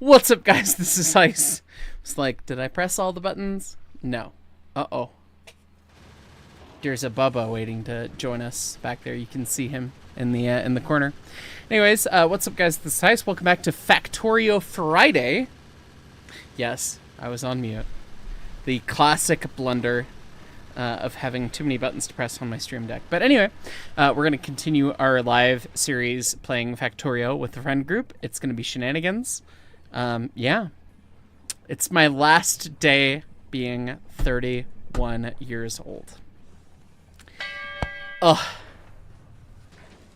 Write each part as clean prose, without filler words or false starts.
What's up, guys? This is Ice. It's like, did I press all the buttons? No. Uh-oh. There's a Bubba waiting to join us back there. You can see him in the corner. Anyways, what's up, guys? This is Ice. Welcome back to Factorio Friday. Yes, I was on mute. The classic blunder of having too many buttons to press on my stream deck. But anyway, we're going to continue our live series playing Factorio with the friend group. It's going to be shenanigans. Yeah. It's my last day being 31 years old. Ugh.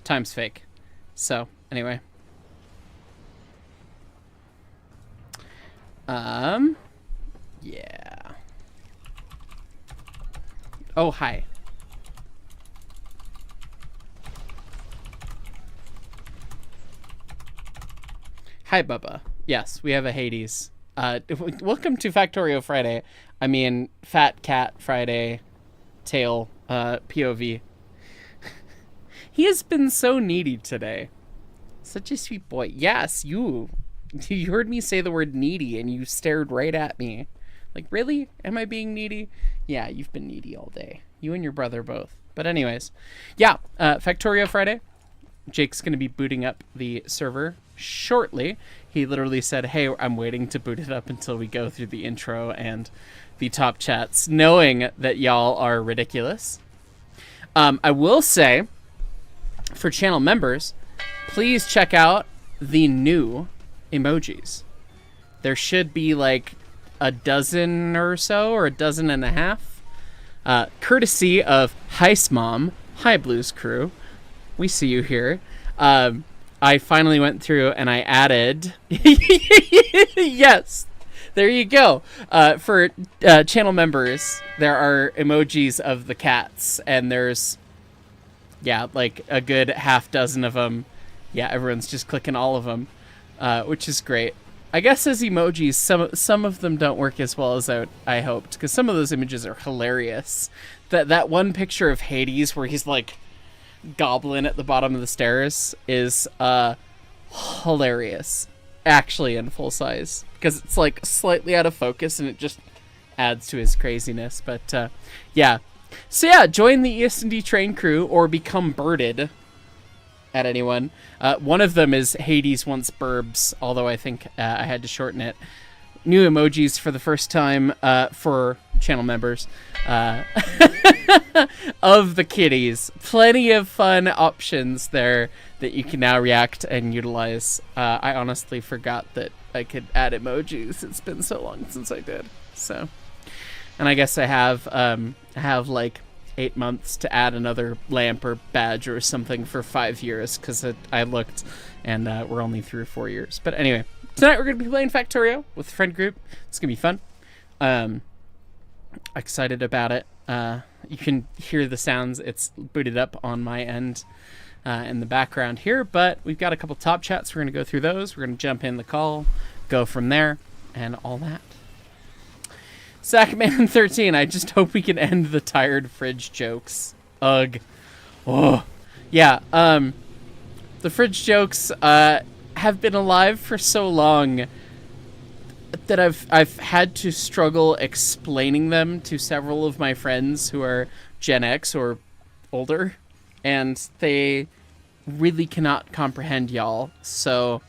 Time's fake. So, anyway. Yeah. Oh, hi. Hi, Bubba. Yes, we have a Hades. Welcome to Factorio Friday. I mean, Fat Cat Friday, Tail, POV. He has been so needy today. Such a sweet boy. Yes, you heard me say the word needy and you stared right at me. Like, really? Am I being needy? Yeah, you've been needy all day. You and your brother both. But anyways, yeah, Factorio Friday. Jake's going to be booting up the server shortly. He literally said, hey, I'm waiting to boot it up until we go through the intro and the top chats, knowing that y'all are ridiculous. I will say, for channel members, please check out the new emojis. There should be like a dozen or so, or a dozen and a half. Courtesy of Heist Mom. Hi, Blues Crew. We see you here. I finally went through and I added... Yes, there you go. For channel members, there are emojis of the cats, and there's, yeah, like a good half dozen of them. Yeah, everyone's just clicking all of them, which is great. I guess as emojis, some of them don't work as well as I hoped, because some of those images are hilarious. That one picture of Hades where he's like goblin at the bottom of the stairs is hilarious, actually in full size, because it's like slightly out of focus and it just adds to his craziness. But yeah, so yeah, join the ES&D train crew or become birded at anyone. One of them is Hades Once Burbs, although I think I had to shorten it. New emojis for the first time for channel members of the kitties. Plenty of fun options there that you can now react and utilize. I honestly forgot that I could add emojis. It's been so long since I did. So, and I guess I have like 8 months to add another lamp or badge or something for 5 years, because I looked and we're only through 4 years. But anyway, tonight we're going to be playing Factorio with the friend group. It's going to be fun. Excited about it. You can hear the sounds. It's booted up on my end in the background here, but we've got a couple top chats. We're going to go through those. We're going to jump in the call, go from there, and all that. Sackman13, I just hope we can end the tired fridge jokes. Ugh. Oh. Yeah, the fridge jokes have been alive for so long that I've had to struggle explaining them to several of my friends who are Gen X or older, and they really cannot comprehend y'all. So,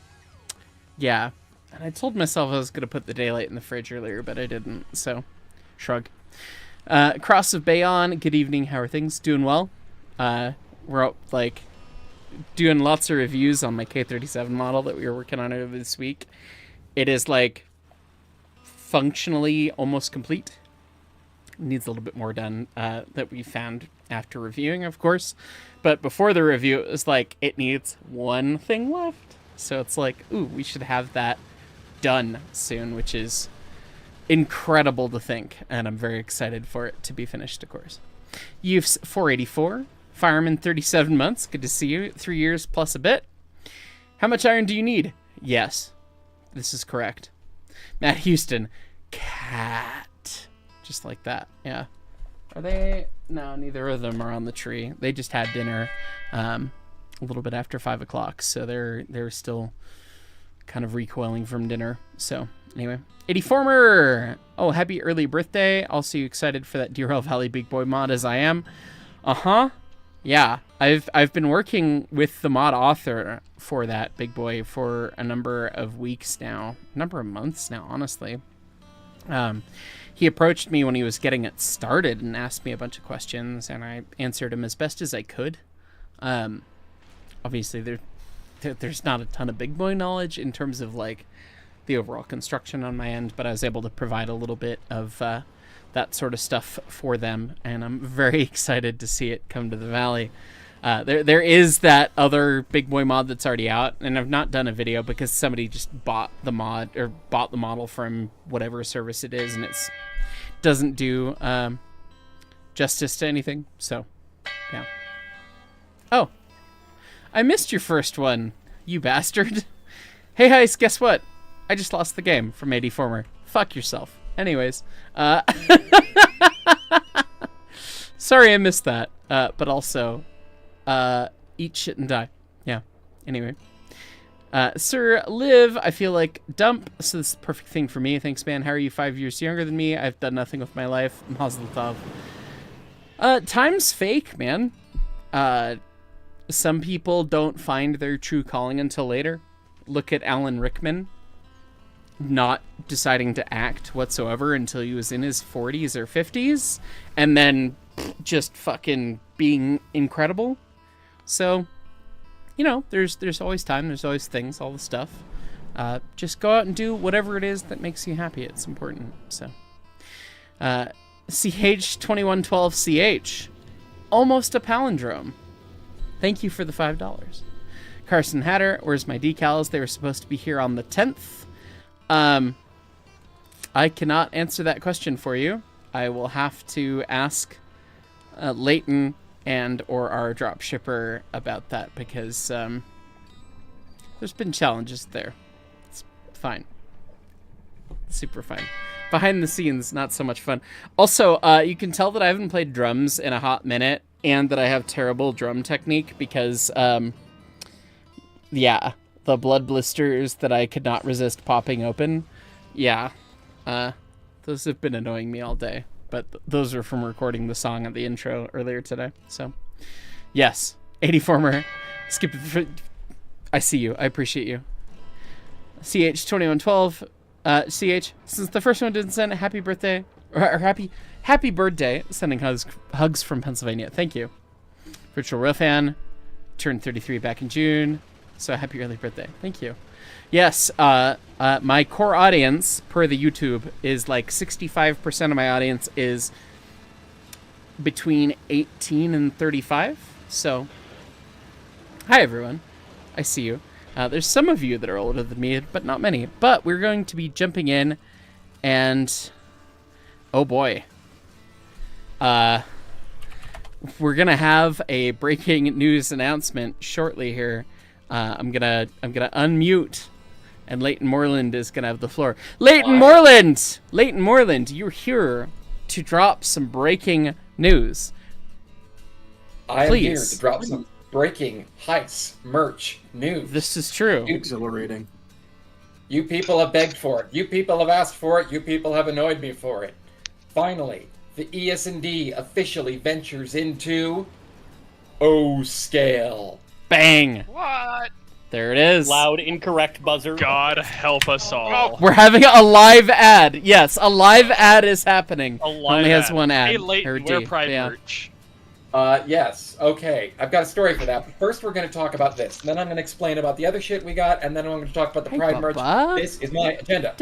yeah. And I told myself I was going to put the daylight in the fridge earlier, but I didn't, so shrug. Cross of Bayon, good evening, how are things? Doing well. We're like doing lots of reviews on my K37 model that we were working on over this week. It is like functionally almost complete. Needs a little bit more done that we found after reviewing, of course. But before the review, it was like, it needs one thing left. So it's like, ooh, we should have that done soon, which is incredible to think. And I'm very excited for it to be finished, of course. Youths 484, Fireman 37 months. Good to see you. 3 years plus a bit. How much iron do you need? Yes, this is correct. Matt Houston, cat. Just like that, yeah. Are they? No, neither of them are on the tree. They just had dinner a little bit after 5 o'clock, so they're still kind of recoiling from dinner. So anyway, 84mer. Oh, happy early birthday. Also, you excited for that Deerell Valley Big Boy mod as I am? Yeah, I've been working with the mod author for that Big Boy for a number of weeks now, a number of months now, honestly. He approached me when he was getting it started and asked me a bunch of questions, and I answered him as best as I could. Obviously, there's not a ton of Big Boy knowledge in terms of like the overall construction on my end, but I was able to provide a little bit of that sort of stuff for them, and I'm very excited to see it come to the Valley. There is that other Big Boy mod that's already out, and I've not done a video because somebody just bought the mod or bought the model from whatever service it is, and it's doesn't do justice to anything. So, yeah. Oh, I missed your first one, you bastard. Hey, Heist, guess what? I just lost the game from 84mer. Fuck yourself. Anyways, sorry I missed that, but also, eat shit and die. Yeah, anyway. Sir Liv, I feel like dump, so this is the perfect thing for me. Thanks, man. How are you? 5 years younger than me. I've done nothing with my life. Mazel tov. Time's fake, man. Some people don't find their true calling until later. Look at Alan Rickman. Not deciding to act whatsoever until he was in his 40s or 50s, and then just fucking being incredible. So, you know, there's always time, there's always things, all the stuff. just go out and do whatever it is that makes you happy. It's important. So, CH2112CH, almost a palindrome. Thank you for the $5. Carson Hatter, where's my decals? They were supposed to be here on the 10th. I cannot answer that question for you. I will have to ask Leighton and or our drop shipper about that, because there's been challenges there. It's fine. Super fine. Behind the scenes, not so much fun. Also, you can tell that I haven't played drums in a hot minute, and that I have terrible drum technique because, yeah, the blood blisters that I could not resist popping open. Yeah, those have been annoying me all day. But those are from recording the song at the intro earlier today. So, yes, 84mer. Skip it. I see you. I appreciate you. CH2112. CH, since the first one didn't send a happy birthday, or happy birthday, sending hugs from Pennsylvania. Thank you. Virtual Real Fan turned 33 back in June. So happy early birthday. Thank you. Yes, my core audience, per the YouTube, is like 65% of my audience is between 18 and 35. So, hi everyone. I see you. There's some of you that are older than me, but not many. But we're going to be jumping in, and oh boy. We're going to have a breaking news announcement shortly here. I'm gonna unmute, and Leighton Moreland is gonna have the floor. Leighton Moreland, you're here to drop some breaking news. I am here to drop some breaking heist merch news. This is true. Exhilarating. You people have begged for it. You people have asked for it. You people have annoyed me for it. Finally, the ES&D officially ventures into O-Scale. Bang! What? There it is. Loud, incorrect buzzer. God help us all. We're having a live ad. Yes, a live ad is happening. A live Only has ad. one ad. Hey, Leighton, wear Pride merch. Yes. Okay. I've got a story for that. But first, we're going to talk about this. Then I'm going to explain about the other shit we got, and then I'm going to talk about the Pride merch. This is my agenda.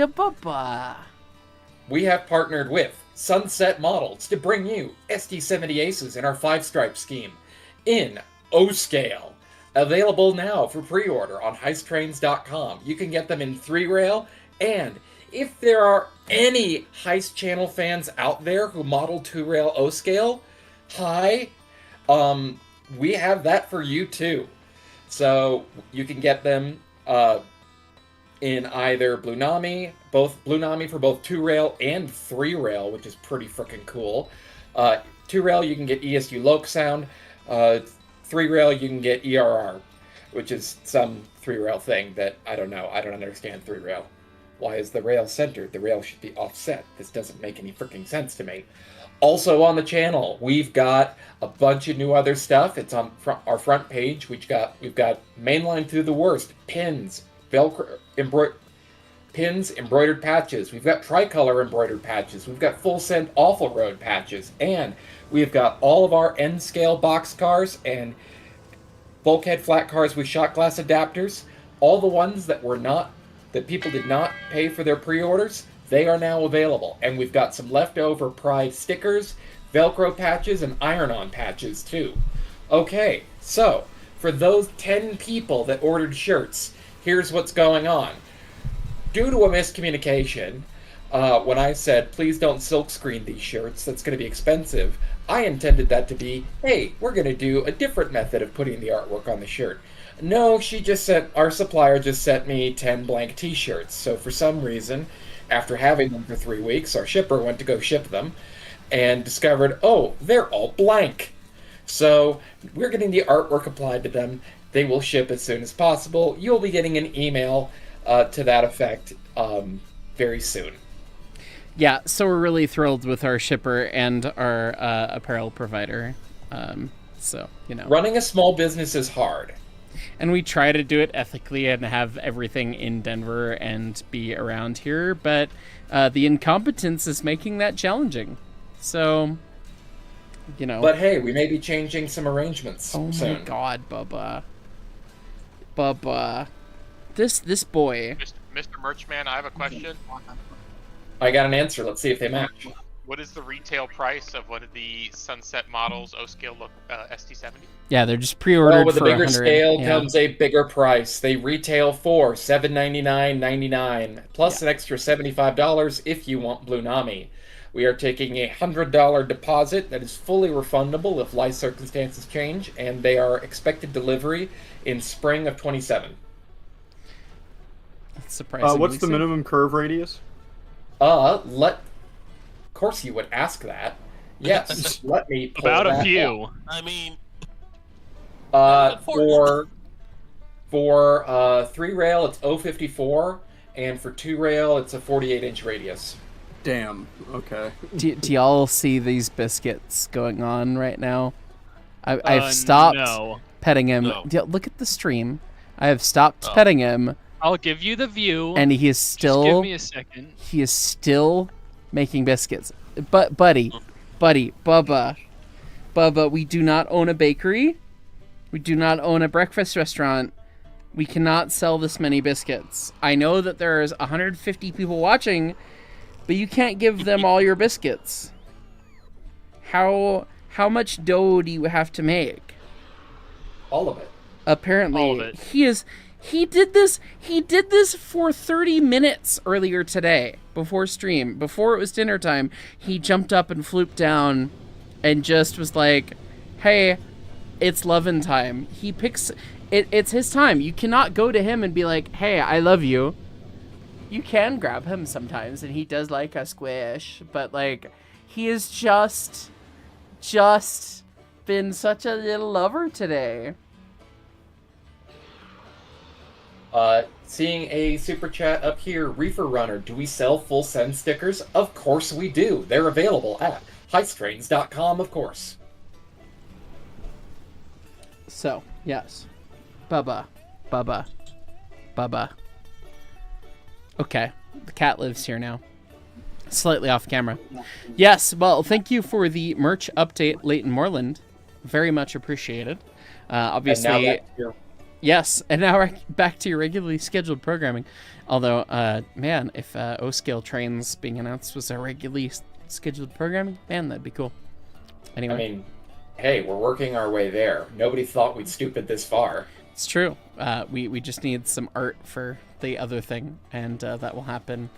We have partnered with Sunset Models to bring you SD70 Aces in our 5-stripe scheme in O-Scale. Available now for pre-order on heisttrains.com. You can get them in 3-rail, and if there are any Heist Channel fans out there who model 2-rail O-Scale, hi, we have that for you too. So you can get them in either Blue Nami, Blue Nami for both 2-rail and 3-rail, which is pretty freaking cool. 2-rail you can get ESU Loc Sound. 3-rail you can get ERR, which is some 3-rail thing that I don't know. I don't understand 3-rail. Why is the rail centered? The rail should be offset. This doesn't make any freaking sense to me. Also on the channel, we've got a bunch of new other stuff. It's on our front page. We've got mainline through the worst, pins, Velcro, pins, embroidered patches. We've got tricolor embroidered patches. We've got full send awful road patches, and we've got all of our N-scale box cars and bulkhead flat cars with shot glass adapters. All the ones that people did not pay for their pre-orders, they are now available. And we've got some leftover Pride stickers, Velcro patches, and iron-on patches too. Okay, so for those 10 people that ordered shirts, here's what's going on. Due to a miscommunication, when I said, please don't silkscreen these shirts, that's going to be expensive, I intended that to be, hey, we're going to do a different method of putting the artwork on the shirt. No, our supplier just sent me 10 blank t-shirts. So for some reason, after having them for 3 weeks, our shipper went to go ship them and discovered, oh, they're all blank. So we're getting the artwork applied to them. They will ship as soon as possible. You'll be getting an email to that effect very soon. Yeah, so we're really thrilled with our shipper and our apparel provider. So, you know. Running a small business is hard. And we try to do it ethically and have everything in Denver and be around here, but the incompetence is making that challenging. So, you know. But hey, we may be changing some arrangements soon. Oh my god, Bubba. Bubba. This boy. Mr. Merchman, I have a question. I got an answer. Let's see if they match. What is the retail price of one of the Sunset models O-scale look ST70? Yeah, they're just pre-ordered Well, with a for bigger 100. scale Yeah. comes a bigger price. They retail for $799.99 plus an extra $75 if you want Blue Nami. We are taking a $100 deposit that is fully refundable if life circumstances change, and they are expected delivery in spring of 27. That's surprising. What's the minimum curve radius? Of course you would ask that. Yes, let me pull About a that few. up. I mean, for 3-rail it's 054, and for 2-rail it's a 48-inch radius. Damn. Okay. Do y'all see these biscuits going on right now? I've stopped petting him. No. Yeah, look at the stream. I have stopped petting him, I'll give you the view. and he is still. Just give me a second. He is still making biscuits. But buddy, Bubba, we do not own a bakery. We do not own a breakfast restaurant. We cannot sell this many biscuits. I know that there's 150 people watching, but you can't give them all your biscuits. How much dough do you have to make? All of it. Apparently, All of it. He did this for 30 minutes earlier today, before stream, before it was dinner time. He jumped up and flooped down and just was like, hey, it's lovin' time. He picks it's his time. You cannot go to him and be like, hey, I love you. You can grab him sometimes, and he does like a squish, but like, he is just been such a little lover today. Seeing a super chat up here, Reefer Runner, do we sell full send stickers? Of course we do. They're available at heisttrains.com, of course. So, yes. Bubba. Okay, the cat lives here now. Slightly off camera. Yes, well, thank you for the merch update, Leighton Moreland. Very much appreciated. Obviously... And now back to your... Yes, and now we're back to your regularly scheduled programming. Although, man, if O-Scale Trains being announced was our regularly scheduled programming, man, that'd be cool. Anyway. I mean, hey, we're working our way there. Nobody thought we'd stoop it this far. It's true. We just need some art for the other thing, and that will happen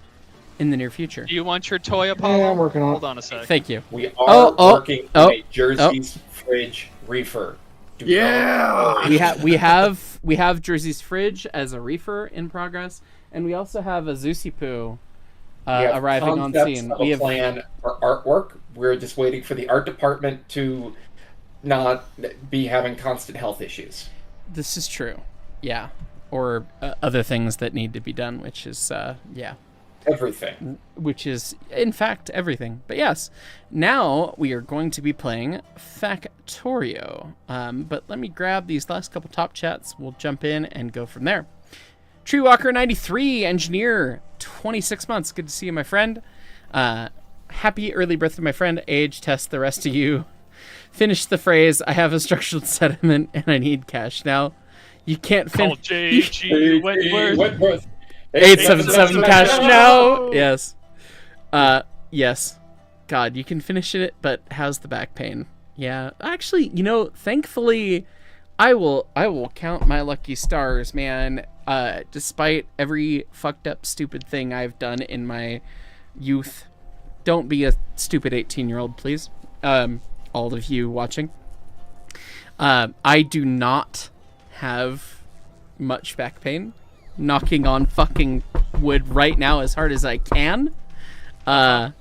in the near future. Do you want your toy, Apollo? Yeah, I'm working on it. Hold on a sec. Thank you. We are working on a Jersey's Jersey's Fridge reefer. We have Jersey's Fridge as a reefer in progress, and we also have a Zusipu arriving on scene. We have a plan for artwork. We're just waiting for the art department to not be having constant health issues. This is true. Yeah. Or other things that need to be done, which is, Everything. Which is, in fact, everything. But yes, now we are going to be playing Factorio. But let me grab these last couple top chats. We'll jump in and go from there. Treewalker93, engineer, 26 months. Good to see you, my friend. Happy early birthday, my friend. Age test the rest of you. Finish the phrase, I have a structural sediment and I need cash now. You can't Call J.G. Wentworth. 877 cash now. Yes. Yes. God, you can finish it, but how's the back pain? Yeah. Actually, thankfully, I will count my lucky stars, man. Despite every fucked up stupid thing I've done in my youth. Don't be a stupid 18-year-old, please. All of you watching. I do not have much back pain. Knocking on fucking wood right now as hard as I can. I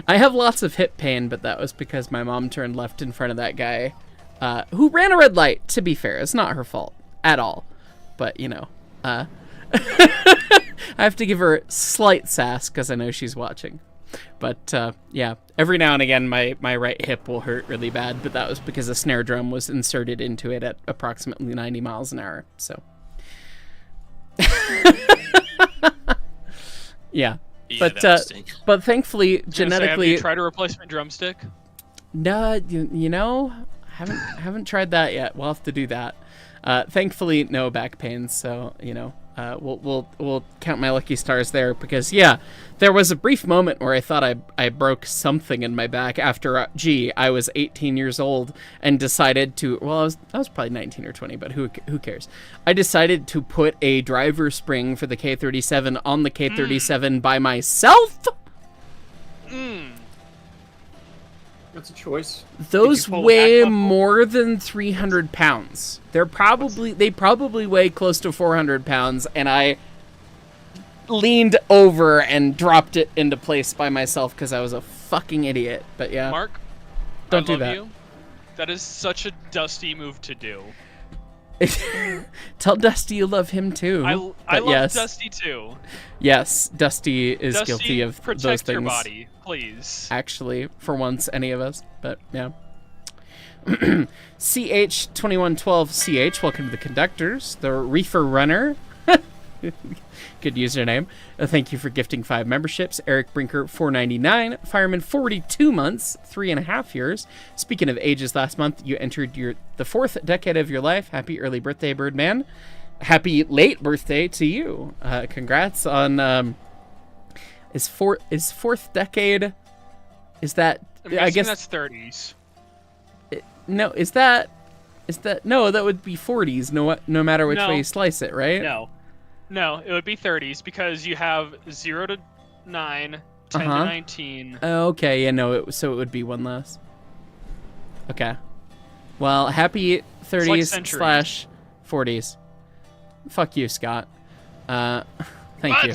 have lots of hip pain, but that was because my mom turned left in front of that guy who ran a red light. To be fair, it's not her fault at all. But, I have to give her slight sass because I know she's watching. But, yeah, every now and again my right hip will hurt really bad, but that was because a snare drum was inserted into it at approximately 90 miles an hour, so... yeah, but thankfully genetically. Have you tried a replacement drumstick? No, haven't tried that yet. We'll have to do that. Thankfully, no back pains, so we'll count my lucky stars there, because yeah, there was a brief moment where I thought I broke something in my back after I was 18 years old and decided to, well, I was probably 19 or 20, but who cares? I decided to put a driver spring for the K37 on the K37 by myself. That's a choice. Those pull the weigh back muscle? more than 300 pounds. They probably weigh close to 400 pounds, and I leaned over and dropped it into place by myself because I was a fucking idiot. But yeah, Mark, don't I do love that. You. That is such a Dusty move to do. Tell Dusty you love him too. I But love yes, Dusty too. yes, Dusty is Dusty, guilty of protect those things. your body, please. Actually, for once, any of us. But yeah. CH2112CH, welcome to the conductors. The Reefer Runner. Good username. Thank you for gifting 5 memberships. Eric Brinker, $4.99. Fireman, 42 months, 3.5 years. Speaking of ages, last month you entered the 4th decade of your life. Happy early birthday, Birdman. Happy late birthday to you. Congrats on is 4th decade. Is that? I guess that's 30s. No. Is that? No? That would be 40s. No matter which way you slice it, right? No, it would be 30s because you have 0 to 9, 10 to 19. Okay, yeah, no, so it would be one less. Okay. Well, happy 30s / 40s. Fuck you, Scott. Thank you.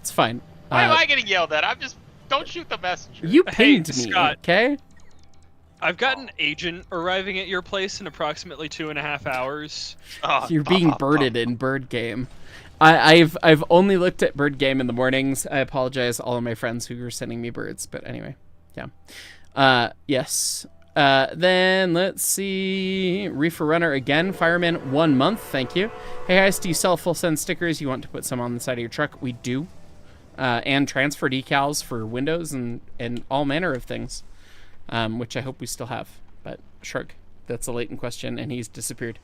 It's fine. Why am I getting yelled at? Don't shoot the messenger. You pinged me, Scott. okay? I've got an agent arriving at your place in approximately 2.5 hours. You're being birded in Bird Game. I've only looked at Bird Game in the mornings. I apologize to all of my friends who were sending me birds, but anyway, yeah. Yes. Then let's see. Reefer Runner again. Fireman, 1 month. Thank you. Hey, guys, do you sell full send stickers? You want to put some on the side of your truck? We do. And transfer decals for windows and all manner of things. Which I hope we still have, but shrug. That's a latent question, and he's disappeared.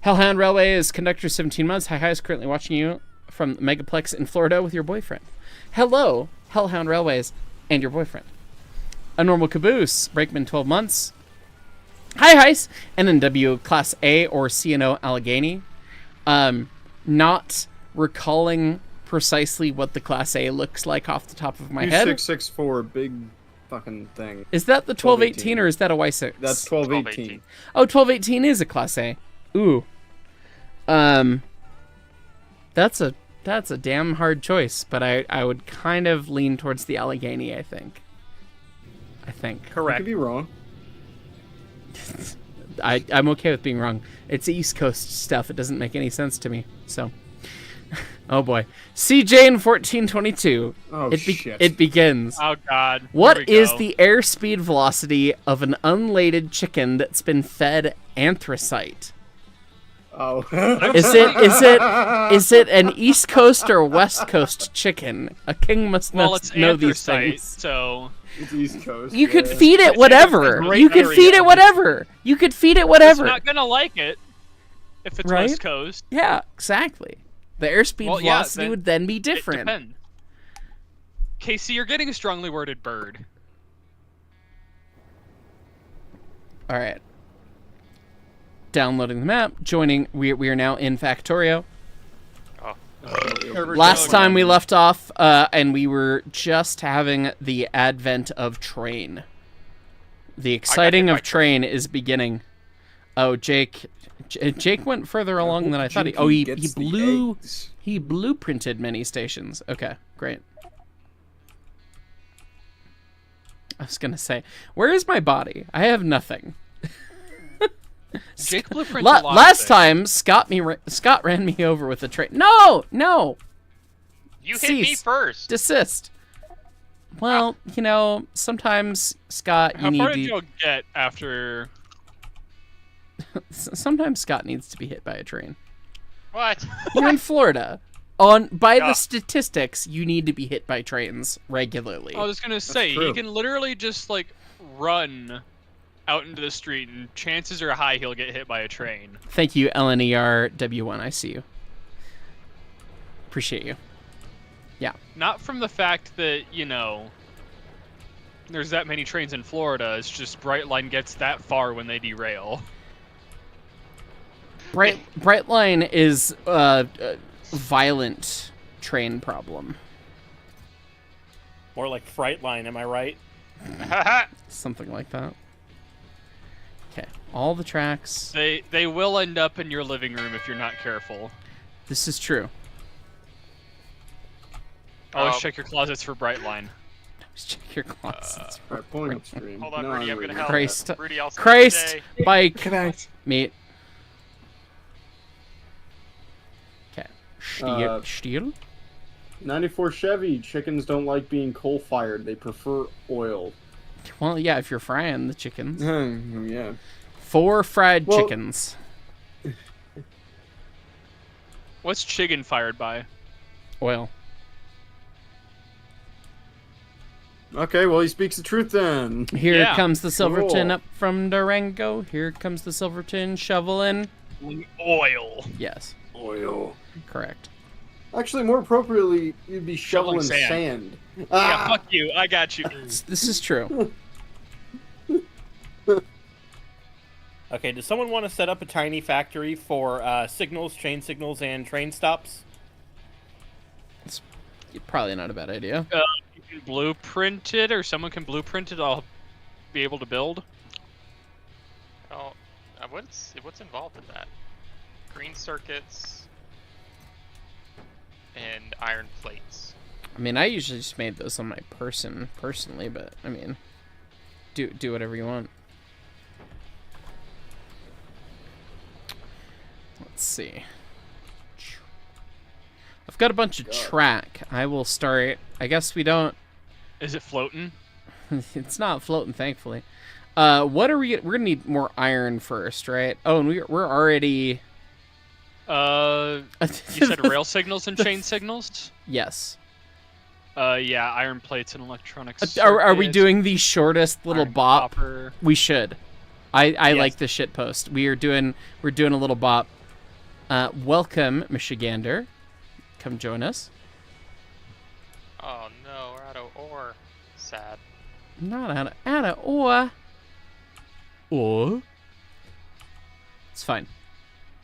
Hellhound Railway is conductor 17 months. Hi, is currently watching you from Megaplex in Florida with your boyfriend. Hello, Hellhound Railways and your boyfriend. A Normal Caboose, Brakeman 12 months. Hi, Heis, NNW Class A or CNO Allegheny. Not recalling precisely what the Class A looks like off the top of my head. 2664, big fucking thing. Is that the 1218 or is that a Y6? That's 1218. Oh, 1218 is a Class A. Ooh. That's a damn hard choice, but I would kind of lean towards the Allegheny, I think. I Correct. could be wrong. I'm okay with being wrong. It's East Coast stuff. It doesn't make any sense to me. So, oh boy. CJ in 1422. Oh, shit. It begins. Oh, God. Here What we is go. the airspeed velocity of an unlated chicken that's been fed anthracite? Oh. Is it an East Coast or West Coast chicken? A king must Well, it's know these anthracite, things. so... It's East Coast. You could yeah. feed it whatever. Right You could area. feed it whatever. You could feed it It's whatever. not gonna like it if it's Right? West Coast. Yeah, exactly. The airspeed Well, yeah, velocity then would then be It different. depends. Casey, you're getting a strongly worded bird. All right. Downloading the map. Joining. We are now in Factorio. Last time we left off, and we were just having the advent of train. The exciting of train is beginning. Oh, Jake went further along than I thought. He blueprinted many stations. Okay, great. I was gonna say, where is my body? I have nothing. Jake blueprints a lot of Last things. time, Scott ran me over with a train. No. You hit me Cease. first. Desist. Well, sometimes Scott, How you far need did to. you get after... Sometimes Scott needs to be hit by a train. What? You're in Florida. By Yeah. the statistics, you need to be hit by trains regularly. I was gonna say, true. you can literally just, like, run out into the street, and chances are high he'll get hit by a train. Thank you, LNERW1. I see you. Appreciate you. Yeah. Not from the fact that, there's that many trains in Florida. It's just Brightline gets that far when they derail. Brightline is a violent train problem. More like Frightline, am I right? Something like that. Okay, all the tracks. They will end up in your living room if you're not careful. This is true. Always check your closets for Brightline. Always check your closets. Alright, pulling up stream. Hold on, No, Rudy, I'm reading. gonna help. Christ. Rudy, I'll see you Christ! today. Bike! Connect. Meet. Okay. Steel? 94 Chevy. Chickens don't like being coal-fired. They prefer oil. Well, yeah, if you're frying the chickens. Yeah. 4 fried Well- chickens. What's chicken fired by? Oil. Okay, well, he speaks the truth then. Here Yeah. comes the Silverton Cool. up from Durango. Here comes the Silverton shoveling. Oil. Yes, Oil. correct. Actually, more appropriately, you'd be shoveling Shoveling sand. Yeah, Ah! fuck you. I got you. This is true. Okay, does someone want to set up a tiny factory for signals, chain signals, and train stops? It's probably not a bad idea. You can blueprint it, or someone can blueprint it. I'll be able to build. Oh, what's involved in that? Green circuits and iron plates. I mean, I usually just made those on my personally, but I mean, do whatever you want. Let's see. I've got a bunch of track. I will start. I guess we don't. Is it floating? It's not floating, thankfully. What are we? We're gonna need more iron first, right? Oh, and we're already. You said rail signals and chain signals? Yes. Yeah, iron plates and electronics. Are we doing the shortest little Iron bop? copper. We should. I Yes. like the shit post. We're doing a little bop. Welcome, Michigander. Come join us. Oh no, we're out of ore. Sad. Not out of ore. It's fine.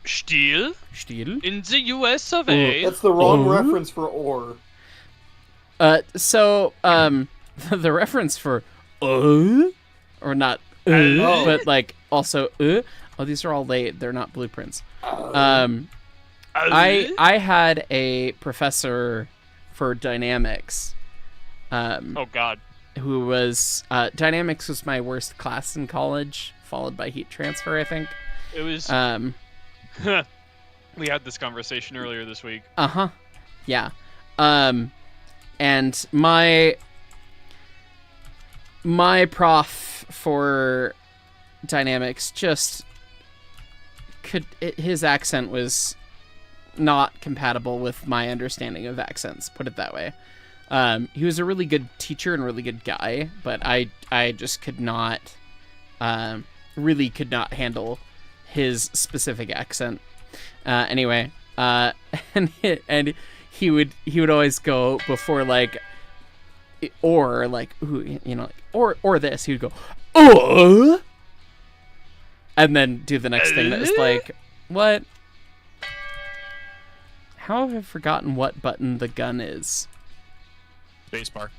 Steel Steel. in the US of A. That's the wrong Oh. reference for ore. So the reference for or not but like also oh, these are all late. They're not blueprints. I had a professor for dynamics. Oh God. Who was dynamics was my worst class in college, followed by heat transfer, I think. It was. We had this conversation earlier this week. Yeah. And my prof for dynamics just his accent was not compatible with my understanding of accents, put it that way. He was a really good teacher and really good guy, but I just could not really could not handle his specific accent. Anyway, and he would always go before like or like or this, he would go and then do the next thing that was like, what? How have I forgotten what button the gun is? Spacebar.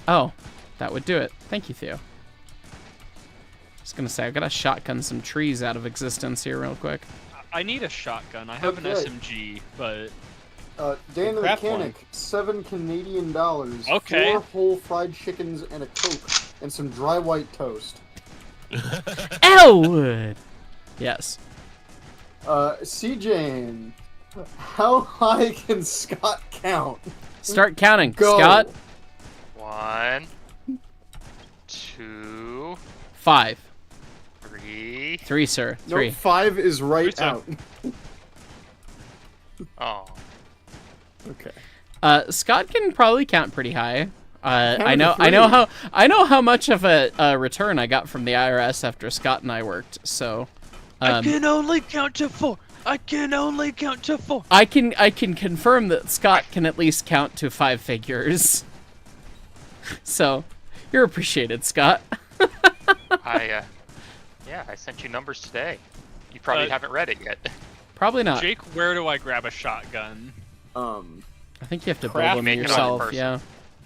Oh, that would do it. Thank you, Theo. I was gonna say, I've got to shotgun some trees out of existence here real quick. I need a shotgun. I have Okay. an SMG, but Dan the Craft Mechanic, $7 Canadian. Okay. 4 whole fried chickens and a Coke, and some dry white toast. Elwood! Yes. CJ, how high can Scott count? Start counting, Go. Scott. 1, 2, 5. 3. 3, sir. No, 3. 5 is right Three, out. Oh. Okay. Scott can probably count pretty high. I know how much of a return I got from the IRS after Scott and I worked. So, I can only count to 4. I can only count to 4. I can confirm that Scott can at least count to 5 figures. So, you're appreciated, Scott. I sent you numbers today. You probably haven't read it yet. Probably not. Jake, where do I grab a shotgun? I think you have to Craft build them make it on yourself. person. Yeah.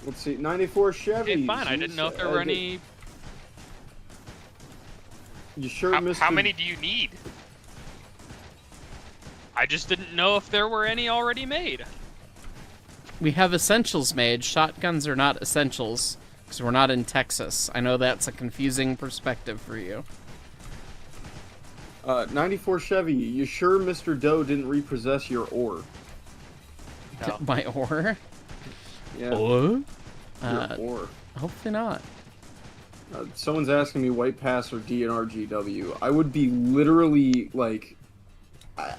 Let's see, 94 Chevy. Okay, fine. I didn't know if there were any. You sure, Mr. How many do you need? I just didn't know if there were any already made. We have essentials made. Shotguns are not essentials because we're not in Texas. I know that's a confusing perspective for you. 94 Chevy. You sure Mr. Doe didn't repossess your ore? No. My ore? Yeah, Ore? your ore. Hopefully not. Someone's asking me White Pass or DNRGW. I would be literally, like...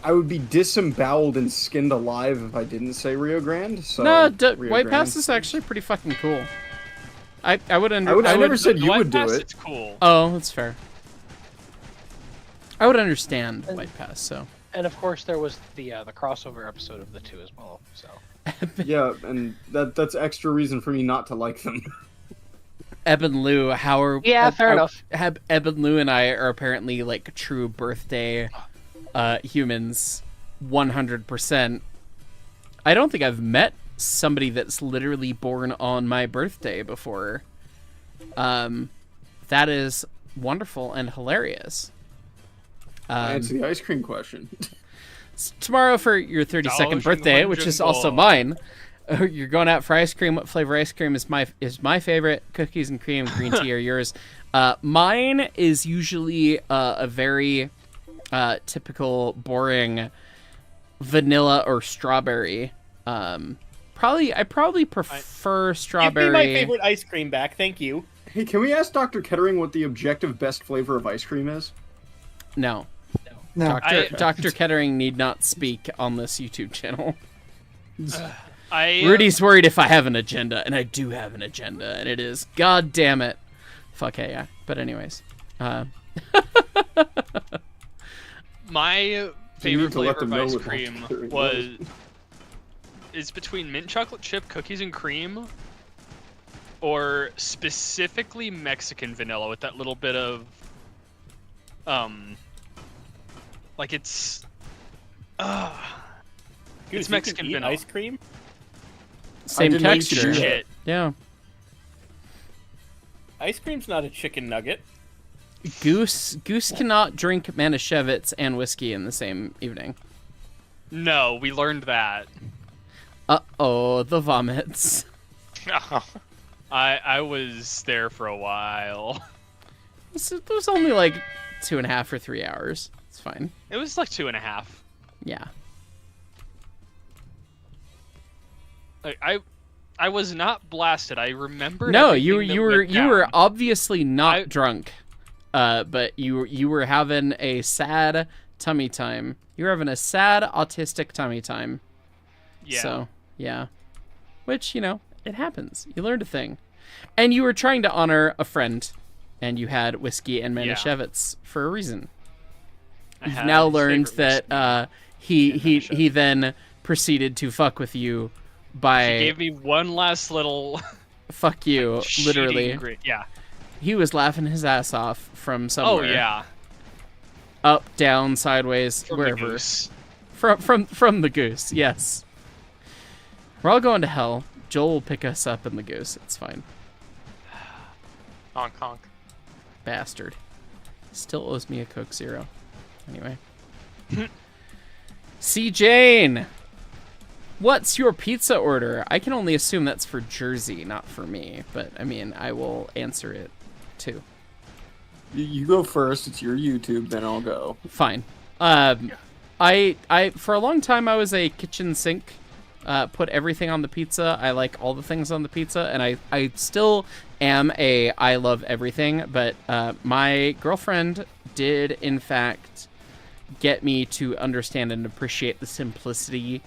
I would be disemboweled and skinned alive if I didn't say Rio Grande. So No, Rio White Grande. Pass is actually pretty fucking cool. I would I never said you White would do Pass, it. It's cool. Oh, that's fair. I would understand White Pass, so. And of course, there was the crossover episode of the two as well. So Yeah, and that's extra reason for me not to like them. Eb and Lou, how are... Yeah, fair enough. Eb and Lou and I are apparently, like, true birthday humans, 100%. I don't think I've met somebody that's literally born on my birthday before. That is wonderful and hilarious. Answer the ice cream question. Tomorrow for your 32nd birthday, which is also mine. You're going out for ice cream. What flavor ice cream is my favorite? Cookies and cream, green tea are yours. Mine is usually a very typical, boring vanilla or strawberry. I probably prefer strawberry. Give me my favorite ice cream back, thank you. Hey, can we ask Dr. Kettering what the objective best flavor of ice cream is? No. No. Dr. Kettering need not speak on this YouTube channel. I Rudy's worried if I have an agenda, and I do have an agenda, and it is, god damn it, fuck yeah. But anyways, my to favorite let flavor them of know ice what cream Dr. Kettering is between mint chocolate chip cookies and cream, or specifically Mexican vanilla with that little bit of like it's Goose, Mexican you can eat vanilla. ice cream? same didn't know you could texture. do that. Shit. Yeah. Ice cream's not a chicken nugget. Goose cannot drink Manischewitz and whiskey in the same evening. No, we learned that. Uh-oh, the vomits. Oh. I was there for a while. It was only like 2.5 or 3 hours. It's fine. It was like 2.5. Yeah. Like, I was not blasted. I remember. No, you were obviously not drunk. But you were having a sad tummy time. You were having a sad autistic tummy time. Yeah. So, yeah. Which, it happens. You learned a thing. And you were trying to honor a friend, and you had whiskey and Manischewitz for a reason. You've now learned that he then proceeded to fuck with you by... He gave me one last little... Fuck you, literally. Yeah. He was laughing his ass off from somewhere. Oh, yeah. Up, down, sideways, From wherever. The goose. From the goose, yes. We're all going to hell. Joel will pick us up in the goose. It's fine. Honk honk. Bastard. Still owes me a Coke Zero. Anyway. C. Jane! What's your pizza order? I can only assume that's for Jersey, not for me. But, I mean, I will answer it, too. You go first. It's your YouTube, then I'll go. Fine. I for a long time I was a kitchen sink. Put everything on the pizza. I like all the things on the pizza, and I still am I love everything. But my girlfriend did in fact get me to understand and appreciate the simplicity,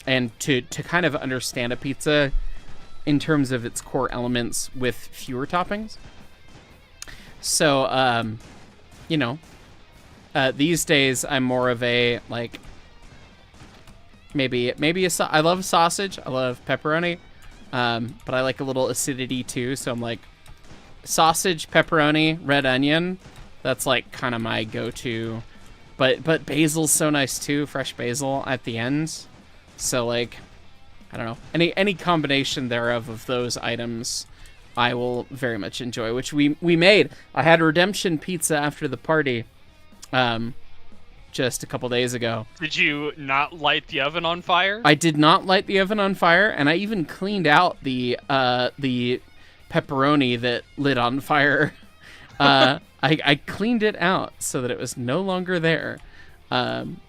and to kind of understand a pizza in terms of its core elements with fewer toppings. So, you know, these days I'm more of a, like, maybe I love sausage, I love pepperoni, but I like a little acidity too, so I'm like, sausage, pepperoni, red onion, that's like kind of my go-to. But basil's so nice too, fresh basil at the end. So like, I don't know, any combination thereof of those items I will very much enjoy, which we made. I had redemption pizza after the party just a couple days ago. Did you not light the oven on fire? I did not light the oven on fire, and I even cleaned out the pepperoni that lit on fire. I cleaned it out so that it was no longer there,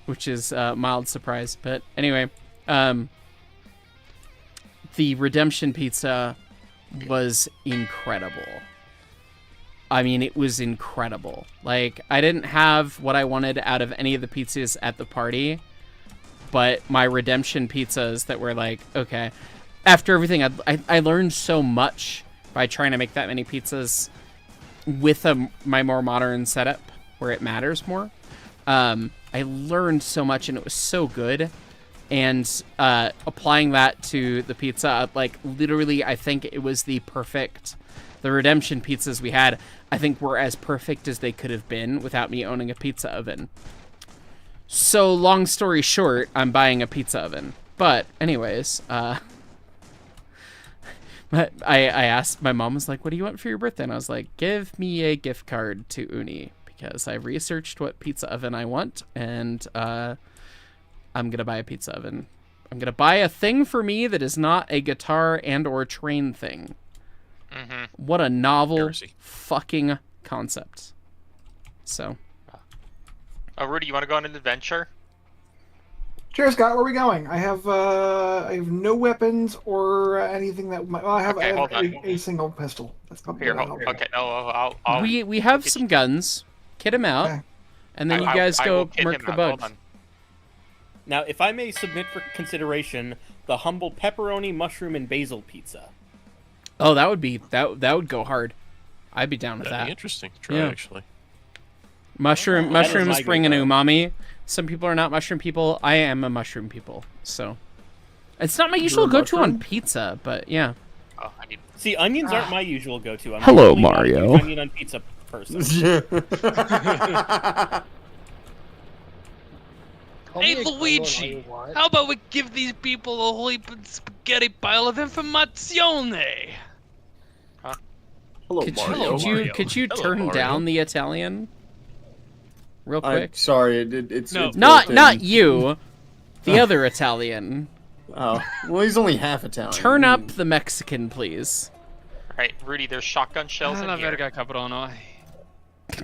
which is a mild surprise. But anyway, the redemption pizza was incredible. I mean, it was incredible. Like, I didn't have what I wanted out of any of the pizzas at the party, but my redemption pizzas that were like, okay, after everything, I learned so much by trying to make that many pizzas with my more modern setup where it matters more. I learned so much, and it was so good. And applying that to the pizza, like, literally, I think it was the redemption pizzas we had, I think, were as perfect as they could have been without me owning a pizza oven. So, long story short, I'm buying a pizza oven. But, anyways, I asked, my mom was like, what do you want for your birthday? And I was like, give me a gift card to Uni, because I researched what pizza oven I want, and I'm going to buy a pizza oven. I'm going to buy a thing for me that is not a guitar and or train thing. Mm-hmm. What a novel fucking concept. So. Oh, Rudy, you want to go on an adventure? Sure, Scott. Where are we going? I have no weapons or anything that. I have a single pistol. That's probably Here, okay. No, I'll we have some guns. Kit them out, and then you guys go murk the bugs. Now, if I may submit for consideration, the humble pepperoni, mushroom, and basil pizza. Oh, that would go hard. I'd be down with That'd that. be interesting to try, actually. Mushrooms bring an umami. Some people are not mushroom people. I am a mushroom people, so it's not my usual go-to on pizza, but yeah. Oh, See, onions aren't my usual go-to. I'm Hello, really Mario. not an onion on pizza person. Hey, Luigi! How about we give these people a whole heap of spaghetti pile of informazione? Hello, Mario. Could you turn down the Italian? Real quick. Sorry, it's not you. The other Italian. Oh, well, he's only half Italian. Turn up the Mexican, please. Alright, Rudy, there's shotgun shells in here.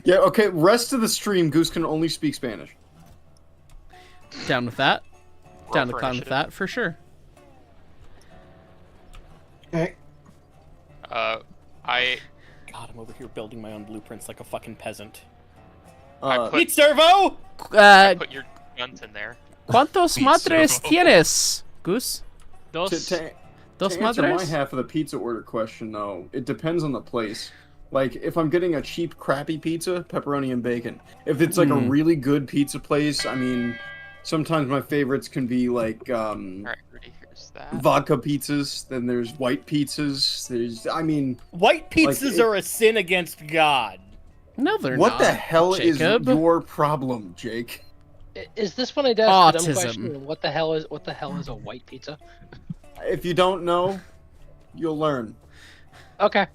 Yeah, okay, rest of the stream, Goose can only speak Spanish. Down with that. Down to for clown with that, for sure. Okay. God, I'm over here building my own blueprints like a fucking peasant. Meet Servo! Put your guns in there. ¿Cuántos madres tienes, Goose? Dos. To Dos answer my madres? half of the pizza order question, though, it depends on the place. Like, if I'm getting a cheap, crappy pizza, pepperoni and bacon. If it's like a really good pizza place, I mean, sometimes my favorites can be like Alright, Rudy, here's that. vodka pizzas. Then there's white pizzas. White pizzas are a sin against God. No, they're not. What the hell Jacob. is your problem, Jake? Is this when I asked the dumb Autism. question? What the hell is a white pizza? If you don't know, you'll learn. Okay,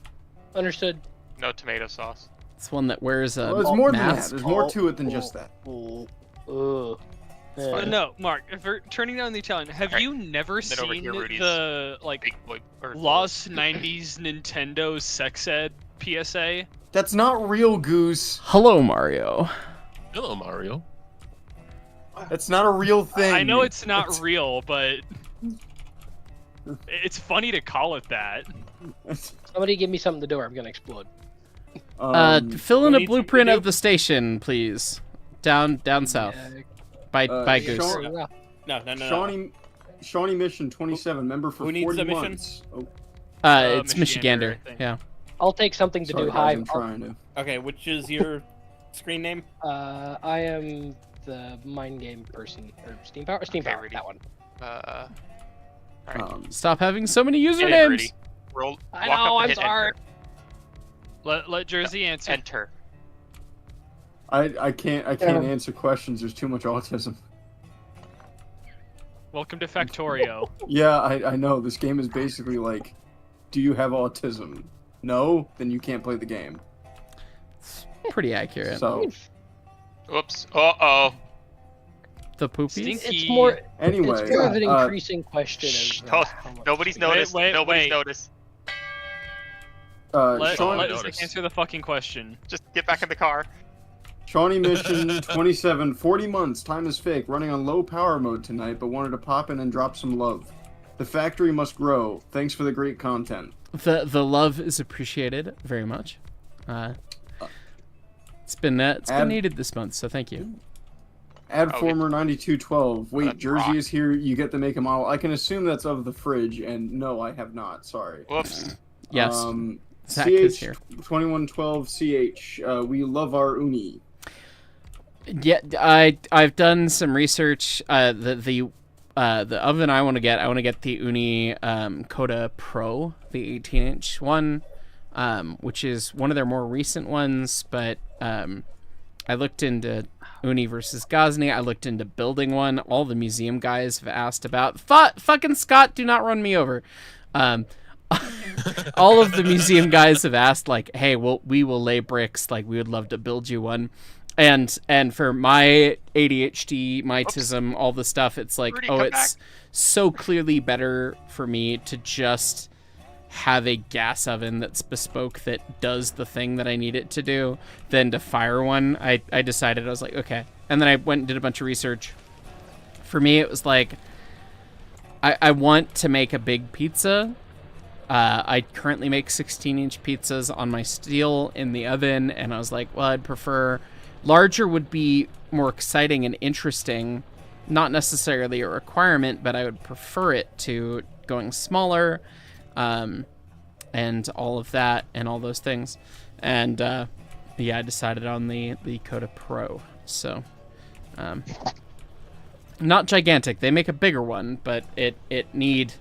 understood. No tomato sauce. It's one that wears a Well, there's more than that. mask. There's more to it than just that. Ugh. No, Mark, if we're turning down the Italian, have Alright, you never then over seen here, Rudy's the, like, Big boy, or Lost 90s Nintendo sex ed PSA? That's not real, Goose. Hello, Mario. Hello, Mario. That's not a real thing. I know it's not real, but it's funny to call it that. Somebody give me something to do or I'm gonna explode. Fill in a needs blueprint to do- of the station, please. Down south. By Goose. Sean- No. Shawnee Mission 27, member for Who needs 40 the mission? months. Oh, It's Michigander, Michigander. I think. Yeah. I'll take something to Sorry, do guys, hive. I'm trying to. Okay, which is your screen name? I am the mind game person or Steam Power. Steam Power. Rudy. That one. All right. Stop having so many Get in, usernames. Rudy. Roll. I walk know, up and I'm hit sorry. Let Jersey answer. Enter. I can't answer questions. There's too much autism. Welcome to Factorio. Yeah, I know. This game is basically like, do you have autism? No? Then you can't play the game. Pretty accurate. So, Whoops. Uh-oh. The poopies? Stinky. It's more. anyway. It's more of an uh, increasing question Shh, of don't- how much Nobody's we- noticed. wait, Nobody's wait. noticed. Let Shawnee, Let- Zach answer the fucking question. Just get back in the car. Shawnee Mission 27, 40 months, time is fake, running on low power mode tonight, but wanted to pop in and drop some love. The factory must grow. Thanks for the great content. The love is appreciated very much. It's been needed this month, so thank you. Add Okay. former 9212. Wait, That Jersey rock. is here. You get to make a model. I can assume that's of the fridge, and no, I have not. Sorry. Whoops. Yes. Zach is here. CH2112 CH. We love our uni. Yeah, I've done some research. The oven I want to get the Uni Coda Pro, the 18-inch one, which is one of their more recent ones. But I looked into Uni versus Ghazni. I looked into building one. All the museum guys have asked about. Fucking Scott, do not run me over. All of the museum guys have asked, like, hey, we will lay bricks. Like, we would love to build you one. And for my ADHD, my autism, all the stuff, it's like, Rudy, oh, come it's back. so clearly better for me to just have a gas oven that's bespoke that does the thing that I need it to do than to fire one. I decided, I was like, okay. And then I went and did a bunch of research. For me, it was like, I want to make a big pizza. I currently make 16-inch pizzas on my steel in the oven, and I was like, well, I'd prefer... Larger would be more exciting and interesting, not necessarily a requirement, but I would prefer it to going smaller, and all of that, and all those things. And, yeah, I decided on the Coda Pro, so... not gigantic. They make a bigger one, but it need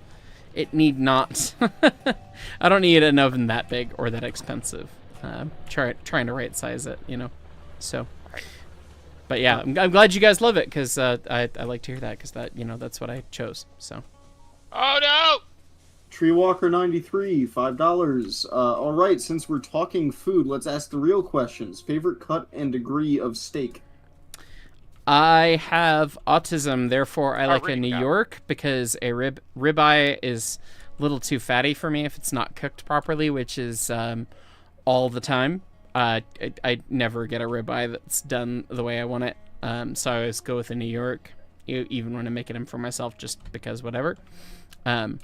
not. I don't need an oven that big or that expensive. Trying to right size it, you know. So, but yeah, I'm glad you guys love it because I like to hear that because that's what I chose. So. Oh no! Treewalker93, $5. All right, since we're talking food, let's ask the real questions. Favorite cut and degree of steak? I have autism, therefore I like a Rudy, New go. York because a ribeye is a little too fatty for me if it's not cooked properly, which is all the time. I never get a ribeye that's done the way I want it, so I always go with a New York, even when I'm making them for myself, just because whatever. The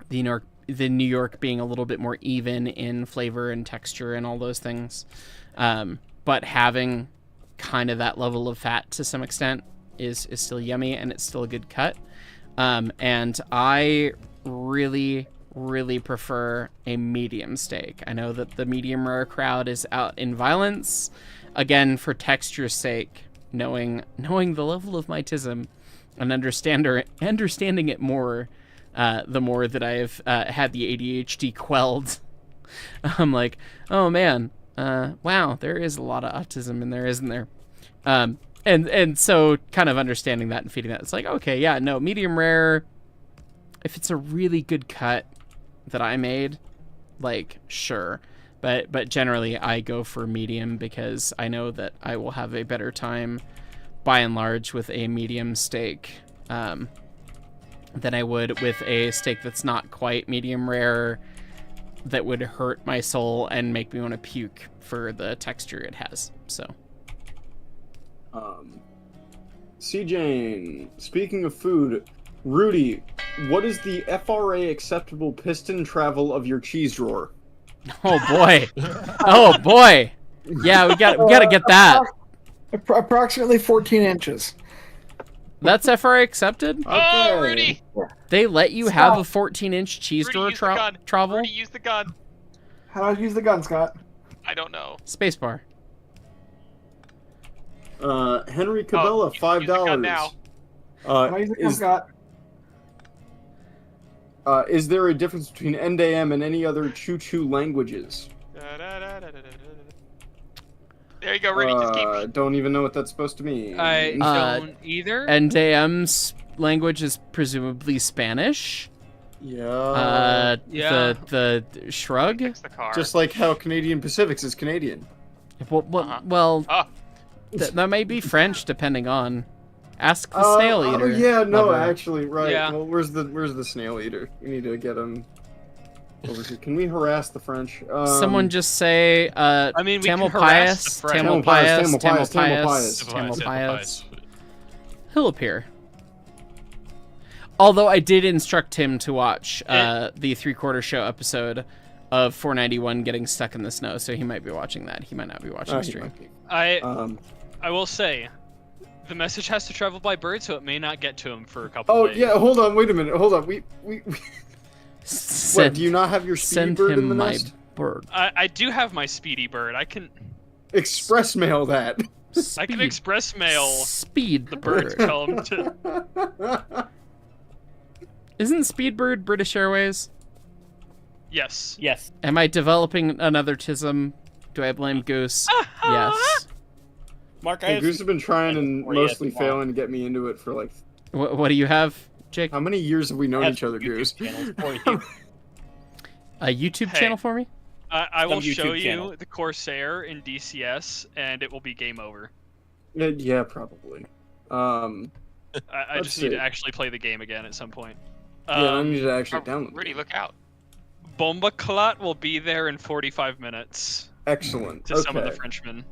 New York being a little bit more even in flavor and texture and all those things, but having kind of that level of fat to some extent is still yummy, and it's still a good cut. And I really prefer a medium steak. I know that the medium rare crowd is out in violence, again, for texture's sake, knowing the level of my tism and understanding it more, the more that I've had the ADHD quelled. I'm like, oh man, wow, there is a lot of autism in there, isn't there? And so kind of understanding that and feeding that, it's like, okay, yeah, no, medium rare, if it's a really good cut that I made, like, sure. But generally I go for medium because I know that I will have a better time by and large with a medium steak than I would with a steak that's not quite medium rare that would hurt my soul and make me want to puke for the texture it has. So CJ, speaking of food, Rudy, what is the FRA acceptable piston travel of your cheese drawer? oh boy, yeah, we got to get that. Approximately 14 inches. That's FRA accepted? Oh, Rudy! They let you have a 14-inch cheese door travel? Rudy, use the gun. How do I use the gun, Scott? I don't know. Spacebar. Henry Cabela, $5. Use the gun now. How do I use the gun, Scott? Is there a difference between NDAM and any other choo-choo languages? There you go, Rudy. Just keep. Don't even know what that's supposed to mean. I don't either. NDAM's language is presumably Spanish. Yeah. Yeah. The shrug. Fix the car. Just like how Canadian Pacific's is Canadian. Well, that may be French, depending on. Ask the snail eater. Oh yeah, no, lover. actually, right. Yeah. Well, where's the snail eater? We need to get him over here. Can we harass the French? Someone just say, I mean, we can harass the French. Tamalpais. He'll appear. Although I did instruct him to watch the 3/4 show episode of 491 getting stuck in the snow, so he might be watching that. He might not be watching the stream. I will say, the message has to travel by bird, so it may not get to him for a couple days. Oh yeah, hold on, wait a minute, hold on. We what, do you not have your speedy bird in the nest? Bird. I do have my speedy bird. I can express mail that. I can express mail speed the bird come to. Isn't Speedbird British Airways? Yes. Yes. Am I developing another tism? Do I blame Goose? Yes. Mark, Goose has been trying and mostly failing to get me into it for like. What do you have, Jake? How many years have we known each other, Goose? A YouTube channel for me? I will show you the Corsair in DCS, and it will be game over. Yeah, probably. I just need to actually play the game again at some point. Yeah, I need to actually download. Rudy, look out. Bomba Clot will be there in 45 minutes. Excellent. To some of the Frenchmen.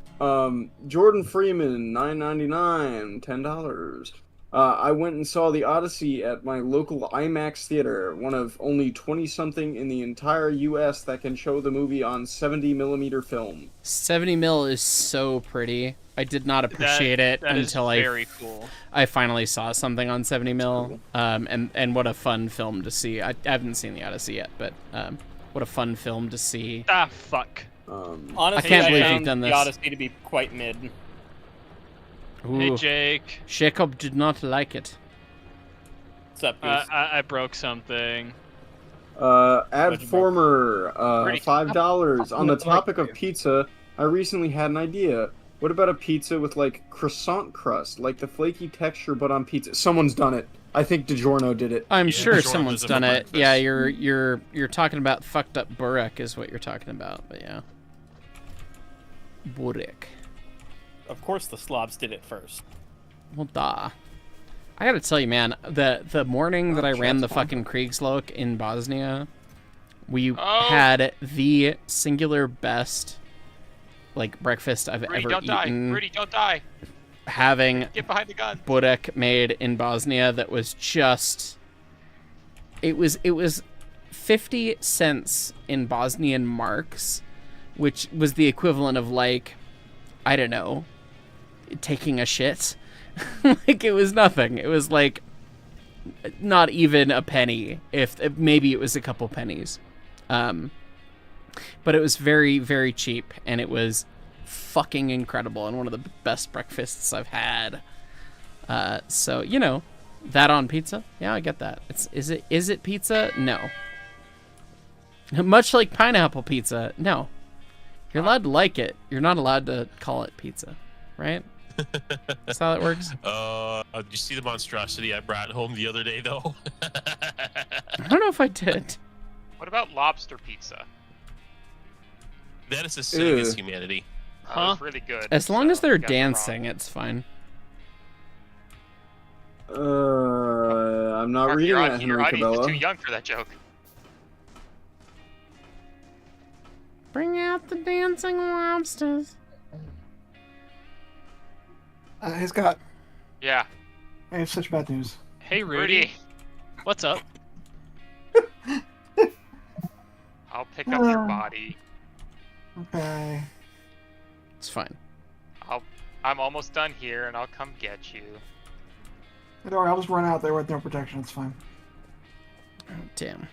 Jordan Freeman, $9.99, $10. I went and saw The Odyssey at my local IMAX theater, one of only 20-something in the entire U.S. that can show the movie on 70mm film. 70 mil is so pretty. I did not appreciate it until I finally saw something on 70 mil. And what a fun film to see. I haven't seen The Odyssey yet, but what a fun film to see. Ah, fuck. Honestly, I can't believe you've done this. The Odyssey to be quite mid. Ooh. Hey, Jake. Jacob did not like it. What's up, Goose? I broke something. Adformer, $5. On the topic of pizza, I recently had an idea. What about a pizza with like croissant crust, like the flaky texture, but on pizza? Someone's done it. I think DiGiorno did it. I'm sure someone's done it. Yeah, you're talking about fucked up burek is what you're talking about. But yeah, burek. Of course, the slobs did it first. Well, I gotta tell you, man, the morning that I ran the fucking Kriegslok in Bosnia, we had the singular best like breakfast I've ever eaten. Rudy, don't die. Having Get behind the gun. burek made in Bosnia that was just it was 50 cents in Bosnian marks, which was the equivalent of like, I don't know, taking a shit. Like it was nothing. It was like not even a penny, if maybe it was a couple pennies. But it was very, very cheap, and it was fucking incredible, and one of the best breakfasts I've had. So, you know, that on pizza? Yeah, I get that. Is it pizza? No. Much like pineapple pizza, no. You're allowed to like it. You're not allowed to call it pizza, right? That's how that works. Did you see the monstrosity I brought home the other day, though? I don't know if I did. What about lobster pizza? That is as silly as humanity. Huh? It's really good. As long as they're dancing, it's fine. I'm not reading that, Henry Your audience Cabela. is too young for that joke. Bring out the dancing lobsters. Hey, Scott. Yeah. I have such bad news. Hey, Rudy. What's up? I'll pick up your body. Okay. It's fine. I'm almost done here, and I'll come get you. Don't worry, I'll just run out there with no protection. It's fine. Oh, damn.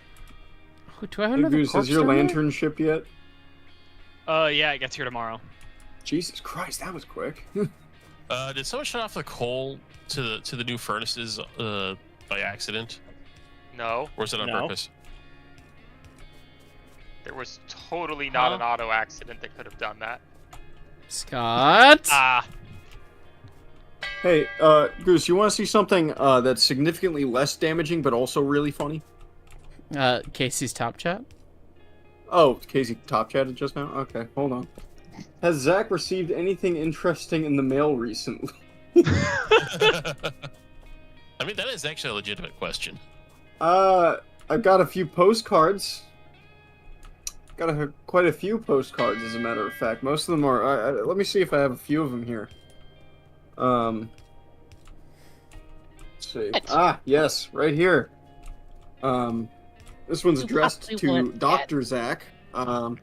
Oh, do I have Hey, another Goose, corpse has your down there? lantern shipped yet? Yeah, it gets here tomorrow. Jesus Christ, that was quick. Did someone shut off the coal to the new furnaces by accident, No, or was it on No. purpose? there was totally not an auto accident that could have done that. Scott? Hey, Goose, you want to see something that's significantly less damaging but also really funny? Casey's top chat? Oh, Casey top chatted just now? Okay, hold on. Has Zach received anything interesting in the mail recently? I mean, that is actually a legitimate question. I've got a few postcards. Got quite a few postcards, as a matter of fact. Most of them are... let me see if I have a few of them here. Let's see. Ah, yes, right here. This one's addressed to Dr. Zach. Hold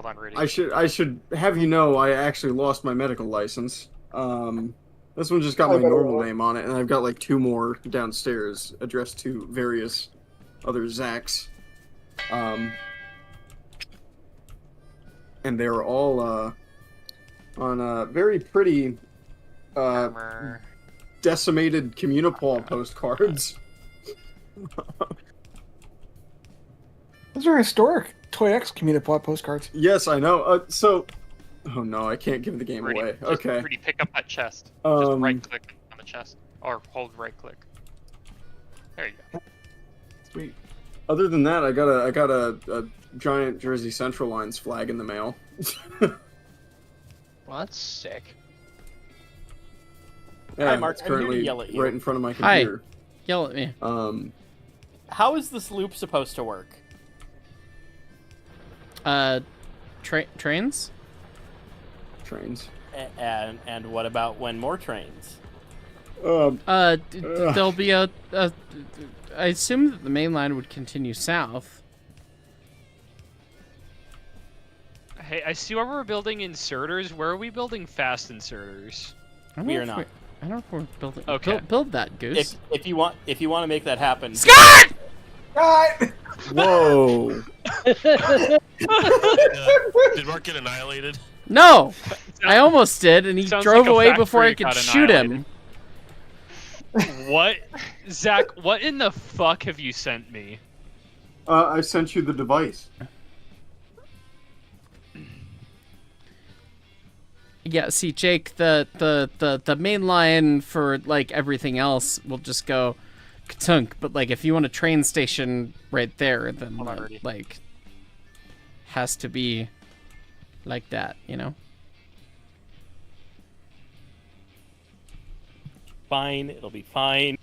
on, Rudy. I should have you know I actually lost my medical license. This one just got my normal name on it, and I've got like 2 more downstairs addressed to various other Zachs. And they're all on very pretty decimated Communipaw postcards. Those are historic Toy X Communipaw postcards. Yes, I know. Oh no, I can't give the game Rudy, away. just, Okay. Rudy, pick up that chest. Just right click on the chest. Or hold right click. There you go. Sweet. Other than that, I got a giant Jersey Central Lines flag in the mail. Well, that's sick. Yeah, Hi, Mark. it's I'm here to currently yell at you. right in front of my Hi. computer. Yell at me. How is this loop supposed to work? Trains? Trains. And what about when more trains? There'll be a I assume that the main line would continue south. Hey, I see where we're building inserters. Where are we building fast inserters? We are not. I don't know if we're building. Okay. Build that, Goose. If you want to make that happen, Scott! God! Whoa! Did Mark get annihilated? No! I almost did, and he Sounds drove like a away before I factory could got shoot him. What? Zach, what in the fuck have you sent me? I sent you the device. Yeah, see, Jake, the main line for like everything else will just go ka-tunk, but like if you want a train station right there, then Hold on, Rudy. like has to be like that, you know? fine. It'll be fine.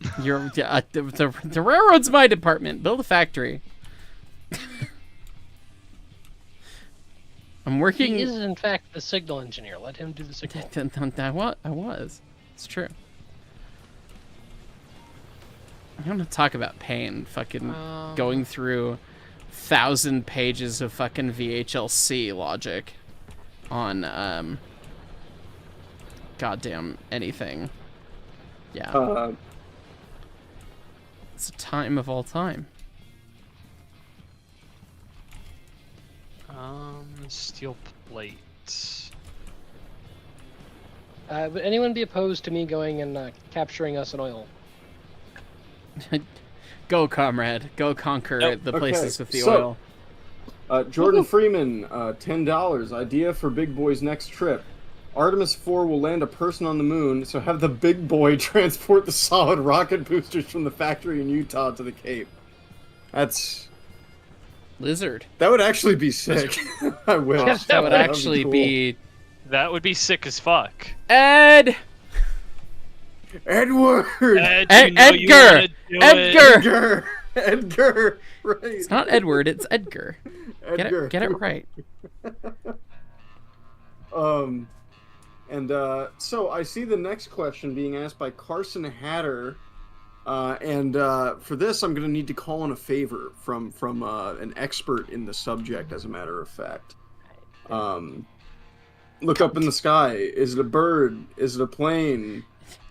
The railroad's my department. Build a factory. I'm working. He is, in fact, the signal engineer. Let him do the signal. I was. It's true. I want to talk about pain. Fucking going through 1,000 pages of fucking VHLC logic on goddamn anything. Yeah. It's a time of all time. Steel plate. Would anyone be opposed to me going and capturing us in oil? Go, comrade. Go conquer the places with the so, oil. Jordan Freeman, $10. Idea for Big Boy's next trip. Artemis 4 will land a person on the moon, so have the Big Boy transport the solid rocket boosters from the factory in Utah to the Cape. That's... Lizard. That would actually be sick. I wish. That would actually cool. be... That would be sick as fuck. Ed! Edward! Edgar! Edgar! Right. It's not Edward, it's Edgar. Edgar. Get it right. So I see the next question being asked by Carson Hatter, and for this I'm going to need to call in a favor from an expert in the subject, as a matter of fact. Look up in the sky. Is it a bird? Is it a plane?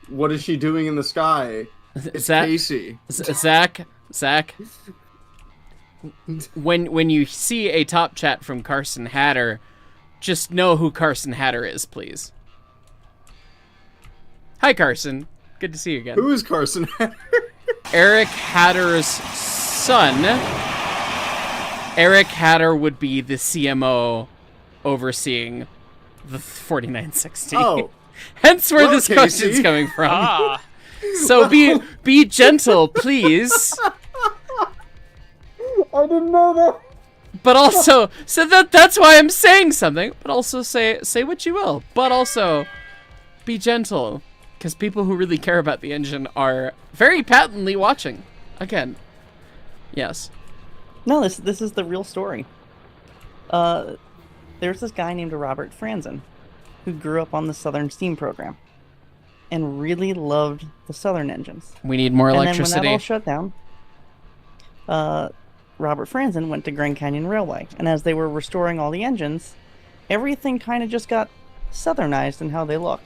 What is she doing in the sky? It's Casey. Zach. When you see a top chat from Carson Hatter, just know who Carson Hatter is, please. Hi, Carson. Good to see you again. Who is Carson Hatter? Eric Hatter's son. Eric Hatter would be the CMO overseeing the 4960. Oh. Hence where this question's coming from. So be gentle, please. I didn't know that. But also, so that's why I'm saying something. But also say what you will. But also, be gentle, because people who really care about the engine are very patently watching. Again, yes. No, this is the real story. There's this guy named Robert Franzen, who grew up on the Southern Steam program, and really loved the Southern engines. We need more electricity. And then when that all shut down, Robert Franzen went to Grand Canyon Railway, and as they were restoring all the engines, everything kind of just got Southernized in how they look.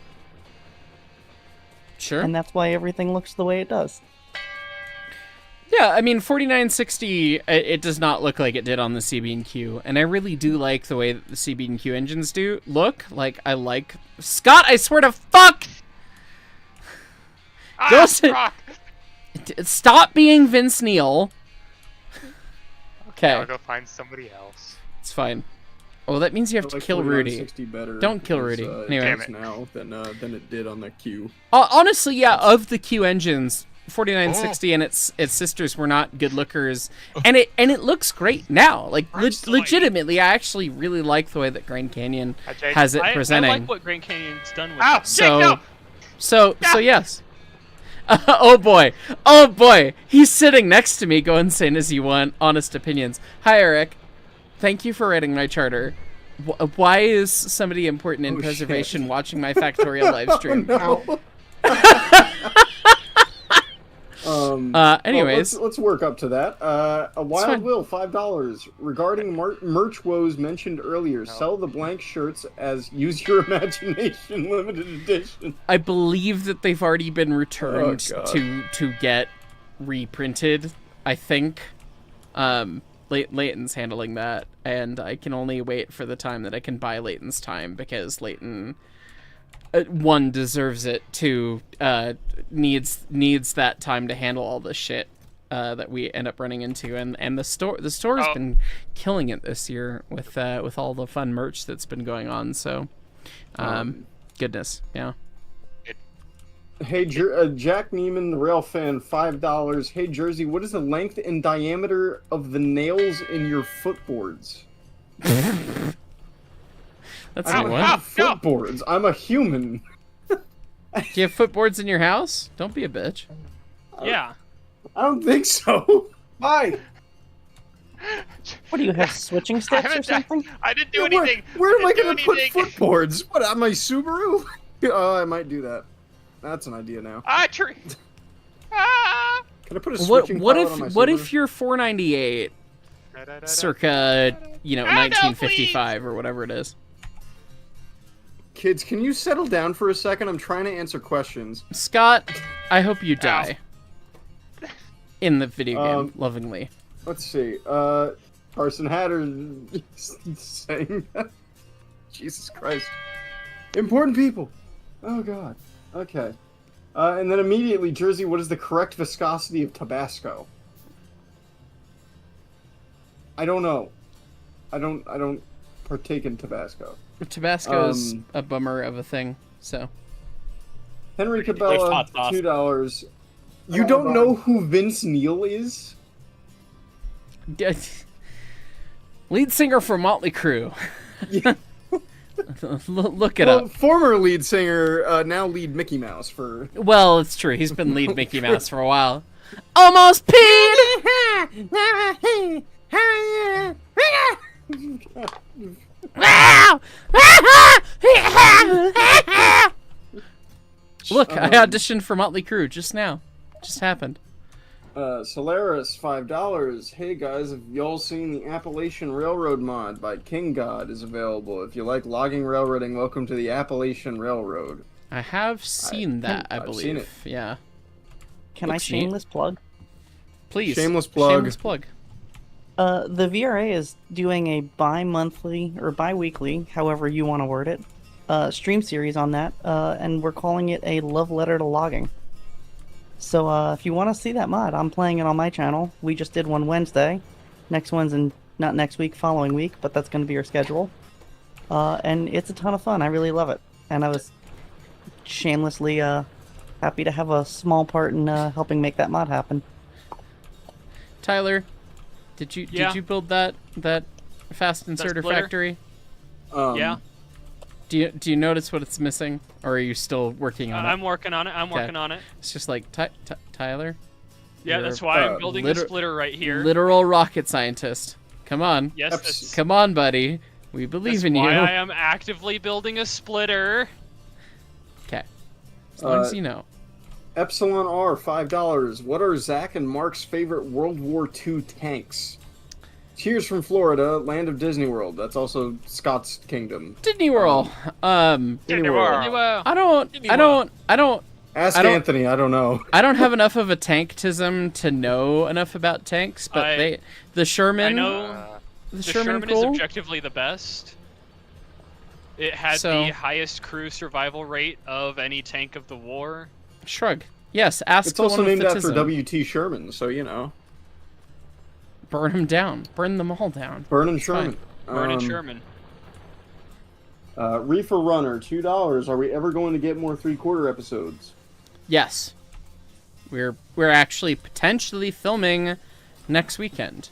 Sure. And that's why everything looks the way it does. Yeah, I mean, 4960, it does not look like it did on the CB&Q, and I really do like the way that the CB&Q engines do look. Like, I like... Scott, I swear to fuck! Stop being Vince Neil. Okay. I'll go find somebody else. It's fine. Oh, that means you have to kill Rudy. Don't kill Rudy. Anyway. Now than it did on the Q. Honestly, yeah, of the Q engines, 4960 and its sisters were not good lookers, and it looks great now. Like legitimately, I actually really like the way that Grand Canyon has it presenting. I like what Grand Canyon's done with it. So yes. Oh boy, he's sitting next to me. Go insane as you want. Honest opinions. Hi, Eric. Thank you for writing my charter. Why is somebody important in preservation watching my Factorio live stream? Anyways, well, let's work up to that. A Wild Will, $5. Regarding merch woes mentioned earlier, sell the blank shirts as Use Your Imagination limited edition. I believe that they've already been returned to get reprinted. I think. Leighton's handling that, and I can only wait for the time that I can buy Leighton's time, because Leighton, one, deserves it, two, needs that time to handle all the shit that we end up running into, and the store's been killing it this year with all the fun merch that's been going on. So, goodness, yeah. Hey, Jack Neiman, the rail fan, $5. Hey, Jersey, what is the length and diameter of the nails in your footboards? That's what? Footboards. I'm a human. Do you have footboards in your house? Don't be a bitch. Yeah. I don't think so. Why? What do you have, switching sticks or something? I didn't do anything. Where am I going to put footboards? What, on my Subaru? Oh, I might do that. That's an idea now. Tree. Can I put a switching what pilot on my What Subaru? if your 498, circa 1955 or whatever it is? Kids, can you settle down for a second? I'm trying to answer questions. Scott, I hope you die in the video game, lovingly. Let's see. Carson Hatter saying that. Jesus Christ. Important people. Oh, God. Okay. And then immediately, Jersey, what is the correct viscosity of Tabasco? I don't know. I don't partake in Tabasco. Tabasco's a bummer of a thing, so. Henry Cabela, $2. You don't know who Vince Neil is? Lead singer for Motley Crue. Yeah. Look it up. Former lead singer, now lead Mickey Mouse for... Well, it's true. He's been lead Mickey Mouse for a while. Almost peed! Look, I auditioned for Motley Crue just now. Just happened. Solaris, $5. Hey guys, have y'all seen the Appalachian Railroad mod by King God is available? If you like logging railroading, welcome to the Appalachian Railroad. I have seen that, I believe. seen it. Yeah. Can I Looks neat. shameless plug? Please. Shameless plug. Shameless plug. The VRA is doing a bi-monthly or bi-weekly, however you want to word it, stream series on that, and we're calling it a love letter to logging. So if you want to see that mod, I'm playing it on my channel. We just did one Wednesday. Next one's not next week, following week, but that's going to be your schedule. And it's a ton of fun. I really love it. And I was shamelessly happy to have a small part in helping make that mod happen. Tyler, did you build that fast inserter splitter? factory? Yeah. Do you notice what it's missing, or are you still working on it? I'm working on it. I'm working on it. It's just like Tyler. Yeah, that's why I'm building a splitter right here. Literal rocket scientist. Come on. Yes. Come on, buddy. We believe in you. That's why I am actively building a splitter. Okay. As long as you know. Epsilon R, $5. What are Zach and Mark's favorite World War II tanks? Cheers from Florida, land of Disney World. That's also Scott's kingdom. Disney World. Disney World. I don't. Ask Anthony. I don't know. I don't have enough of a tanktism to know enough about tanks, but the Sherman. I know the Sherman is objectively the best. It had the highest crew survival rate of any tank of the war. Shrug. Yes, ask It's the also one with named the after tism. W.T. Sherman, so you know. Burn them down. Burn them all down. Burn and Sherman. Burn and Sherman. Reefer Runner, $2. Are we ever going to get more 3/4 episodes? Yes. We're actually potentially filming next weekend.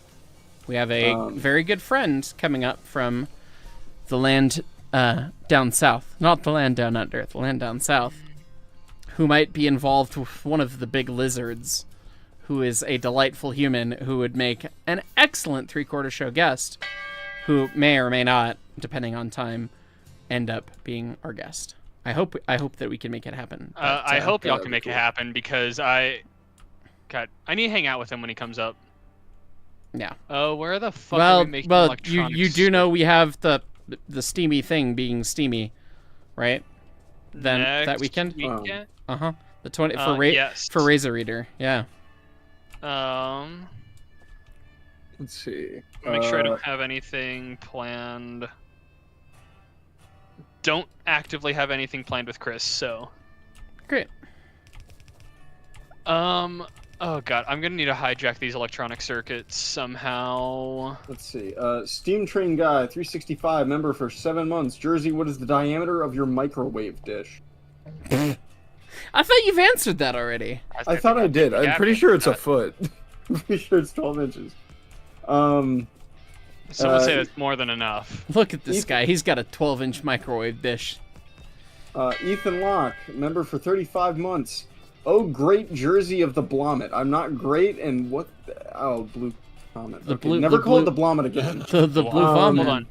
We have a very good friend coming up from the land down south. Not the land down under, the land down south. Who might be involved with one of the big lizards, who is a delightful human who would make an excellent 3/4 show guest, who may or may not, depending on time, end up being our guest. I hope that we can make it happen. But, I hope y'all can make it happen, because I need to hang out with him when he comes up. Yeah. Oh, where the fuck are we making electronics? you do know we have the steamy thing being steamy, right? Then that weekend. The 20 for Razor Reader. Yeah. Let's see. Make sure I don't have anything planned. Don't actively have anything planned with Chris, so. Great. Oh god, I'm gonna need to hijack these electronic circuits somehow. Let's see. Steam Train Guy, 365, member for 7 months. Jersey, what is the diameter of your microwave dish? I thought you've answered that already. I thought I did. I'm pretty sure it's a foot. I'm pretty sure it's 12 inches. Someone say that's more than enough. Look at this guy. He's got a 12-inch microwave dish. Ethan Locke, member for 35 months. Oh, great jersey of the Blommet. I'm not great, and what? Blue Vomit. Never call it the Blommet again. the Blue Vomit. Hold on.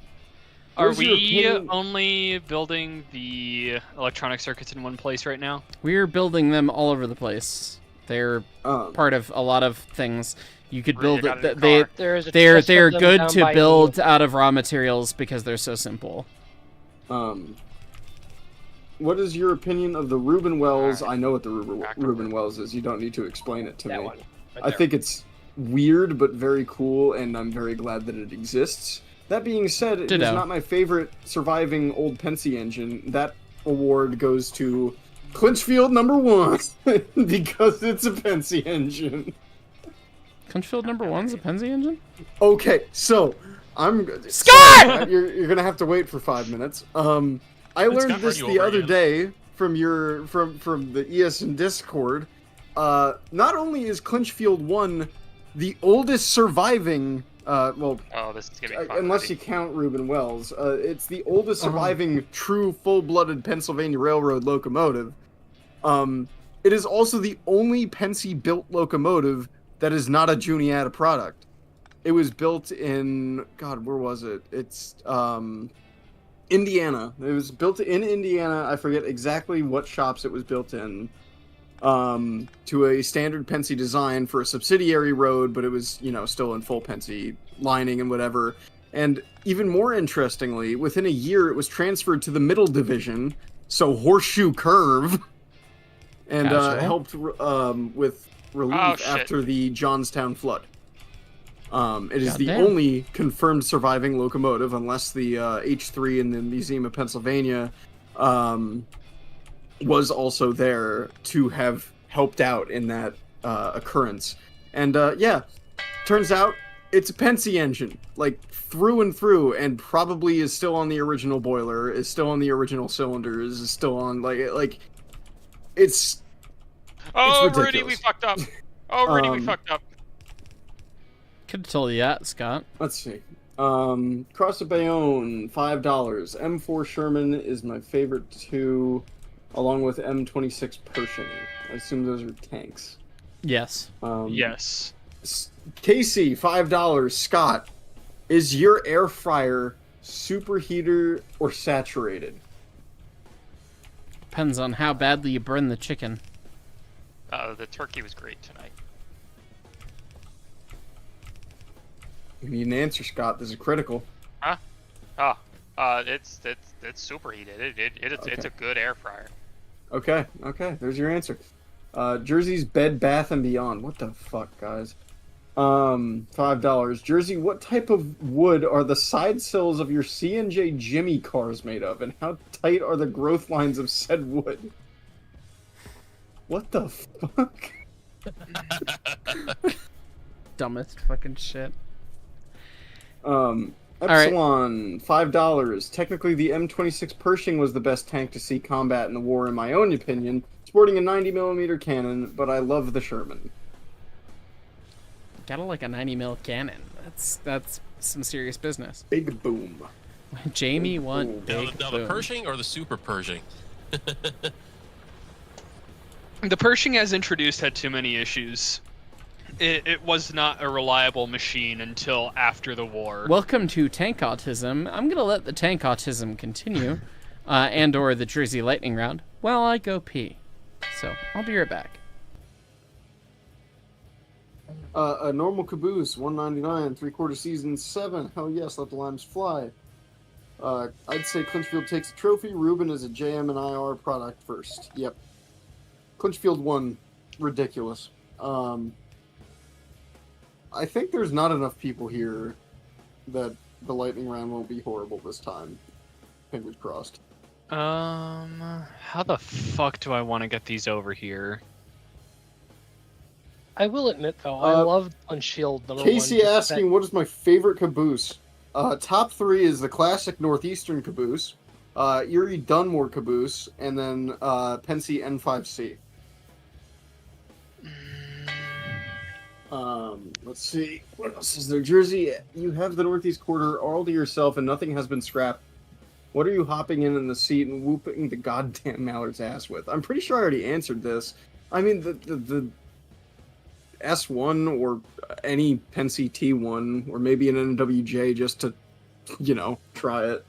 Are we only building the electronic circuits in one place right now? We're building them all over the place. They're part of a lot of things. You could build it. They're good to build out of raw materials because they're so simple. What is your opinion of the Reuben Wells? I know what the Reuben Wells is. You don't need to explain it to me. I think it's weird but very cool, and I'm very glad that it exists. That being said, it is not my favorite surviving old Pensy engine. That award goes to Clinchfield #1 because it's a Pensy engine. Clinchfield #1's a Pensy engine? Okay, so I'm Scott! So, you're gonna have to wait for 5 minutes. I learned this the other day from the ESN Discord. Not only is Clinchfield 1 the oldest surviving this is gonna be fun, unless you count Reuben Wells, it's the oldest surviving true full-blooded Pennsylvania Railroad locomotive. It is also the only Pensy-built locomotive that is not a Juniata product. It was built in where was it? It's Indiana. It was built in Indiana. I forget exactly what shops it was built in. To a standard Pensy design for a subsidiary road, but it was, still in full Pensy lining and whatever. And even more interestingly, within a year, it was transferred to the Middle Division, So Horseshoe Curve, and Casual. helped with relief after the Johnstown flood. It is the Goddamn. only confirmed surviving locomotive, unless the H3 in the Museum of Pennsylvania was also there to have helped out in that occurrence. And yeah, turns out it's a Pennsy engine, like through and through, and probably is still on the original boiler, is still on the original cylinders, is still on it's. Oh, it's Rudy, we fucked up. Oh, Rudy, we fucked up. Could have told you that, Scott. Let's see. Cross of Bayonne, $5. M4 Sherman is my favorite too, along with M26 Pershing. I assume those are tanks. Yes. Yes. Casey, $5. Scott, is your air fryer superheater or saturated? Depends on how badly you burn the chicken. The turkey was great tonight. You need an answer, Scott. This is critical. Huh? It's superheated. It's a good air fryer. Okay. There's your answer. Jersey's Bed Bath & Beyond. What the fuck, guys? $5. Jersey, what type of wood are the side sills of your C&J Jimmy cars made of, and how tight are the growth lines of said wood? What the fuck? Dumbest fucking shit. Epsilon, $5. Technically, the M26 Pershing was the best tank to see combat in the war, in my own opinion, sporting a 90mm cannon, but I love the Sherman. Got like a 90mm cannon. That's some serious business. Big boom. Jamie won big now boom. the Pershing or the Super Pershing? The Pershing, as introduced, had too many issues. It was not a reliable machine until after the war. Welcome to Tank Autism. I'm going to let the Tank Autism continue, and or the Jersey Lightning round, while I go pee. So, I'll be right back. A normal caboose, $199, 3/4 season, 7. Hell yes, let the limes fly. I'd say Clinchfield takes a trophy. Ruben is a JM and IR product first. Yep. Clinchfield won. Ridiculous. I think there's not enough people here that the lightning round won't be horrible this time. Fingers crossed. How the fuck do I want to get these over here? I will admit, though, I love Unshield number Casey one. asking, what is my favorite caboose? Top 3 is the classic Northeastern caboose, Erie Dunmore caboose, and then Pensy N5C. Let's see. What else is there? Jersey, you have the Northeast Quarter all to yourself and nothing has been scrapped. What are you hopping in the seat and whooping the goddamn Mallard's ass with? I'm pretty sure I already answered this. I mean, the S1 or any Pensy T1 or maybe an NWJ just to, try it.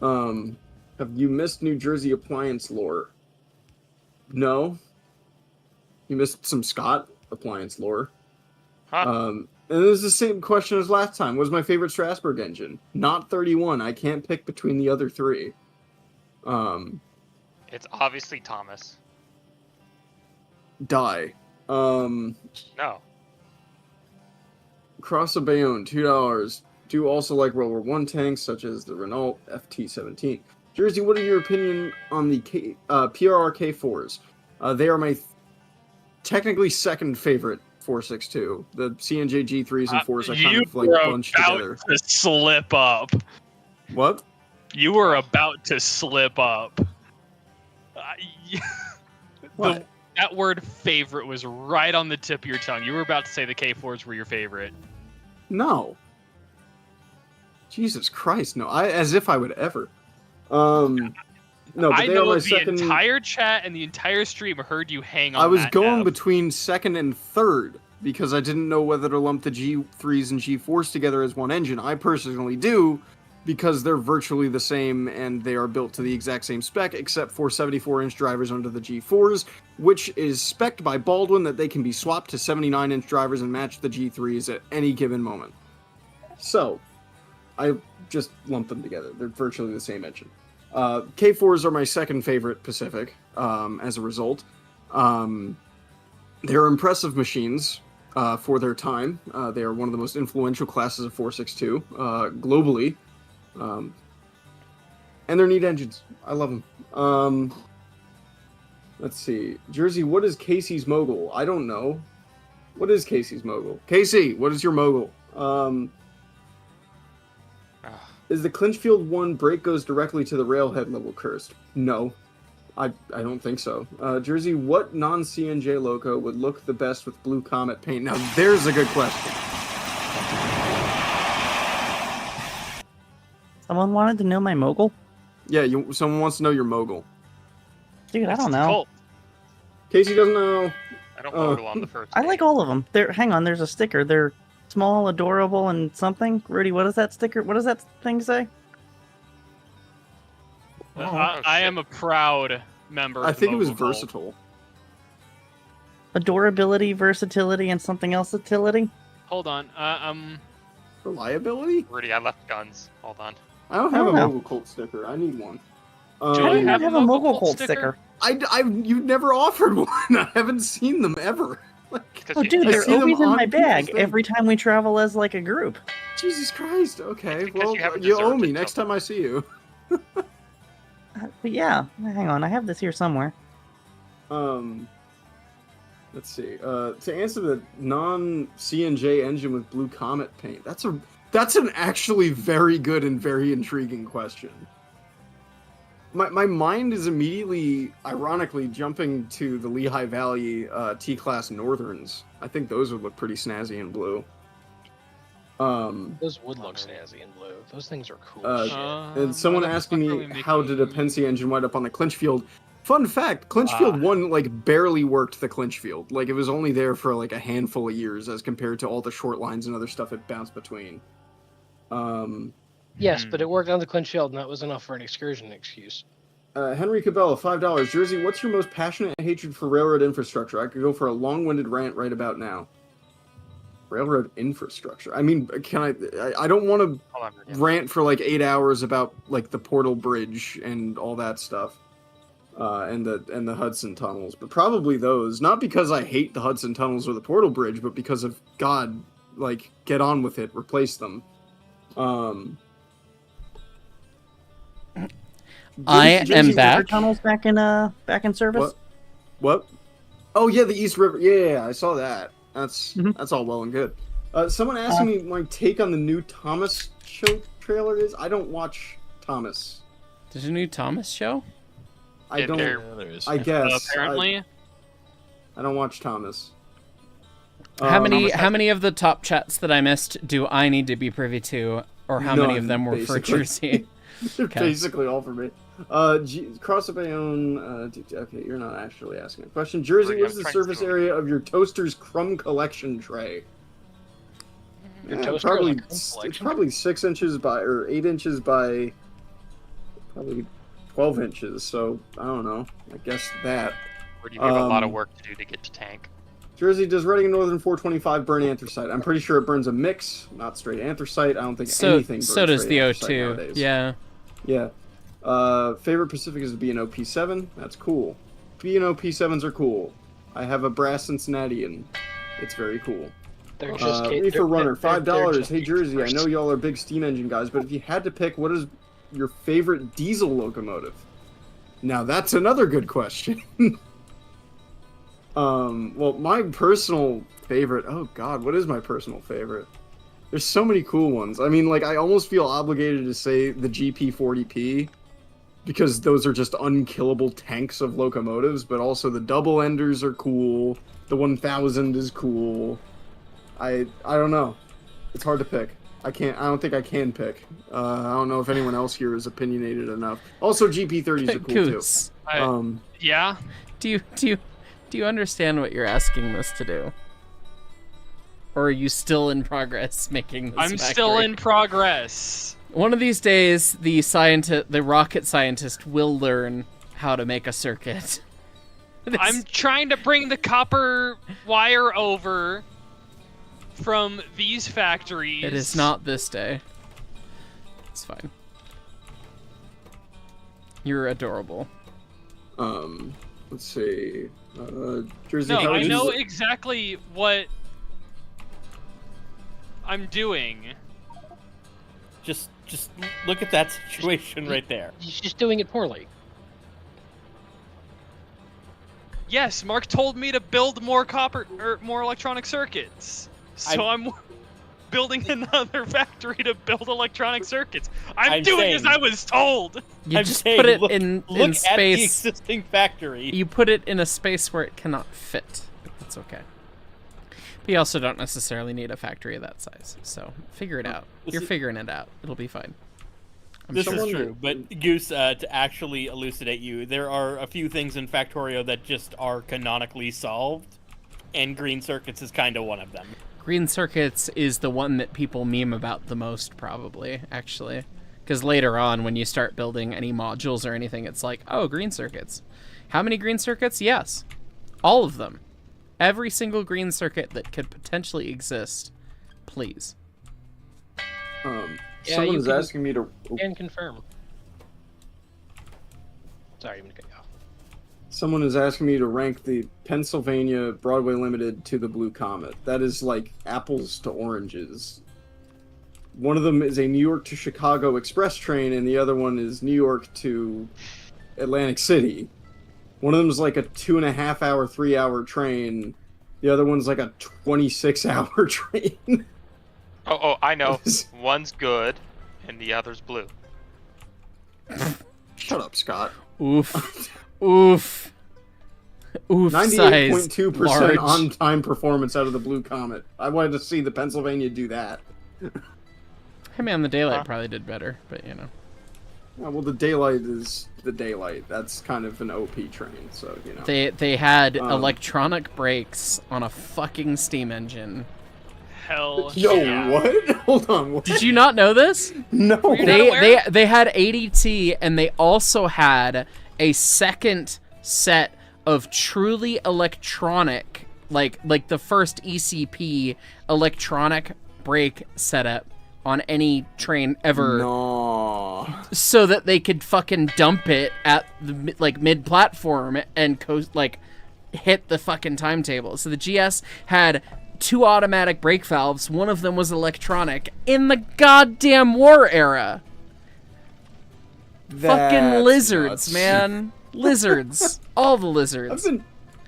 Have you missed New Jersey appliance lore? No. You missed some Scott appliance lore. Huh? And it was the same question as last time. What was my favorite Strasbourg engine? Not 31. I can't pick between the other 3. It's obviously Thomas. Die. No. Cross of Bayonne, $2. Do also like World War I tanks, such as the Renault FT-17. Jersey, what are your opinion on the PRR K4s? They are my technically second favorite 462. The C&J G3s and 4s I kind of bunched together. You were about to slip up. What? You were about to slip up. What? That word favorite was right on the tip of your tongue. You were about to say the K4s were your favorite. No. Jesus Christ, no. As if I would ever. No, but I they know are my the second... entire chat and the entire stream heard you hang on I was that going F. between second and third because I didn't know whether to lump the G3s and G4s together as one engine. I personally do because they're virtually the same and they are built to the exact same spec except for 74-inch drivers under the G4s, which is spec'd by Baldwin that they can be swapped to 79-inch drivers and match the G3s at any given moment. So, I just lumped them together. They're virtually the same engine. K4s are my second favorite Pacific, as a result. They're impressive machines for their time. They are one of the most influential classes of 462 globally. And they're neat engines. I love them. Let's see. Jersey, what is Casey's Mogul? I don't know. What is Casey's Mogul? Casey, what is your Mogul? Is the Clinchfield one brake goes directly to the railhead level cursed? No. I don't think so. Jersey, what non-CNJ loco would look the best with Blue Comet paint? Now, there's a good question. Someone wanted to know my mogul? Yeah, someone wants to know your mogul. Dude, I don't know. Casey doesn't know. I don't mogul on the first. I like all of them. Hang on, there's a sticker. They're small, adorable, and something. Rudy, what does that sticker? What does that thing say? I am a proud member. I of the think it was Mogul Cult. versatile. Adorability, versatility, and something else utility? Hold on. Reliability? Rudy, I left guns. Hold on. I don't have a Mogul Cult sticker. I need one. I don't have a Mogul Cult sticker. You've never offered one. I haven't seen them ever. Oh, dude, they're always in my bag every time we travel as like a group. Jesus Christ. Okay, well, you you owe me next time I see you. But yeah, hang on, I have this here somewhere. Let's see. To answer the non-CNJ engine with Blue Comet paint, that's an actually very good and very intriguing question. My mind is immediately, ironically, jumping to the Lehigh Valley T-Class Northerns. I think those would look pretty snazzy in blue. Those would look snazzy in blue. Those things are cool. And someone asking me, how did a Penske engine wind up on the Clinchfield? Fun fact, Clinchfield 1, like, barely worked the Clinchfield. Like, it was only there for, like, a handful of years as compared to all the short lines and other stuff it bounced between. Yes, but it worked on the Clinchfield, and that was enough for an excursion excuse. Henry Cabela, $5. Jersey, what's your most passionate hatred for railroad infrastructure? I could go for a long-winded rant right about now. Railroad infrastructure. I mean, I don't want to rant for like 8 hours about like the Portal Bridge and all that stuff, and the Hudson tunnels, but probably those. Not because I hate the Hudson tunnels or the Portal Bridge, but because of God, like, get on with it, replace them. I am back. Tunnels back in service. What? Oh yeah, the East River. Yeah, I saw that. That's all well and good. Someone asking me my take on the new Thomas show trailer is. I don't watch Thomas. There's a new Thomas show? I don't. There is. I guess. Apparently. I don't watch Thomas. How many of the top chats that I missed do I need to be privy to, or how many of them were for Jersey? They're basically all for me. Cross up Ione, okay, you're not actually asking a question. Jersey, what's the surface area of your toaster's crumb collection tray? It's probably 6 inches by, or 8 inches by, probably 12 inches, so I don't know. I guess that. Or do you have a lot of work to do to get to tank? Jersey, does Reading Northern 425 burn anthracite? I'm pretty sure it burns a mix, not straight anthracite. I don't think anything burns so does the anthracite O2, nowadays. yeah. Yeah. Favorite Pacific is the B&O P7. That's cool. B&O P7s are cool. I have a brass Cincinnati, and it's very cool. They're just Reefer Runner, $5. Hey Jersey, I know y'all are big steam engine guys, but if you had to pick, what is your favorite diesel locomotive? Now that's another good question. Well, my personal favorite. Oh God, what is my personal favorite? There's so many cool ones. I mean, like, I almost feel obligated to say the GP40P, because those are just unkillable tanks of locomotives, but also the double enders are cool. The 1000 is cool. I don't know. It's hard to pick. I don't think I can pick. I don't know if anyone else here is opinionated enough. Also, GP30s are cool Goose. too. Yeah. Do you understand what you're asking this to do? Or are you still in progress making this I'm still in progress. One of these days, the rocket scientist will learn how to make a circuit. I'm trying to bring the copper wire over from these factories. It is not this day. It's fine. You're adorable. Let's see. Jersey. No, how I would you- know exactly what I'm doing. Just look at that situation right there. He's just doing it poorly. Yes, Mark told me to build more more electronic circuits. So I'm building another factory to build electronic circuits. I'm doing as I was told. You I'm just saying, put it look in at the space. existing factory. You put it in a space where it cannot fit. But that's okay. But you also don't necessarily need a factory of that size. So figure it out. You're figuring it out. It'll be fine. This is true, but Goose, to actually elucidate you, there are a few things in Factorio that just are canonically solved, and Green Circuits is kind of one of them. Green Circuits is the one that people meme about the most, probably, actually. Because later on, when you start building any modules or anything, it's like, oh, Green Circuits. How many Green Circuits? Yes. All of them. Every single Green Circuit that could potentially exist. Please. Someone is asking me to... Can confirm. Sorry, I'm gonna cut you off. Someone is asking me to rank the Pennsylvania Broadway Limited to the Blue Comet. That is like apples to oranges. One of them is a New York to Chicago express train, and the other one is New York to Atlantic City. One of them is like a 2.5 hour, 3 hour train. The other one's like a 26-hour train. Oh, I know. One's good, and the other's blue. Shut up, Scott. Oof. Oof. Oof. 98.2% on-time performance out of the Blue Comet. I wanted to see the Pennsylvania do that. Hey man, the Daylight probably did better, but you know. Yeah, well, the Daylight is the Daylight. That's kind of an OP train, so, you know. They had electronic brakes on a fucking steam engine. Hell Yo, yeah. what? Hold on. What? Did you not know this? No. They had ADT, and they also had a second set of truly electronic, like the first ECP electronic brake setup on any train ever. No. So that they could fucking dump it at the mid-platform and hit the fucking timetable. So the GS had 2 automatic brake valves. One of them was electronic in the goddamn war era. Fucking lizards, nuts. man. Lizards. All the lizards.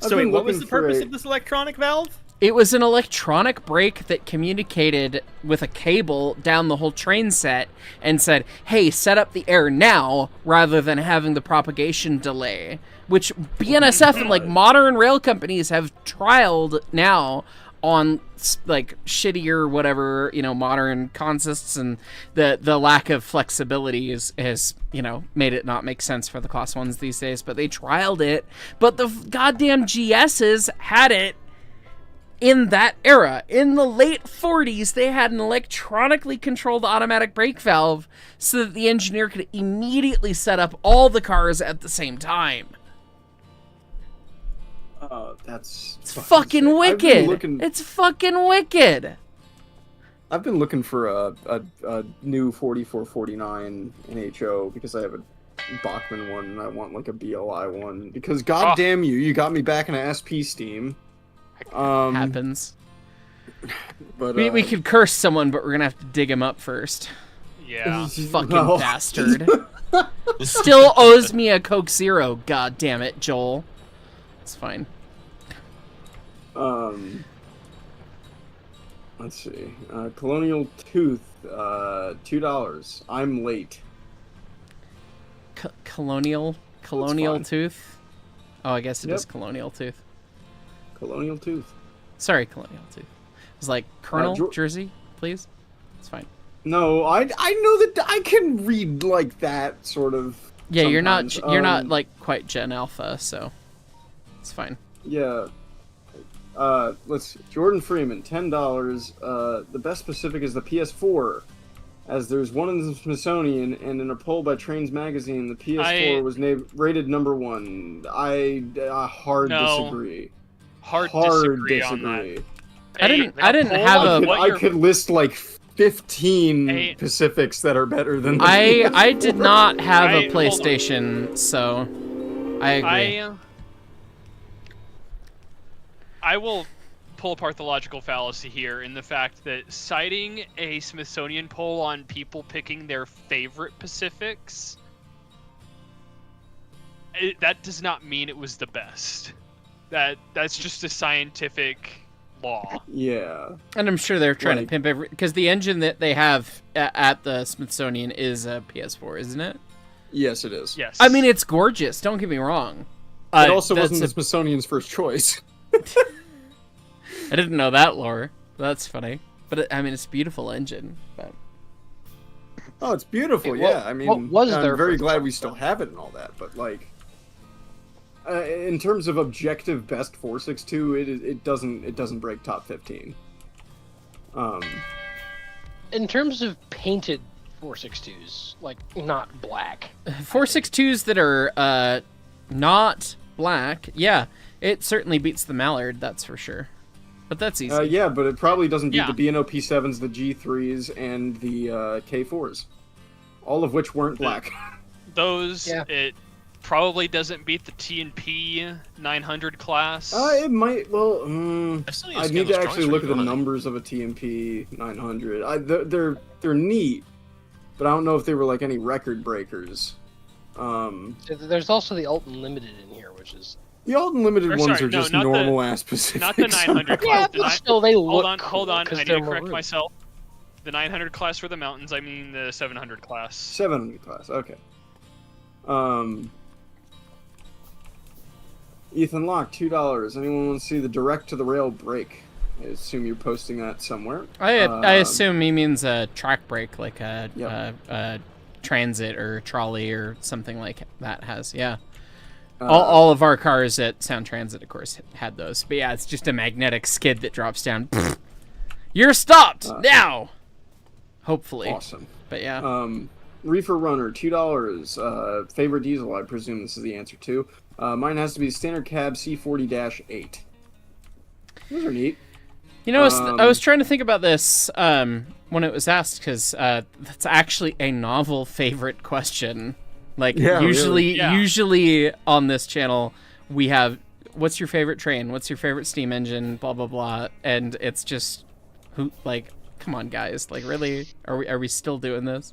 So what was the purpose of this electronic valve? It was an electronic brake that communicated with a cable down the whole train set and said, hey, set up the air now, rather than having the propagation delay. Which BNSF and modern rail companies have trialed now on shittier whatever, modern consists, and the lack of flexibility has made it not make sense for the class 1s these days, but they trialed it. But the goddamn GSs had it in that era. In the late 40s, they had an electronically controlled automatic brake valve so that the engineer could immediately set up all the cars at the same time. That's fucking wicked. It's fucking wicked. I've been looking for a new 4449 NHO because I have a Bachmann one and I want a BLI one because goddamn you got me back into SP Steam. Happens. But we could curse someone, but we're gonna have to dig him up first. Yeah. Fucking bastard. Still owes me a Coke Zero. God damn it, Joel. It's fine. Let's see. Colonial Tooth, $2. I'm late. Colonial Tooth? Oh, I guess it is Colonial Tooth. Colonial Tooth. Sorry, Colonial Tooth. It was like, Colonel Jersey, please? It's fine. No, I know that I can read like that, sort of. Yeah, sometimes. you're not quite Gen Alpha, so it's fine. Yeah. Let's see. Jordan Freeman, $10. The best specific is the PS4, as there's one in the Smithsonian, and in a poll by Trains Magazine, the PS4 was rated #1. I disagree. Hard disagree on that. Hey, I didn't have I could list 15 Pacifics that are better than the I did not have a PlayStation, so I agree. I will pull apart the logical fallacy here in the fact that citing a Smithsonian poll on people picking their favorite Pacifics, that does not mean it was the best. That's just a scientific law. Yeah. And I'm sure they're trying to pimp because the engine that they have at the Smithsonian is a PS4, isn't it? Yes, it is. Yes. I mean, it's gorgeous. Don't get me wrong. It also wasn't the Smithsonian's first choice. I didn't know that lore. That's funny. But I mean, it's a beautiful engine. But... Oh, it's beautiful. Yeah. I mean, I'm very glad we still have it and all that. But like, in terms of objective best 462, it doesn't break top 15. In terms of painted 462s, like not black. 462s that are not black, yeah, it certainly beats the Mallard, that's for sure. But that's easy. Yeah, but it probably doesn't beat the B&O P7s, the G3s, and the K4s, all of which weren't black. It probably doesn't beat the T&P 900 class. It might. Well, I need to actually look at the numbers of a T&P 900. They're neat, but I don't know if they were like any record breakers. There's also the Alton Limited in here, which is... The Alton Limited ones are just normal-ass Pacifics. Not the 900 class. Yeah, but still, they look Hold on. I need to correct maroon. myself. The 900 class for the mountains, I mean the 700 class. 700 class, okay. Ethan Locke, $2. Anyone want to see the direct-to-the-rail brake? I assume you're posting that somewhere. I assume he means a track brake, like a transit or trolley or something like that has, yeah. All of our cars at Sound Transit, of course, had those. But yeah, it's just a magnetic skid that drops down. You're stopped now! Hopefully. Awesome. But yeah. Reefer Runner, $2. Favorite diesel, I presume this is the answer to. Mine has to be standard cab C40-8. Those are neat. You know, I was trying to think about this when it was asked, because that's actually a novel favorite question. Like, usually on this channel, we have, what's your favorite train? What's your favorite steam engine? Blah, blah, blah. And it's just, come on, guys. Like, really? Are we still doing this?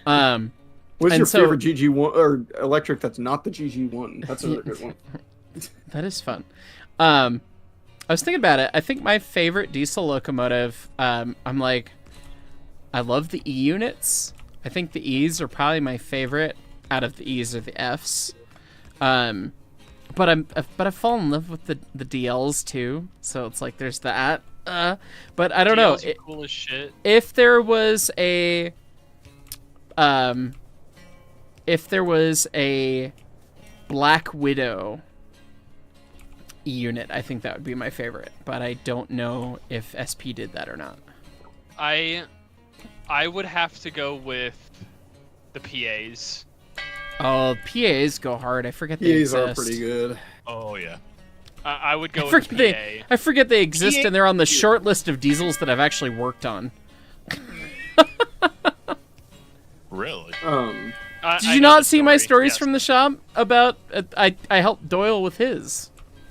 What's your favorite GG1, or electric that's not the GG1? That's another good one. That is fun. I was thinking about it. I think my favorite diesel locomotive, I love the E units. I think the E's are probably my favorite out of the E's or the F's. But I fall in love with the DLs too. So it's like there's that. But I don't know. DLs are cool as shit. If there was a Black Widow unit, I think that would be my favorite. But I don't know if SP did that or not. I would have to go with the PAs. Oh, PAs go hard. I forget they exist. PAs are pretty good. Oh, yeah. I would go with PA. I forget they exist, and they're on the short list of diesels that I've actually worked on. Really? Did you not see my stories from the shop about... I helped Doyle with his.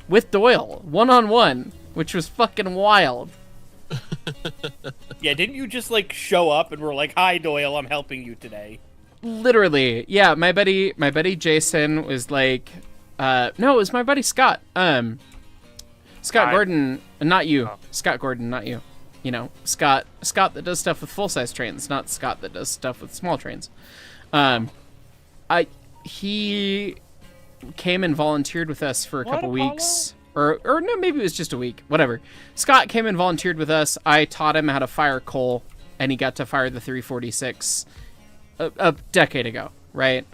With Doyle. One-on-one. Which was fucking wild. Yeah, didn't you just, show up and were like, hi, Doyle, I'm helping you today? Literally. Yeah, my buddy Jason was like... no, it was my buddy Scott. Scott Gordon... Not you. Oh. Scott Gordon, not you. You know, Scott that does stuff with full-size trains, not Scott that does stuff with small trains. He came and volunteered with us for a couple weeks. Or no, maybe it was just a week. Whatever. Scott came and volunteered with us. I taught him how to fire coal, and he got to fire the 346 a decade ago, right?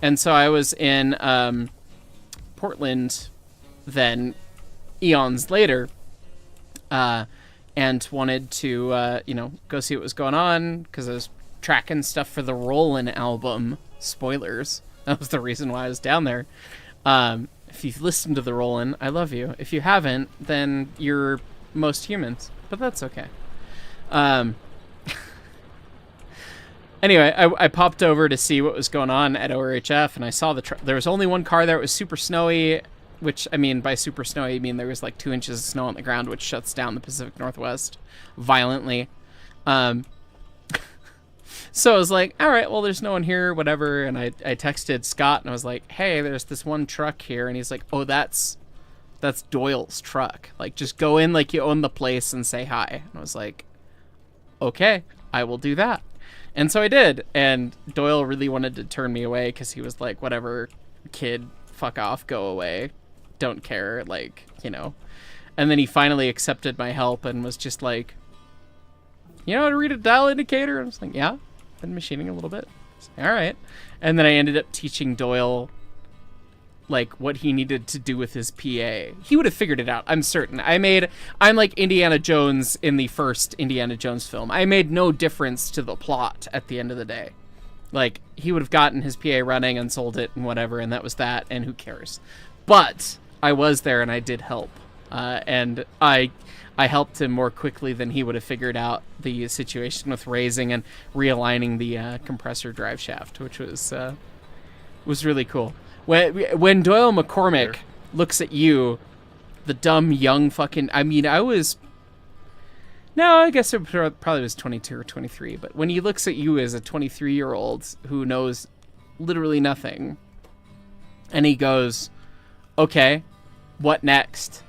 And so I was in Portland then, eons later, and wanted to, go see what was going on, because I was tracking stuff for the Rollin' album. Spoilers. That was the reason why I was down there. If you've listened to the Rollin', I love you. If you haven't, then you're most humans. But that's okay. Anyway, I popped over to see what was going on at ORHF, and I saw there was only one car there. It was super snowy, which, I mean, by super snowy, I mean there was like 2 inches of snow on the ground, which shuts down the Pacific Northwest violently. So I was like, all right, well, there's no one here, whatever. And I texted Scott, and I was like, hey, there's this one truck here. And he's like, oh, that's Doyle's truck. Like, just go in like you own the place and say hi. And I was like, okay, I will do that. And so I did. And Doyle really wanted to turn me away because he was like, whatever, kid, fuck off, go away. Don't care, like, you know. And then he finally accepted my help and was just like, you know how to read a dial indicator? And I was like, yeah, been machining a little bit. Like, all right. And then I ended up teaching Doyle like what he needed to do with his PA. He would have figured it out, I'm certain. I'm like Indiana Jones in the first Indiana Jones film. I made no difference to the plot at the end of the day. Like, he would have gotten his PA running and sold it and whatever, and that was that, and who cares? But I was there and I did help. And I helped him more quickly than he would have figured out the situation with raising and realigning the compressor drive shaft, which was really cool. When Doyle McCormick looks at you, the dumb young fucking... I mean, No, I guess it probably was 22 or 23, but when he looks at you as a 23-year-old who knows literally nothing, and he goes, okay, what next?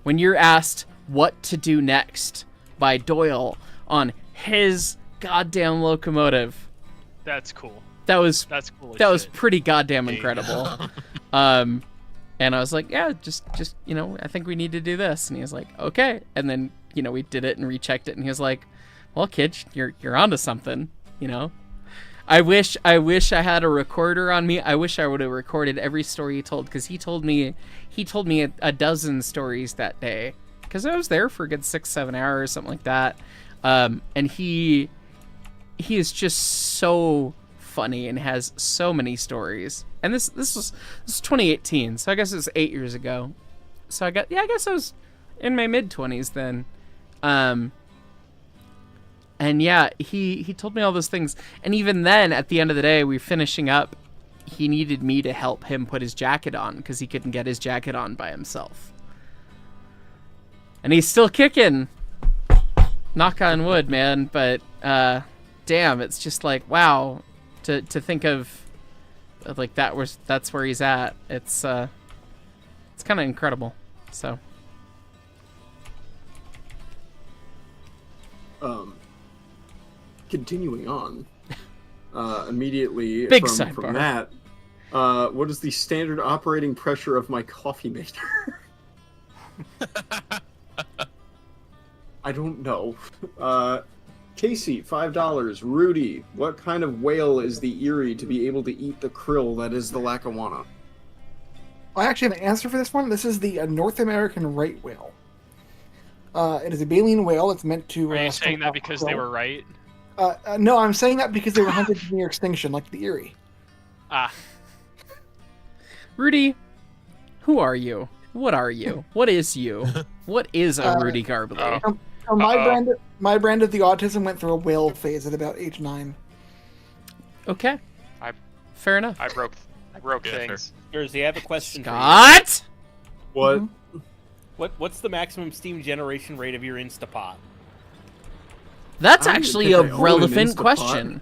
When you're asked what to do next by Doyle on his goddamn locomotive. That's cool. That's cool. That was pretty goddamn incredible. And I was like, yeah, just you know, I think we need to do this. And he was like, okay. And then, you know, we did it and rechecked it, and he was like, well, kid, you're onto something, you know. I wish I had a recorder on me. I wish I would have recorded every story he told, because he told me a dozen stories that day, because I was there for a good 6-7 hours, something like that. And he is just so funny and has so many stories. And this was 2018, so I guess it was 8 years ago. So I guess I was in my mid-20s then. And yeah, he told me all those things. And even then, at the end of the day, we were finishing up. He needed me to help him put his jacket on because he couldn't get his jacket on by himself. And he's still kicking. Knock on wood, man. But damn, it's just like, wow, to think of like that's where he's at. It's kind of incredible. So. Continuing on, immediately from Matt, what is the standard operating pressure of my coffee maker? I don't know. Casey, $5. Rudy, what kind of whale is the Erie to be able to eat the krill that is the Lackawanna? I actually have an answer for this one. This is the North American right whale. It is a baleen whale that's meant to... Are you saying that because they were right? No, I'm saying that because they were hunted near extinction, like the Erie. Ah. Rudy, who are you? What are you? What is you? What is a Rudy Garbly? My brand of the autism went through a whale phase at about age 9. Okay. Fair enough. I broke things. Jersey, I have a question Scott? for you. What? What's the maximum steam generation rate of your Instapot? That's actually a relevant question.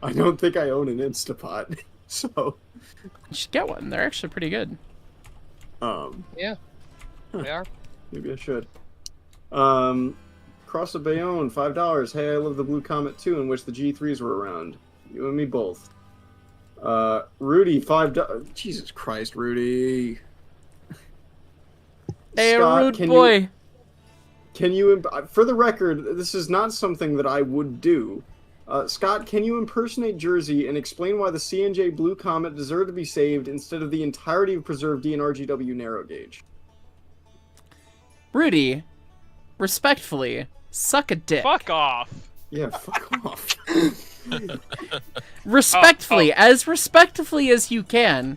I don't think I own an Instapot, so you should get one. They're actually pretty good. Yeah, they are. Maybe I should. Cross of Bayonne, $5. Hey, I love the Blue Comet too, in which the G3s were around. You and me both. Rudy, $5. Jesus Christ, Rudy. Hey, Scott, rude boy. Can you, for the record, this is not something that I would do. Scott, can you impersonate Jersey and explain why the CNJ Blue Comet deserved to be saved instead of the entirety of preserved DNRGW narrow gauge? Rudy, respectfully, suck a dick. Fuck off. Yeah, fuck off. Respectfully, as respectfully as you can,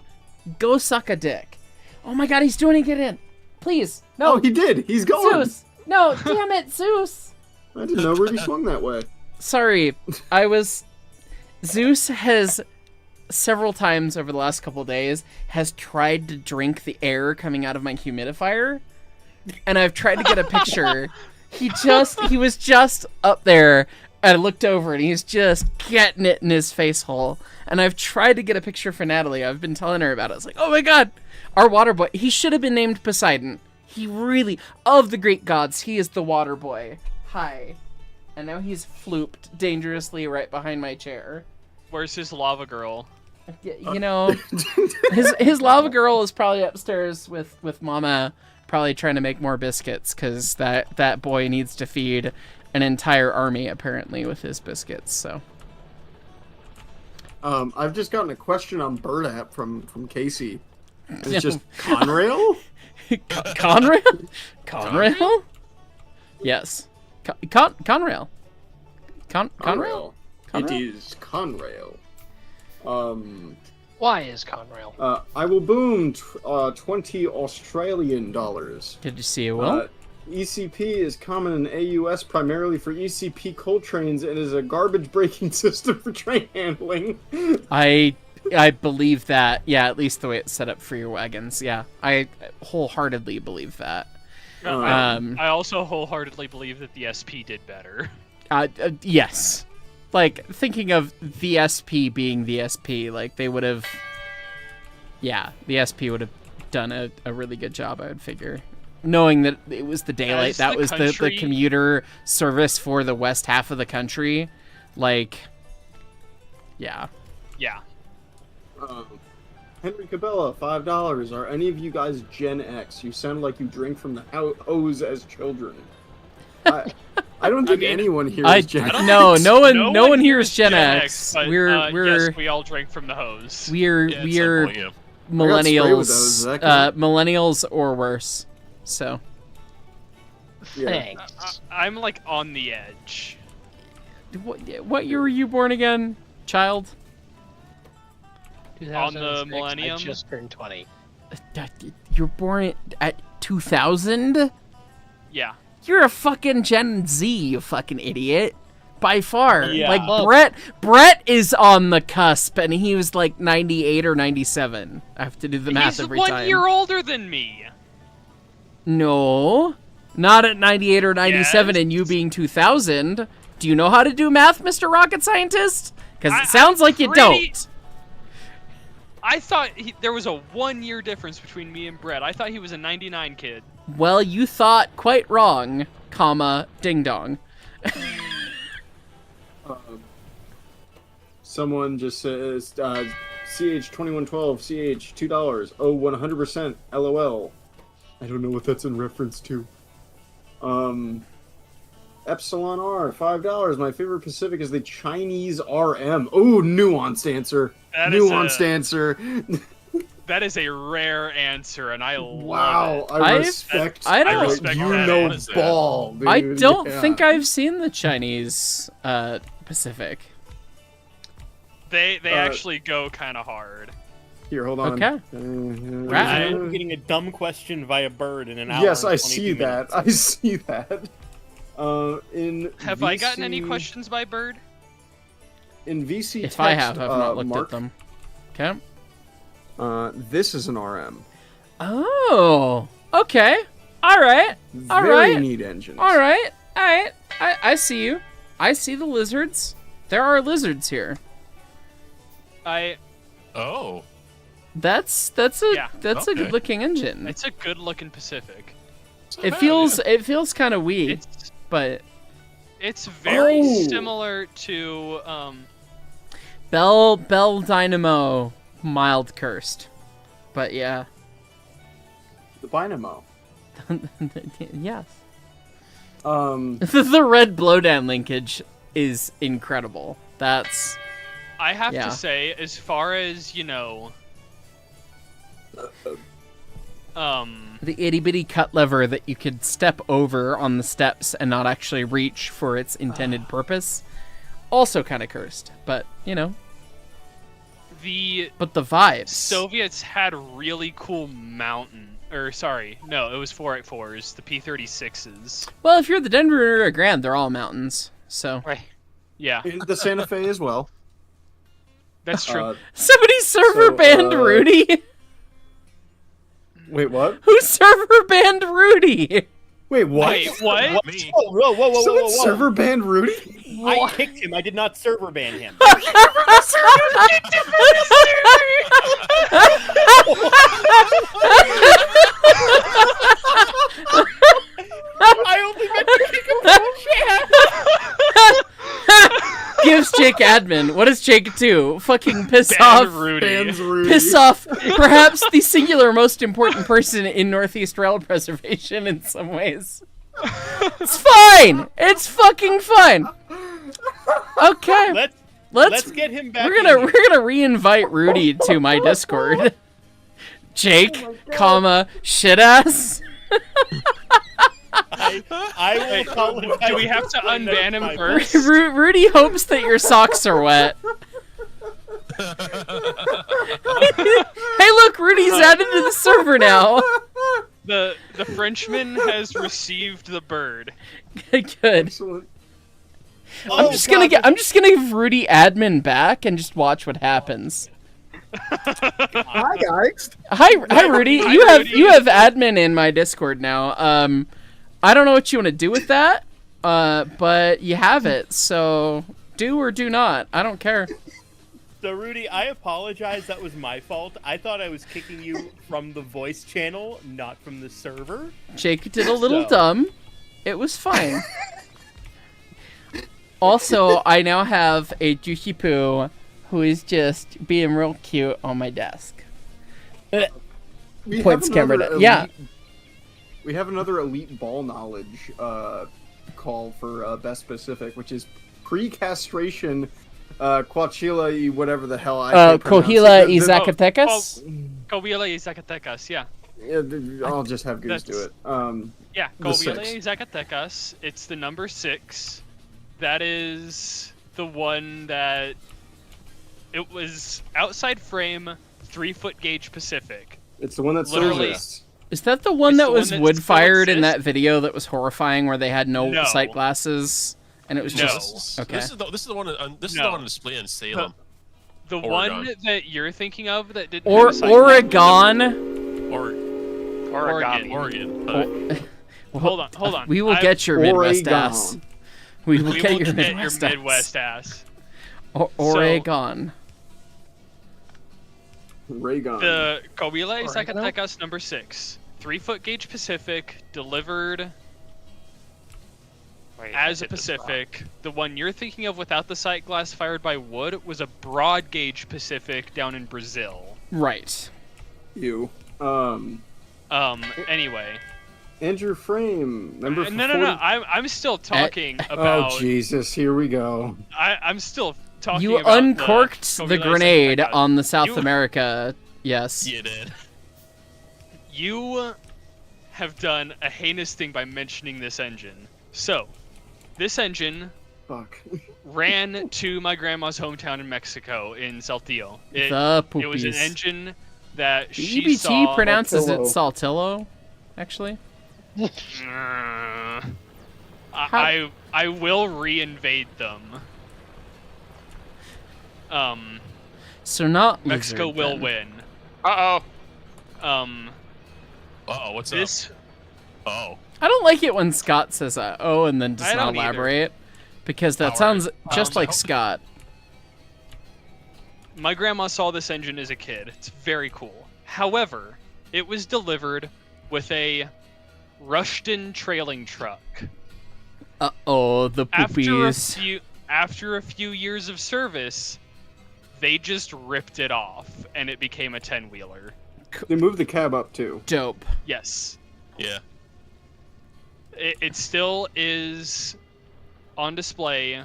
go suck a dick. Oh my god, he's doing it in. Please, no. Oh, he did. He's going. Zeus. No, damn it, Zeus. I didn't know Rudy swung that way. Sorry, I was Zeus has several times over the last couple of days has tried to drink the air coming out of my humidifier, and I've tried to get a picture. He was just up there, and I looked over, and he's just getting it in his face hole. And I've tried to get a picture for Natalie. I've been telling her about it. I was like, oh my god, our water boy. He should have been named Poseidon. He really, of the Greek gods, he is the water boy. Hi. And now he's flooped dangerously right behind my chair. Where's his lava girl? You know, his lava girl is probably upstairs with Mama, probably trying to make more biscuits, because that boy needs to feed an entire army, apparently, with his biscuits, so... I've just gotten a question on Bird app from Casey. It's just Conrail? Conrail? Conrail? Yes. Conrail. Conrail? It is Conrail. Why is Conrail? I will boom 20 Australian dollars. Did you see it, Will? ECP is common in AUS primarily for ECP coal trains and is a garbage breaking system for train handling. I believe that. Yeah, at least the way it's set up for your wagons. Yeah, I wholeheartedly believe that. I also wholeheartedly believe that the SP did better. Yes. Like, thinking of the SP being the SP, like, they would have... Yeah, the SP would have done a really good job, I would figure. Knowing that it was the daylight, that was the commuter service for the west half of the country. Like, yeah. Yeah. Henry Cabela, $5. Are any of you guys Gen X? You sound like you drink from the hose as children. I don't think anyone here is Gen X. No one here is Gen X. But, yes, we all drink from the hose. We're millennials, millennials or worse. So. Thanks. I'm like on the edge. What year were you born again, child? On the millennium. I just turned 20. You're born at 2000? Yeah. You're a fucking Gen Z, you fucking idiot. By far. Yeah. Like, Brett is on the cusp, and he was like 98 or 97. I have to do the math every time. He's 1 year older than me. No. Not at 98 or 97 and you being 2000. Do you know how to do math, Mr. Rocket Scientist? Because it sounds like you don't. I thought there was a 1 year difference between me and Brett. I thought he was a 99 kid. Well, you thought quite wrong, comma, ding dong. Someone just says, CH2112, CH $2. Oh, 100%, LOL. I don't know what that's in reference to. Epsilon R, $5. My favorite Pacific is the Chinese RM. Oh, nuanced answer. Nuanced answer. That is a rare answer, and I love it. Wow, I respect you know ball, dude. I don't think I've seen the Chinese Pacific. They actually go kind of hard. Here, hold on. Okay. I'm getting a dumb question via Bird in an hour. Yes, I see that. I see that. Have I gotten any questions by Bird? In VC if I have, I've not looked at them. Okay. This is an RM. Oh, okay. All right. Very neat engines. All right. I see you. I see the lizards. There are lizards here. Oh. That's a good looking engine. It's a good looking Pacific. It feels kind of wee, but it's very similar to Bell Dynamo mild cursed, but yeah. The Dynamo. Yes. The red blowdown linkage is incredible. That's. I have to say, as far as the itty bitty cut lever that you could step over on the steps and not actually reach for its intended purpose, also kind of cursed. But the vibes. Soviets had really cool it was 484s, the P-36s. Well, if you're the Denver Grand, they're all mountains. So right, yeah. The Santa Fe as well. That's true. Somebody server banned Rudy. Wait, what? Who server banned Rudy? Wait, what? Wait, what? Me. Whoa! Someone server banned Rudy? I kicked him. I did not server ban him. I only meant to kick him from chat. Gives Jake admin. What does Jake do? Fucking piss Ban off. Rudy. Bans Rudy. Piss off perhaps the singular most important person in Northeast Rail Preservation in some ways. It's fine. It's fucking fine. Okay. Let's get him back. We're gonna re-invite Rudy to my Discord. Jake, comma, shit ass. I will call him. Do we have to unban him first? Rudy hopes that your socks are wet. Hey, look, Rudy's added to the server now. The Frenchman has received the bird. Good. Excellent. I'm just gonna give Rudy admin back and just watch what happens. Hi guys. Hi Rudy. You have admin in my Discord now. I don't know what you want to do with that, but you have it. So do or do not. I don't care. So Rudy, I apologize. That was my fault. I thought I was kicking you from the voice channel, not from the server. Jake did a little dumb. It was fine. Also, I now have a Juhipu who is just being real cute on my desk. Points camera down. Yeah. We have another elite ball knowledge call for Best Pacific, which is pre-castration Coachella, whatever the hell I can't pronounce Coachella y it. Zacatecas? Coachella y Zacatecas, yeah. I'll just have Goose do it. Yeah, the Coachella y six. Zacatecas. It's the number 6. That is the one that it was outside frame, 3-foot gauge Pacific. It's the one that Literally. serves. Is that the one It's that the was one that wood still fired in exists? that video that was horrifying where they had no No. sight glasses and it was No. just okay. This is the one. This is No. the one on display in Salem. The Oregon. one that you're thinking of that didn't Or have a sight Oregon. Or Oregon. Oregon. Hold on. We will get your Midwest Oregon. ass. We will get your get Midwest your ass. Midwest ass. Oregon. Raygon. The Coachella y Oregano? Zacatecas number 6. 3-foot gauge Pacific, delivered Wait, as a hit this wrong. Pacific. The one you're thinking of without the sight glass fired by wood was a broad gauge Pacific down in Brazil. Right. You. Anyway. Andrew Frame. Remember? No. I'm still talking about. Oh Jesus! Here we go. I'm still talking You about uncorked the Coachella y grenade Zacatecas. on the South You- America. Yes. You did. You have done a heinous thing by mentioning this engine. So, this engine Fuck. ran to my grandma's hometown in Mexico, in Saltillo. It The was an poopies. engine that The she EBT saw. pronounces it Saltillo. Saltillo, actually. I will re-invade them. So not Mexico lizard, will then. win. Uh-oh. What's This up? Oh. I don't like it when Scott says "oh" and then does I not don't either. elaborate, because that Howard, sounds just like help. Scott. My grandma saw this engine as a kid. It's very cool. However, it was delivered with a Rushton trailing truck. Uh-oh, the poopies. After a few years of service, they just ripped it off and it became a 10-wheeler. They moved the cab up too. Dope. Yes. Yeah. It still is on display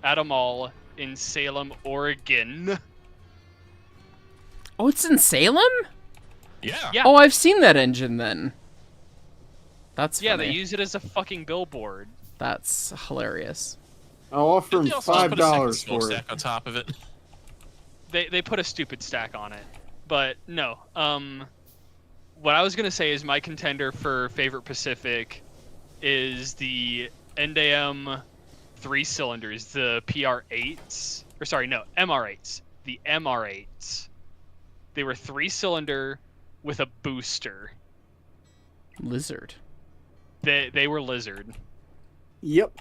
at a mall in Salem, Oregon. Oh, it's in Salem? Yeah. Yeah. Oh, I've seen that engine then. That's Yeah, funny. they use it as a fucking billboard. That's hilarious. I'll offer him They also just put a second $5 for smokestack it. on top of it. They put a stupid stack on it. But no. What I was gonna say is my contender for favorite Pacific is the NDM 3 cylinders, the PR8s. Or sorry, no, MR8s. the MR8s. They were 3-cylinder with a booster. Lizard. They were Lizard. Yep.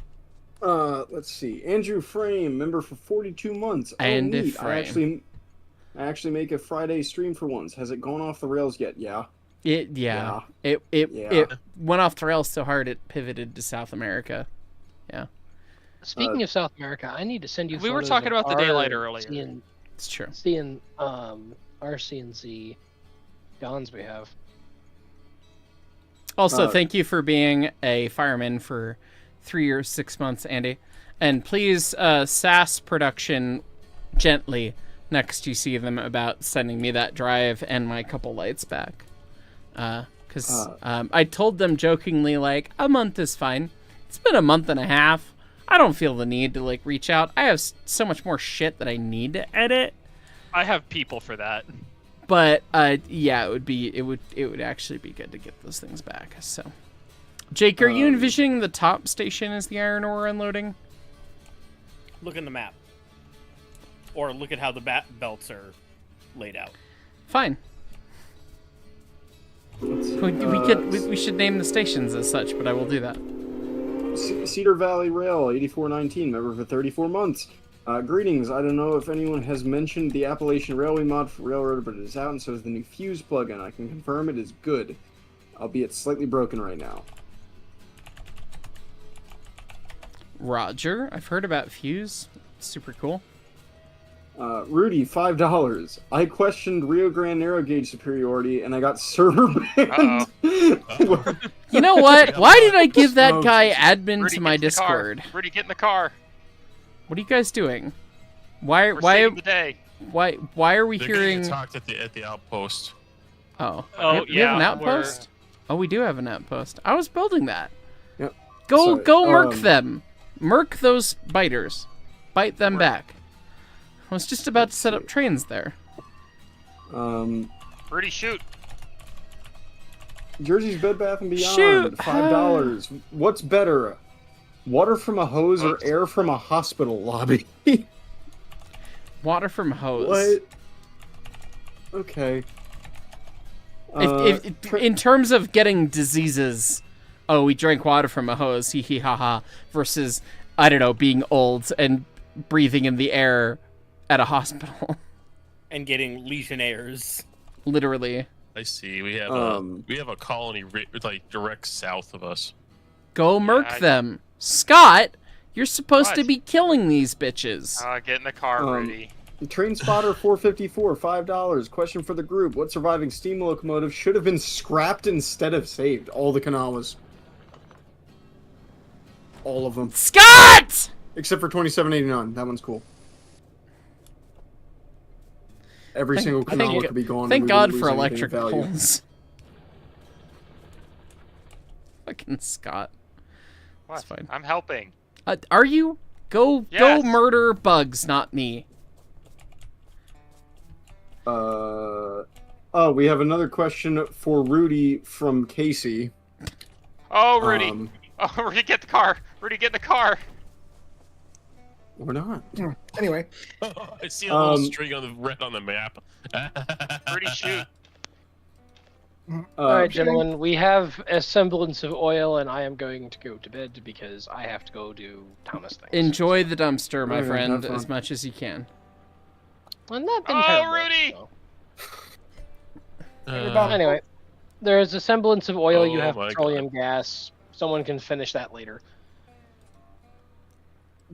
Let's see. Andrew Frame, member for 42 months. Oh, And neat. Frame. I actually make a Friday stream for once. Has it gone off the rails yet? Yeah. Yeah. It went off the rails so hard it pivoted to South America. Yeah. Speaking of South America, I need to send you. We were photos talking of about the our daylight earlier. It's true. Seeing our CNC guns we have. Also, thank you for being a fireman for 3 years, 6 months, Andy. And please sass production gently next you see them about sending me that drive and my couple lights back. Because I told them jokingly, like, a month is fine. It's been a month and a half. I don't feel the need to, like, reach out. I have so much more shit that I need to edit. I have people for that. But yeah, it would actually be good to get those things back. So, Jake, are you envisioning the top station as the iron ore unloading? Look in the map, or look at how the belts are laid out. Fine. We should name the stations as such, but I will do that. Cedar Valley Rail 8419, member for 34 months. Greetings. I don't know if anyone has mentioned the Appalachian Railway mod for Railroad, but it is out, and so is the new Fuse plugin. I can confirm it is good, albeit slightly broken right now. Roger. I've heard about Fuse. Super cool. Rudy, $5. I questioned Rio Grande narrow gauge superiority, and I got server banned. You know what? Why did I give that guy admin Rudy, to my Discord? Rudy, get in the car. What are you guys doing? Why We're saving the day. why are we They're hearing? getting talked at the outpost. Oh, Oh, we have an yeah, outpost. Oh, we do have an outpost. I was building that. Yep. Go Sorry. murk them. Murk those biters. Bite them back. I was just about to set up trains there. Rudy, shoot. Jersey's Bed Bath & Beyond, Shoot. $5. What's better, water from a hose or air from a hospital lobby? Water from hose. What? Okay. In terms of getting diseases, oh, we drank water from a hose, hee hee ha ha, versus, I don't know, being old and breathing in the air at a hospital. And getting legionnaires. Literally. I see. We have a colony like direct south of us. Go murk them. Scott, you're supposed to be killing these bitches. Get in the car, Rudy. Train Spotter 454, $5. Question for the group. What surviving steam locomotive should have been scrapped instead of saved? All the Kanawas. All of them. Scott! Except for 2789. That one's cool. Every single Kanawa could be gone. Thank God for electric poles. Fucking Scott. What? That's fine. I'm helping. Are you? Go murder bugs, not me. Oh, we have another question for Rudy from Casey. Oh, Rudy. Rudy, get the car. Rudy, get in the car. Or not. Anyway. I see a little string on the red on the map. Rudy, shoot. All right, gentlemen, we have a semblance of oil, and I am going to go to bed because I have to go do Thomas things. Enjoy the dumpster, my friend, as much as you can. Well, not been terrible, Rudy! So. Anyway, there is a semblance of oil. You have my petroleum gas. Someone can finish that later.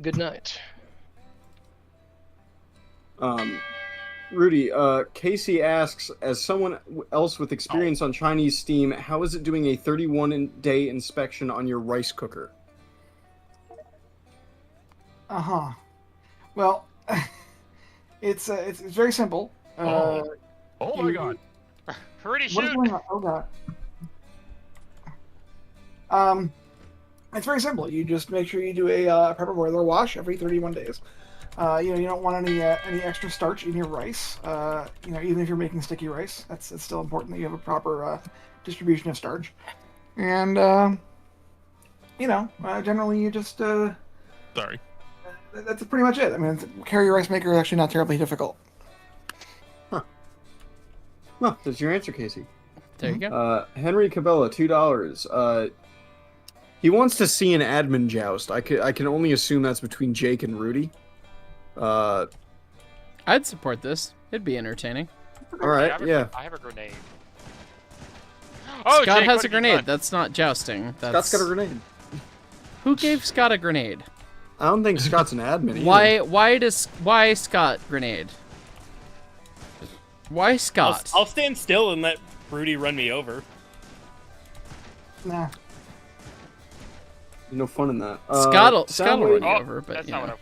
Good night. Rudy, Casey asks, as someone else with experience on Chinese steam, how is it doing a 31-day inspection on your rice cooker? Well, it's very simple. Oh my God! Rudy, What is shoot! going on? Oh God. It's very simple. You just make sure you do a proper boiler wash every 31 days. You don't want any extra starch in your rice. Even if you're making sticky rice, it's still important that you have a proper distribution of starch. And generally you just Sorry. That's pretty much it. I mean, carry your rice maker is actually not terribly difficult. Well, that's your answer, Casey. There you go. Henry Cabela, $2. He wants to see an admin joust. I can only assume that's between Jake and Rudy. I'd support this. It'd be entertaining. All right, yeah. I have a grenade. Oh, Scott Jake, has what a have you grenade. done? That's not jousting. That's... Scott's got a grenade. Who gave Scott a grenade? I don't think Scott's an admin either. Why Scott grenade? Why Scott? I'll stand still and let Rudy run me over. Nah. No fun in that. Scott will Soundwave, run you over, but That's you not know.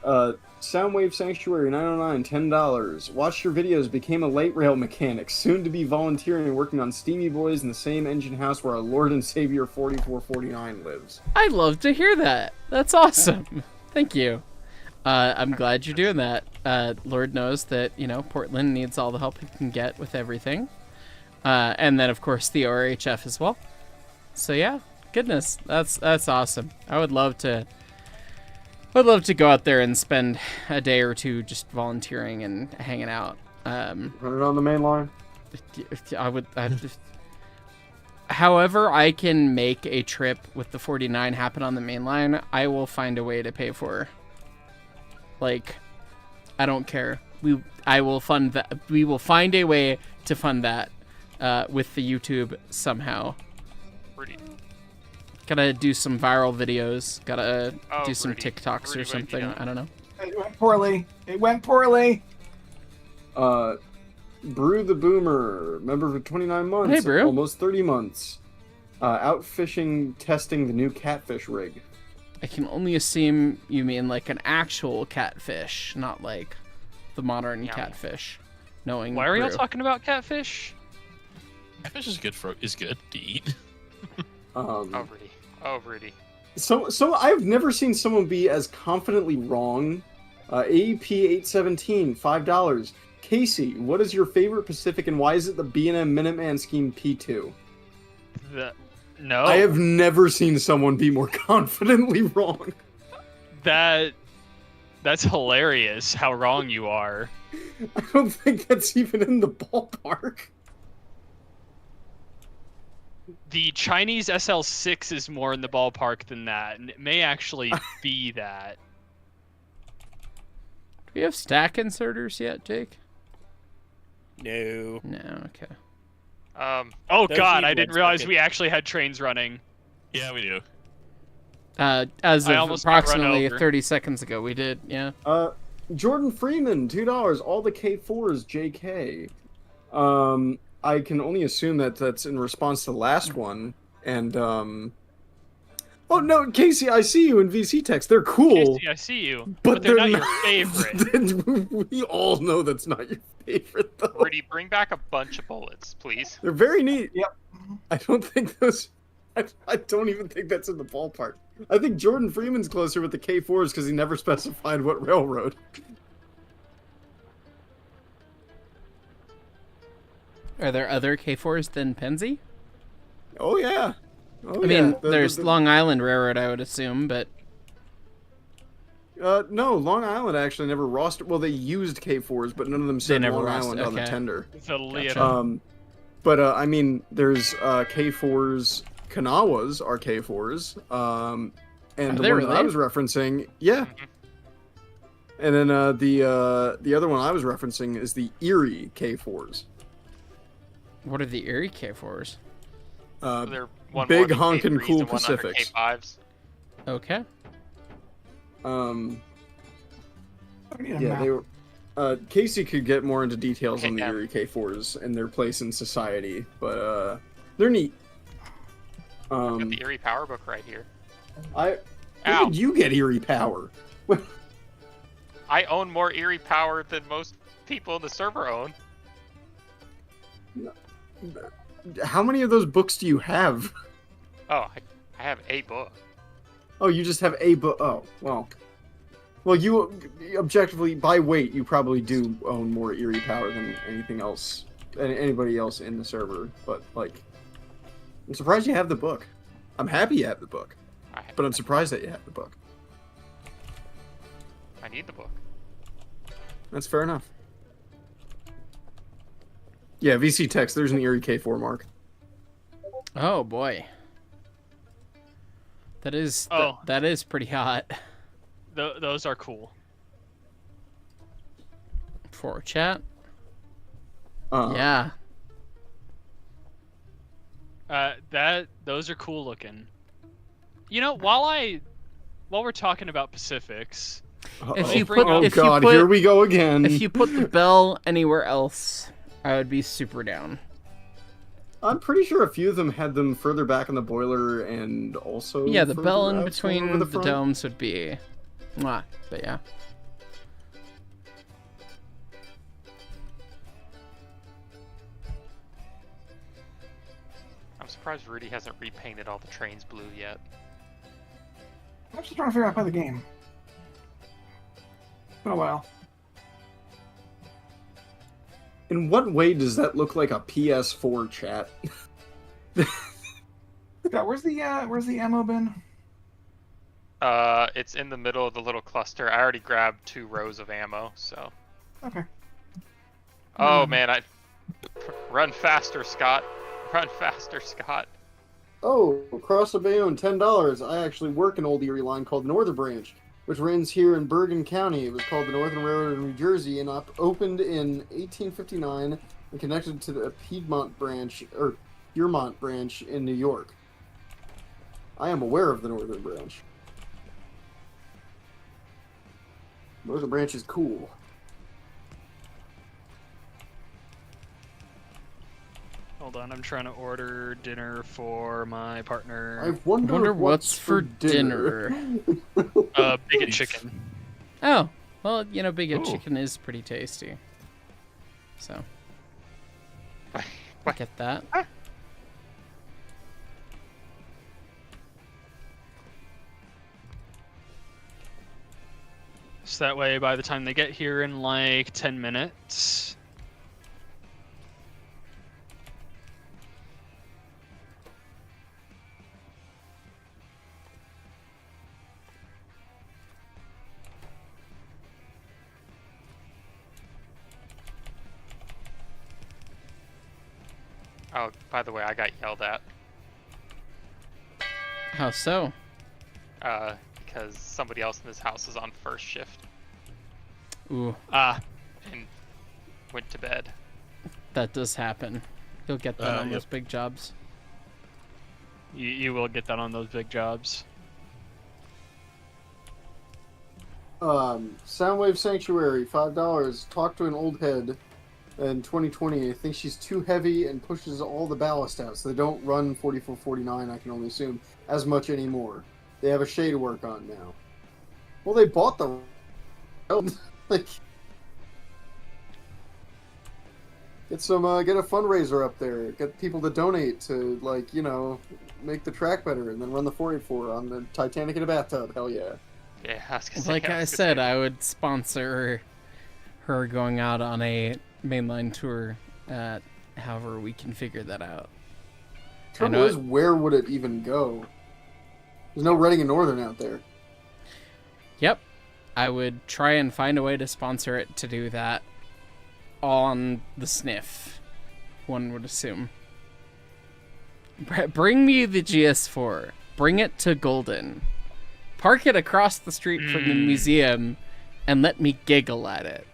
what Soundwave Sanctuary, $9.09, $10. Watched your videos, became a light rail mechanic, soon to be volunteering and working on Steamy Boys in the same engine house where our Lord and Savior 4449 lives. I'd love to hear that. That's awesome. Thank you. I'm glad you're doing that. Lord knows that, you know, Portland needs all the help he can get with everything. And then, of course, the ORHF as well. So, yeah, goodness, that's awesome. I would love to go out there and spend a day or two just volunteering and hanging out. Run it on the main line. However I can make a trip with the 49 happen on the main line, I will find a way to pay for. Like, I don't care. I will fund that. We will find a way to fund that with the YouTube somehow. Rudy. Gotta do some viral videos. Gotta do some Rudy. TikToks Rudy, or something. what have you I don't know. It went poorly. It went poorly. Brew the Boomer, member for 29 months. Hey, Brew. Almost 30 months. Out fishing, testing the new catfish rig. I can only assume you mean like an actual catfish, not like the modern catfish. Knowing Why are y'all Brew. talking about catfish? Catfish is good to eat. Oh, Rudy. Oh, Rudy. So I've never seen someone be as confidently wrong. AEP 817, $5. Casey, what is your favorite Pacific and why is it the B&M Minuteman scheme P2? No. I have never seen someone be more confidently wrong. That's hilarious how wrong you are. I don't think that's even in the ballpark. The Chinese SL6 is more in the ballpark than that, and it may actually be that. Do we have stack inserters yet, Jake? No. No, okay. Oh Those god, need I didn't one realize second. we actually had trains running. Yeah, we do. As I of almost got run approximately over. 30 seconds ago, we did, yeah. Jordan Freeman, $2. All the K4s, JK. I can only assume that that's in response to the last one. And, oh, no, Casey, I see you in VC text. They're cool. Casey, I see you, but they're not your favorite. We all know that's not your favorite, though. Rudy, bring back a bunch of bullets, please. They're very neat. Yep. I don't think those... I don't even think that's in the ballpark. I think Jordan Freeman's closer with the K4s because he never specified what railroad. Are there other K4s than Penzi? Oh, yeah. Oh, I mean, yeah. there's Long Island Railroad, I would assume, but... No, Long Island actually never rostered... Well, they used K4s, but none of them said never Long rostered, Island on the okay. tender. The Leota. But, I mean, there's K4s... Kanawas are K4s. And the they one that I really? was referencing... Yeah. And then the other one I was referencing is the Erie K4s. What are the Erie K4s? They're one Big more than honkin' K3s cool and one under Pacifics. K5s. Okay. I need a Yeah, map. they were. Casey could get more into details on the Yeah. Erie K4s and their place in society, but they're neat. I've got the Erie Power Book right here. Where Ow. did you get Erie Power? I own more Erie Power than most people in the server own. How many of those books do you have? Oh, I have a book. Oh, you just have a book. Oh, well. Well, you objectively, by weight, you probably do own more Erie Power than anything else, anybody else in the server. But like, I'm surprised you have the book. I'm happy you have the book, but I'm surprised that you have the book. I need the book. That's fair enough. Yeah, VC Tex. There's an Erie K4 mark. Oh boy. That is that is pretty hot. Those are cool. For chat. Yeah. Those are cool looking. You know, while we're talking about Pacifics, here we go again. If you put the bell anywhere else, I would be super down. I'm pretty sure a few of them had them further back in the boiler and also. Yeah, the bell in out between over the front. domes would be, but yeah. I'm surprised Rudy hasn't repainted all the trains blue yet. I'm just trying to figure out how to play the game. It's been a while. In what way does that look like a PS4 chat? Yeah, where's the ammo bin? It's in the middle of the little cluster. I already grabbed 2 rows of ammo, so. Okay. Oh man, run faster, Scott. Run faster, Scott. Oh, across the Bayonne, $10. I actually work an old Erie line called the Northern Branch, which runs here in Bergen County. It was called the Northern Railroad of New Jersey and opened in 1859 and connected to the Piedmont branch in New York. I am aware of the Northern Branch. Northern Branch is cool. Hold on, I'm trying to order dinner for my partner. I wonder what's for dinner. Bigot chicken. Oh, well, you know, bigot chicken is pretty tasty. So, get that. So that way, by the time they get here in like 10 minutes. Oh, by the way, I got yelled at. How so? Because somebody else in this house is on first shift. Ooh. And went to bed. That does happen. You'll get that on those big jobs. You will get that on those big jobs. Soundwave Sanctuary, $5. Talk to an old head in 2020. I think she's too heavy and pushes all the ballast out, so they don't run 4449, I can only assume, as much anymore. They have a shade to work on now. Well, they bought the... like... Get a fundraiser up there. Get people to donate to, like, you know, make the track better, and then run the 484 on the Titanic in a bathtub. Hell yeah. Yeah, I was gonna say, Like I said, I would sponsor her going out on a mainline tour. However, we can figure that out. Trouble is, where would it even go? There's no Reading and Northern out there. Yep. I would try and find a way to sponsor it to do that on the sniff, one would assume. Bring me the GS4. Bring it to Golden. Park it across the street from the museum and let me giggle at it.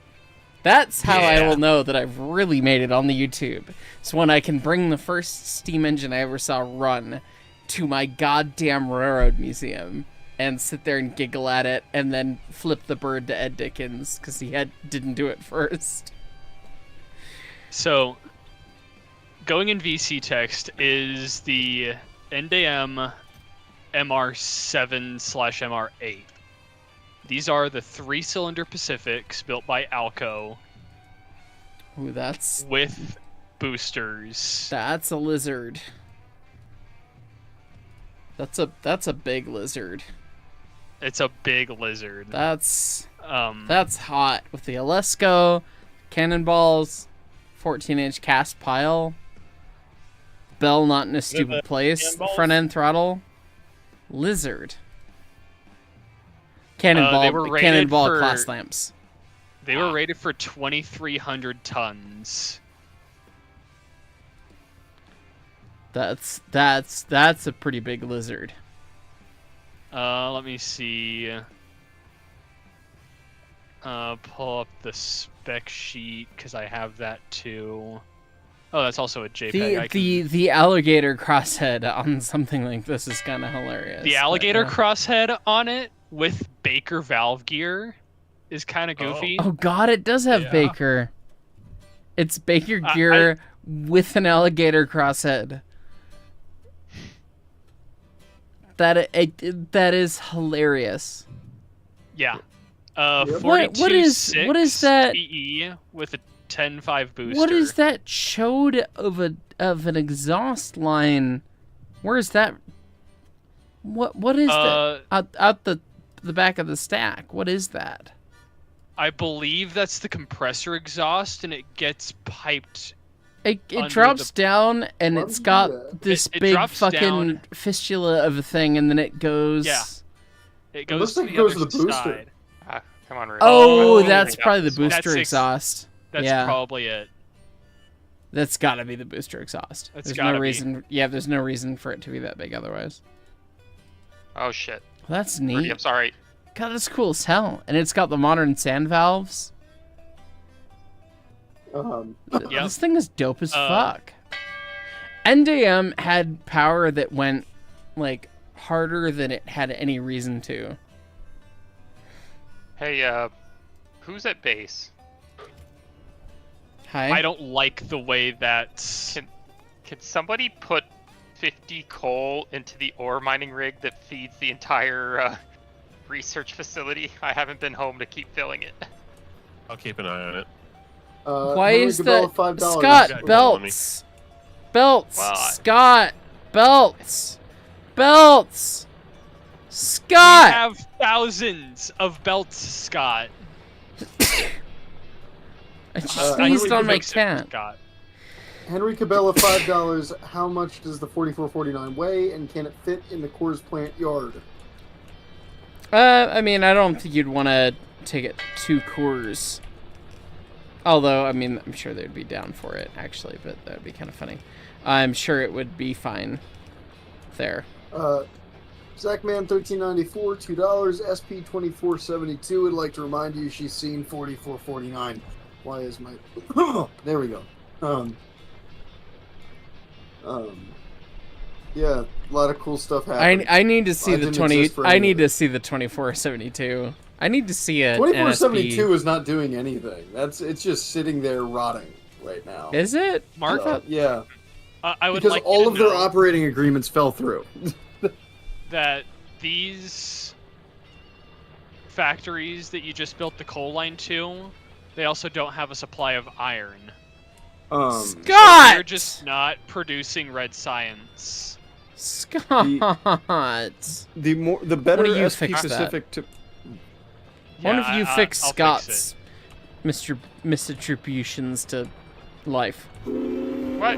That's how I will know that I've really made it on the YouTube. It's when I can bring the first steam engine I ever saw run to my goddamn railroad museum and sit there and giggle at it and then flip the bird to Ed Dickens because he didn't do it first. So, going in VC text is the NDM MR7/MR8. These are the 3-cylinder Pacifics built by Alco. Ooh, that's... with boosters. That's a lizard. That's a big lizard. It's a big lizard. That's hot with the Alesco, cannonballs, 14-inch cast pile, bell not in a stupid place, front end throttle, lizard, cannonball class lamps. They were rated for 2,300 tons. That's a pretty big lizard. Let me see. Pull up the spec sheet because I have that too. Oh, that's also a JPEG. The alligator crosshead on something like this is kind of hilarious. The alligator crosshead on it with Baker valve gear is kind of goofy. Oh God, it does have Baker. It's Baker gear with an alligator crosshead. That is hilarious. Yeah. What is that? TE with a 10.5 booster. What is that chode of an exhaust line? Where is that? What is that? Out the back of the stack. What is that? I believe that's the compressor exhaust, and it gets piped. It drops down, and it's got this big fucking fistula of a thing, and then it goes. Yeah. It goes. Looks to like it the goes other to the booster. side. Come on, Rudy. Oh, that's probably the booster exhaust. That's probably it. That's got to be the booster exhaust. There's no reason. Yeah, there's no reason for it to be that big otherwise. Oh shit. Well, that's neat. Rudy, I'm sorry. God, that's cool as hell. And it's got the modern sand valves. This thing is dope as fuck. NDM had power that went like harder than it had any reason to. Hey, who's at base? Hi. I don't like the way that. Can somebody put 50 coal into the ore mining rig that feeds the entire research facility? I haven't been home to keep filling it. I'll keep an eye on it. Why is that? Scott, belts. Belts. Wow. Scott, belts. Belts. Scott. We have thousands of belts, Scott. I just sneezed on my cat. Scott. Henry Cabela, $5. How much does the 4449 weigh, and can it fit in the Coors plant yard? I mean, I don't think you'd want to take it to Coors. Although, I mean, I'm sure they'd be down for it, actually, but that would be kind of funny. I'm sure it would be fine there. Zachman, $13.94, $2. SP 2472 would like to remind you she's seen 4449. Why is my... there we go. Yeah, a lot of cool stuff happening. I need to see the 20. I need to see the 2472. I need to see it. 2472 is not doing anything. It's just sitting there rotting right now. Is it, Mark? Yeah. I would because like all you of to their know operating agreements fell through. that these factories that you just built the coal line to, they also don't have a supply of iron. Scott! So they're just not producing red science. Scott! The better SP specific to... One of you fix Scott's misattributions to life. What?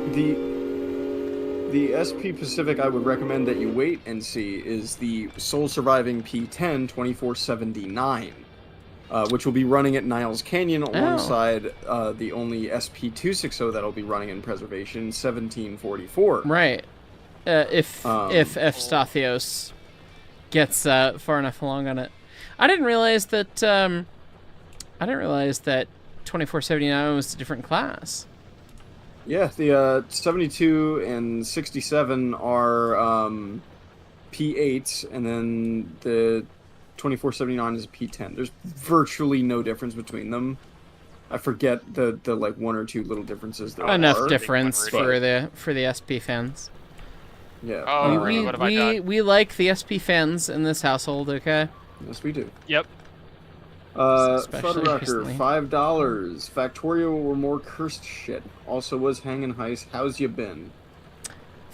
The SP Pacific I would recommend that you wait and see is the sole surviving P10 2479, which will be running at Niles Canyon alongside the only SP 260 that'll be running in preservation 1744. Right. If Stathios gets far enough along on it. I didn't realize that 2479 was a different class. Yeah, the 72 and 67 are P8s, and then the 2479 is a P10. There's virtually no difference between them. I forget the like one or two little differences there Enough difference for the SP fans. Yeah. Oh, Rudy, what have I done? We like the SP fans in this household, okay? Yes, we do. Yep. Fuddrucker, $5. Factorio or more cursed shit. Also was hanging heist. How's you been?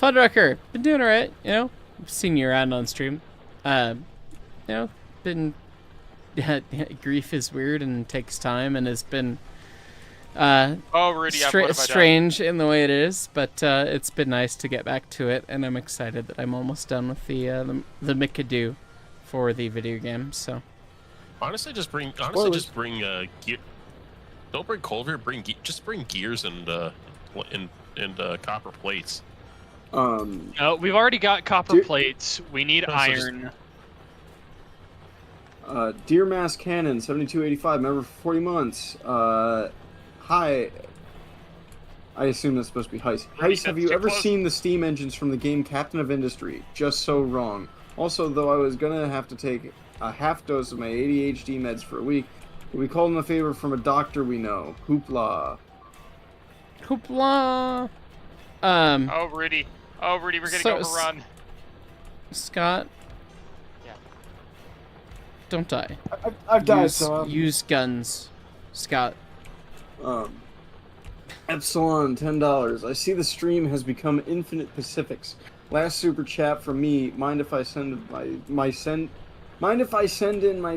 Fuddrucker, been doing alright, you know? I've seen you around on stream. You know, been... grief is weird and takes time and has been... Rudy, what have I strange in the way it is, but it's been nice to get back to it, and I'm excited that I'm almost done with the Mikado for the video game, so... Honestly, just bring gear. Don't bring Culver. Just bring gears and copper plates. No, we've already got copper plates. We need Also just- iron. Deer Mass Cannon, 7285, member for 40 months. Hi. I assume that's supposed to be Heist. Heist, have you ever seen the steam engines from the game Captain of Industry? Just so wrong. Also, though I was gonna have to take a half dose of my ADHD meds for a week, we called in a favor from a doctor we know. Hoopla. Hoopla. Oh, Rudy. Oh, Rudy, we're getting overrun. Scott. Yeah. Don't die. I've died, so... Use guns. Scott. Epsilon, $10. I see the stream has become Infinite Pacifics. Last super chat from me. Mind if I send in my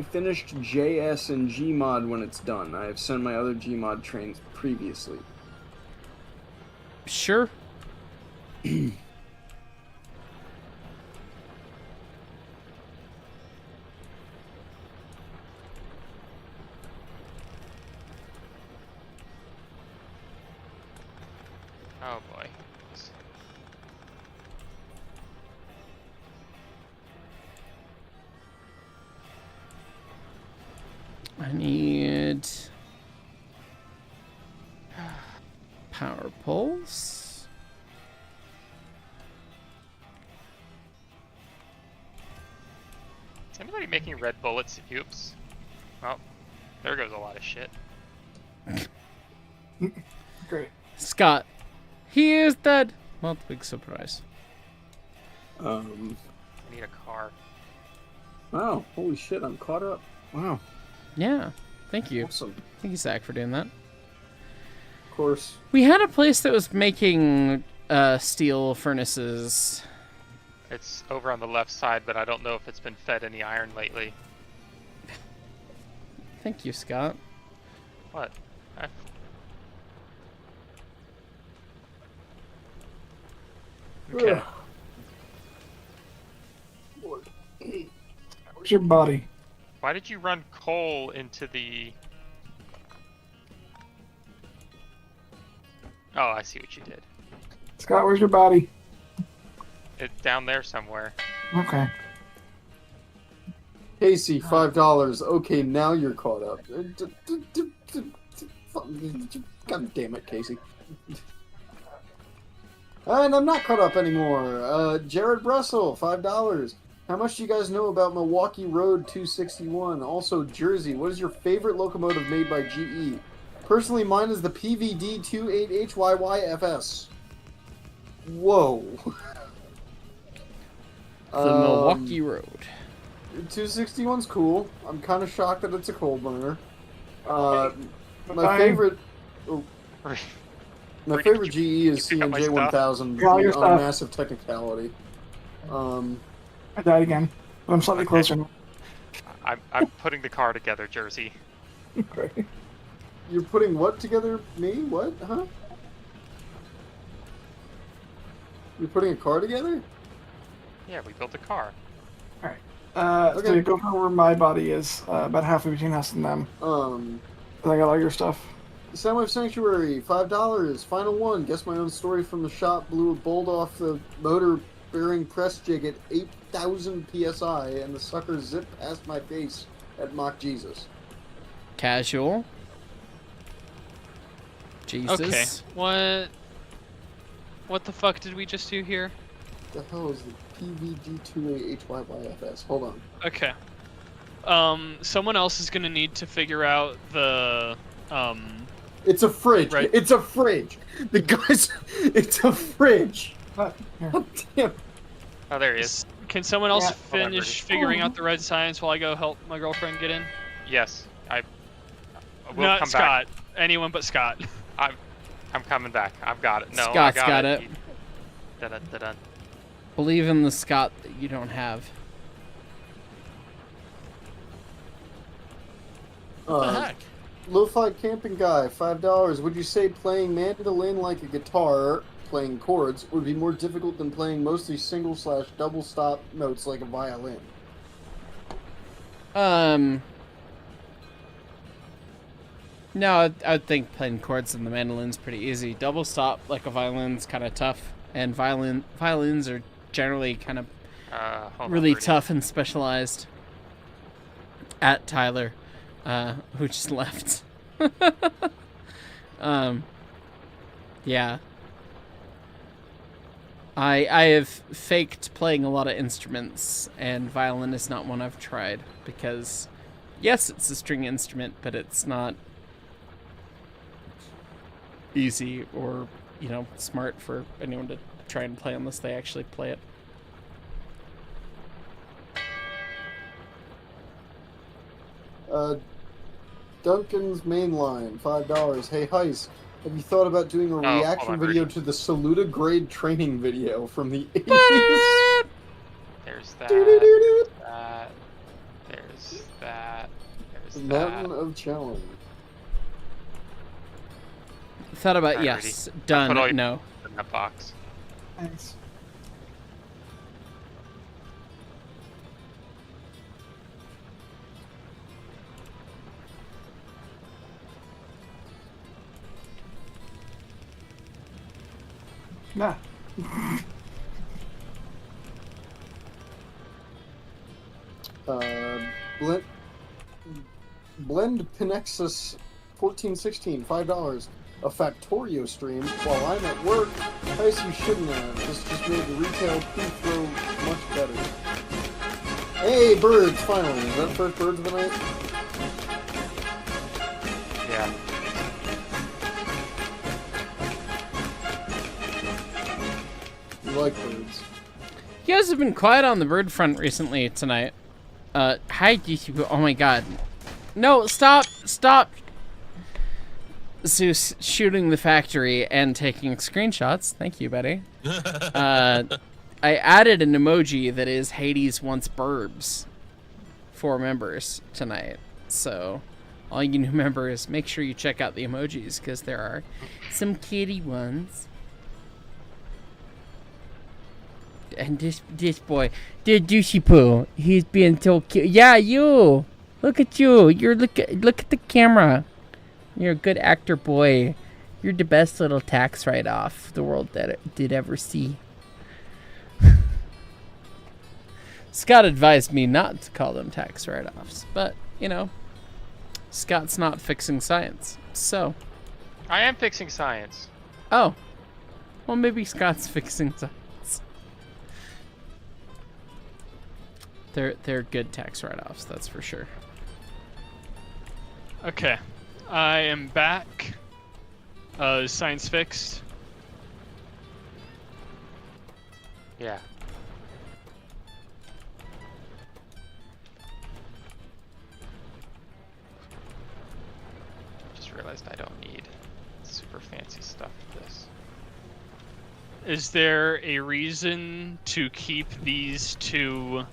finished JS and Gmod when it's done? I have sent my other Gmod trains previously. Sure. Oh boy. I need power poles. Is anybody making red bullets? Oops. Well, there goes a lot of shit. Great. Scott. He is dead. Well, big surprise. I need a car. Wow, holy shit, I'm caught up. Wow. Yeah. Thank you. Awesome. Thank you, Zach, for doing that. Of course. We had a place that was making steel furnaces. It's over on the left side, but I don't know if it's been fed any iron lately. Thank you, Scott. What? Okay. Where's your body? Why did you run coal into the... Oh, I see what you did. Scott, where's your body? It's down there somewhere. Okay. Casey, $5. Okay, now you're caught up. God damn it, Casey. And I'm not caught up anymore. Jared Russell, $5. How much do you guys know about Milwaukee Road 261? Also, Jersey, what is your favorite locomotive made by GE? Personally, mine is the PVD 28HYYFS. Whoa. The Milwaukee Road. 261's cool. I'm kind of shocked that it's a coal burner. My Bye. favorite... Oh, my favorite GE is CNJ 1000 on massive technicality. I died again, but I'm slightly closer now. I'm putting the car together, Jersey. Okay. You're putting what together? Me? What? Huh? You're putting a car together? Yeah, we built a car. Alright. So you go for where my body is, about halfway between us and them. I got all your stuff. Soundwave Sanctuary, $5. Final one. Guess my own story from the shop. Blew a bolt off the motor bearing press jig at 8,000 psi, and the sucker zipped past my face at Mock Jesus. Casual. Jesus. Okay. What the fuck did we just do here? What the hell is the PVG2AHYYFS? Hold on. Okay. Someone else is gonna need to figure out the It's a fridge. Right. It's a fridge. The guy's. It's a fridge. God damn. Oh, there he is. Can someone else Yeah. finish figuring out the red science while I go help my girlfriend get in? Yes, I will Not come Scott. back. Anyone but Scott. I'm coming back. I've got it. No, Scott's I got it. Da-da-da-da. Believe in the Scott that you don't have. What the heck? Lo-fi camping guy, $5. Would you say playing mandolin like a guitar, playing chords, would be more difficult than playing mostly single/double stop notes like a violin? No, I would think playing chords in the mandolin's pretty easy. Double stop like a violin's kind of tough. and violins are generally kind of Hold on, really Rudy. tough and specialized. At Tyler, who just left. Yeah. I have faked playing a lot of instruments, and violin is not one I've tried because, yes, it's a string instrument, but it's not easy or, smart for anyone to try and play unless they actually play it. Duncan's Mainline, $5. Hey, Heist, have you thought about doing a hold reaction on, video Rudy. to the Saluda grade training video from the 80s? There's that. Doo-doo-doo-doo. There's that. There's that. Mountain of Challenge. Thought about Alright, yes, Rudy. done, Put all your- no. In that box. Thanks. Nah. Blend Pinexus 1416, $5. A Factorio stream while I'm at work. Nice, you shouldn't have. This just made the retail pre-throw much better. Hey, birds, finally. Is that the first birds of the night? Yeah. You like birds. You guys have been quiet on the bird front recently tonight. Hi, DC. Oh my god. No, stop! Zeus shooting the factory and taking screenshots. Thank you, Betty. I added an emoji that is Hades wants burbs for members tonight. So, all you new members, make sure you check out the emojis because there are some kitty ones. And this boy, the douchey poo, he's being so cute. Yeah, you. Look at you. Look at the camera. You're a good actor, boy. You're the best little tax write-off the world did ever see. Scott advised me not to call them tax write-offs, but Scott's not fixing science, so. I am fixing science. Oh, well, maybe Scott's fixing science. They're good tax write-offs, that's for sure. Okay, I am back. Science fixed. Yeah. Just realized I don't need super fancy stuff for this. Is there a reason to keep these two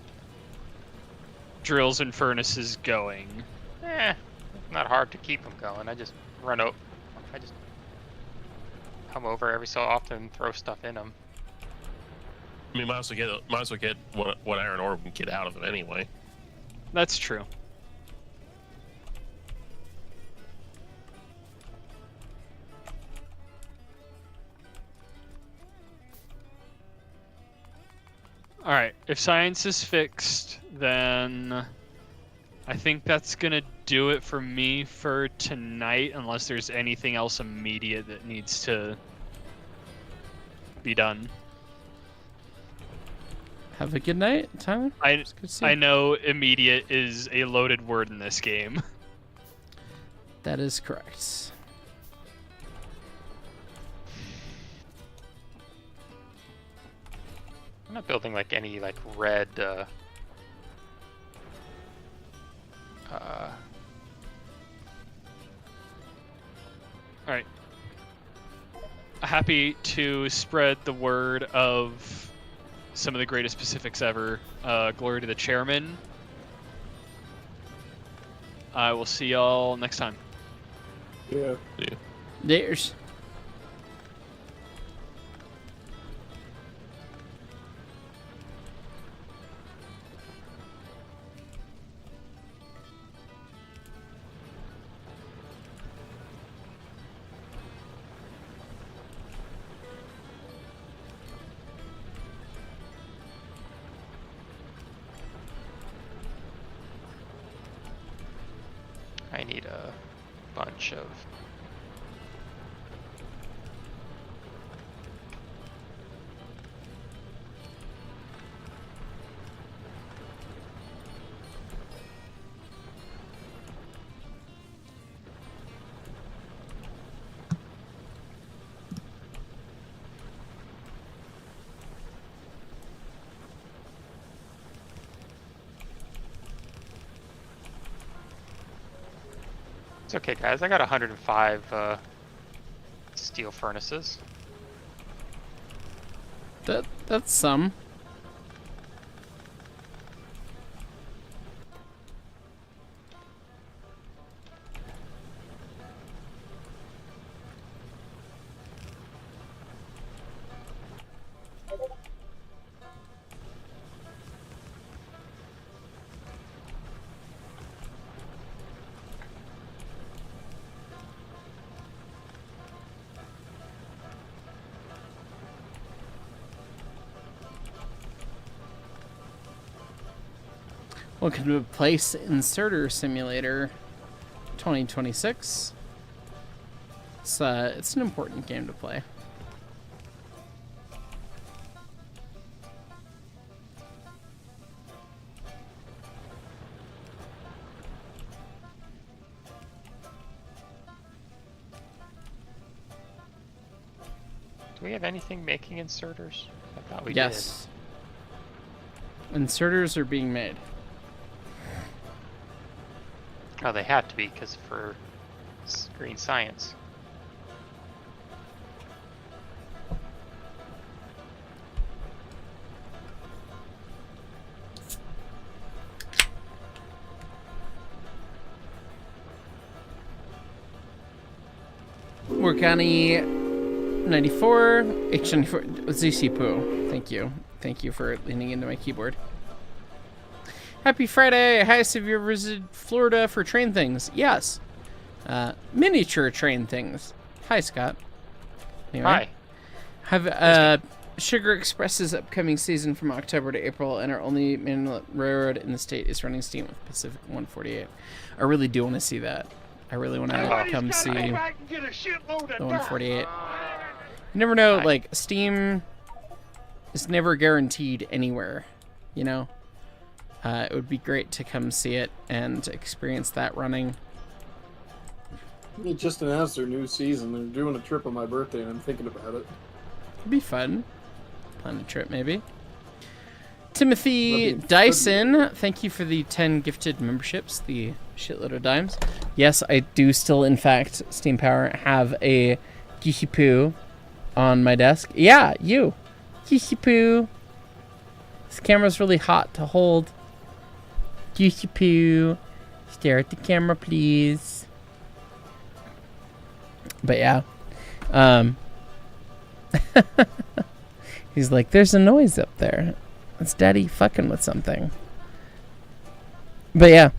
drills and furnaces going? Not hard to keep them going. I just come over every so often and throw stuff in them. I mean, might as well get what iron ore we can get out of them anyway. That's true. Alright, if science is fixed, then I think that's gonna do it for me for tonight, unless there's anything else immediate that needs to be done. Have a good night, Tyler. It's good to see you. I know immediate is a loaded word in this game. That is correct. I'm not building like any like red Alright. Happy to spread the word of some of the greatest Pacifics ever. Glory to the chairman. I will see y'all next time. Yeah. There's. need a bunch of... It's okay, guys. I got 105 steel furnaces. That's some. Welcome to Place Inserter Simulator 2026. It's an important game to play. Do we have anything making inserters? I thought we Yes. Inserters are being made. Oh, they have to be, because for green science. Workani 94, H94, ZC Poo. Thank you. Thank you for leaning into my keyboard. Happy Friday! Hi, have you ever visited Florida for train things? Yes. Miniature train things. Hi, Scott. Anyway, Hi. Have Sugar Express's upcoming season from October to April, and our only main railroad in the state is running steam with Pacific 148. I really do want to see that. I really want to come see the 148. You never know, like, steam is never guaranteed anywhere, you know? It would be great to come see it and experience that running. They just announced their new season. They're doing a trip on my birthday, and I'm thinking about it. It'd be fun. Plan a trip, maybe. Timothy Dyson, thank you for the 10 gifted memberships, the shitload of dimes. Yes, I do still, in fact, Steam Power, have a Gihipu on my desk. Yeah, you. Gihipu. This camera's really hot to hold. Gihipu. Stare at the camera, please. But yeah. He's like, there's a noise up there. It's Daddy fucking with something. But yeah,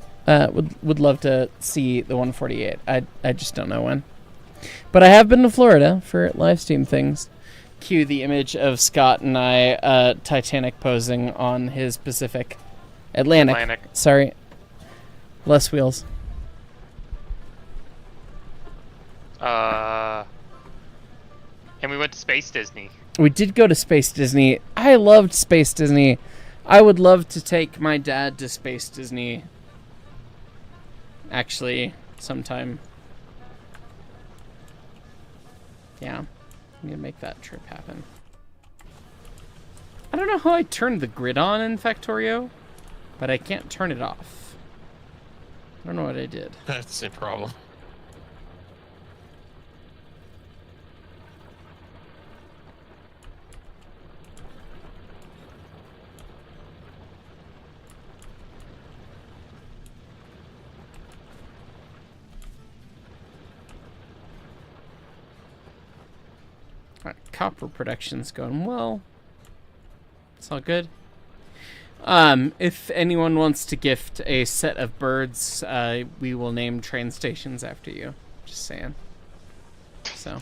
would love to see the 148. I just don't know when. But I have been to Florida for live stream things. Cue the image of Scott and I Titanic posing on his Pacific. Atlantic. Sorry. Less wheels. And we went to Space Disney. We did go to Space Disney. I loved Space Disney. I would love to take my dad to Space Disney. Actually, sometime. Yeah. I'm gonna make that trip happen. I don't know how I turned the grid on in Factorio, but I can't turn it off. I don't know what I did. That's a problem. Alright, copper production's going well. It's all good. If anyone wants to gift a set of birds, we will name train stations after you. Just saying. So.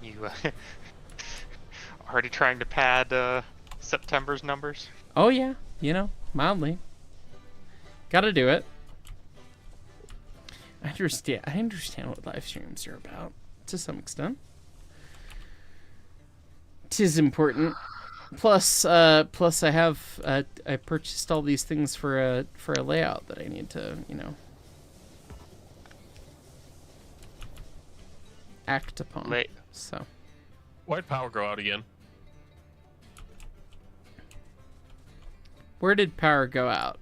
You already trying to pad September's numbers? Oh yeah, you know, mildly. Gotta do it. I understand what live streams are about to some extent. 'Tis important. Plus I have I purchased all these things for a layout that I need to, act upon. So Why'd power go out again? where did power go out?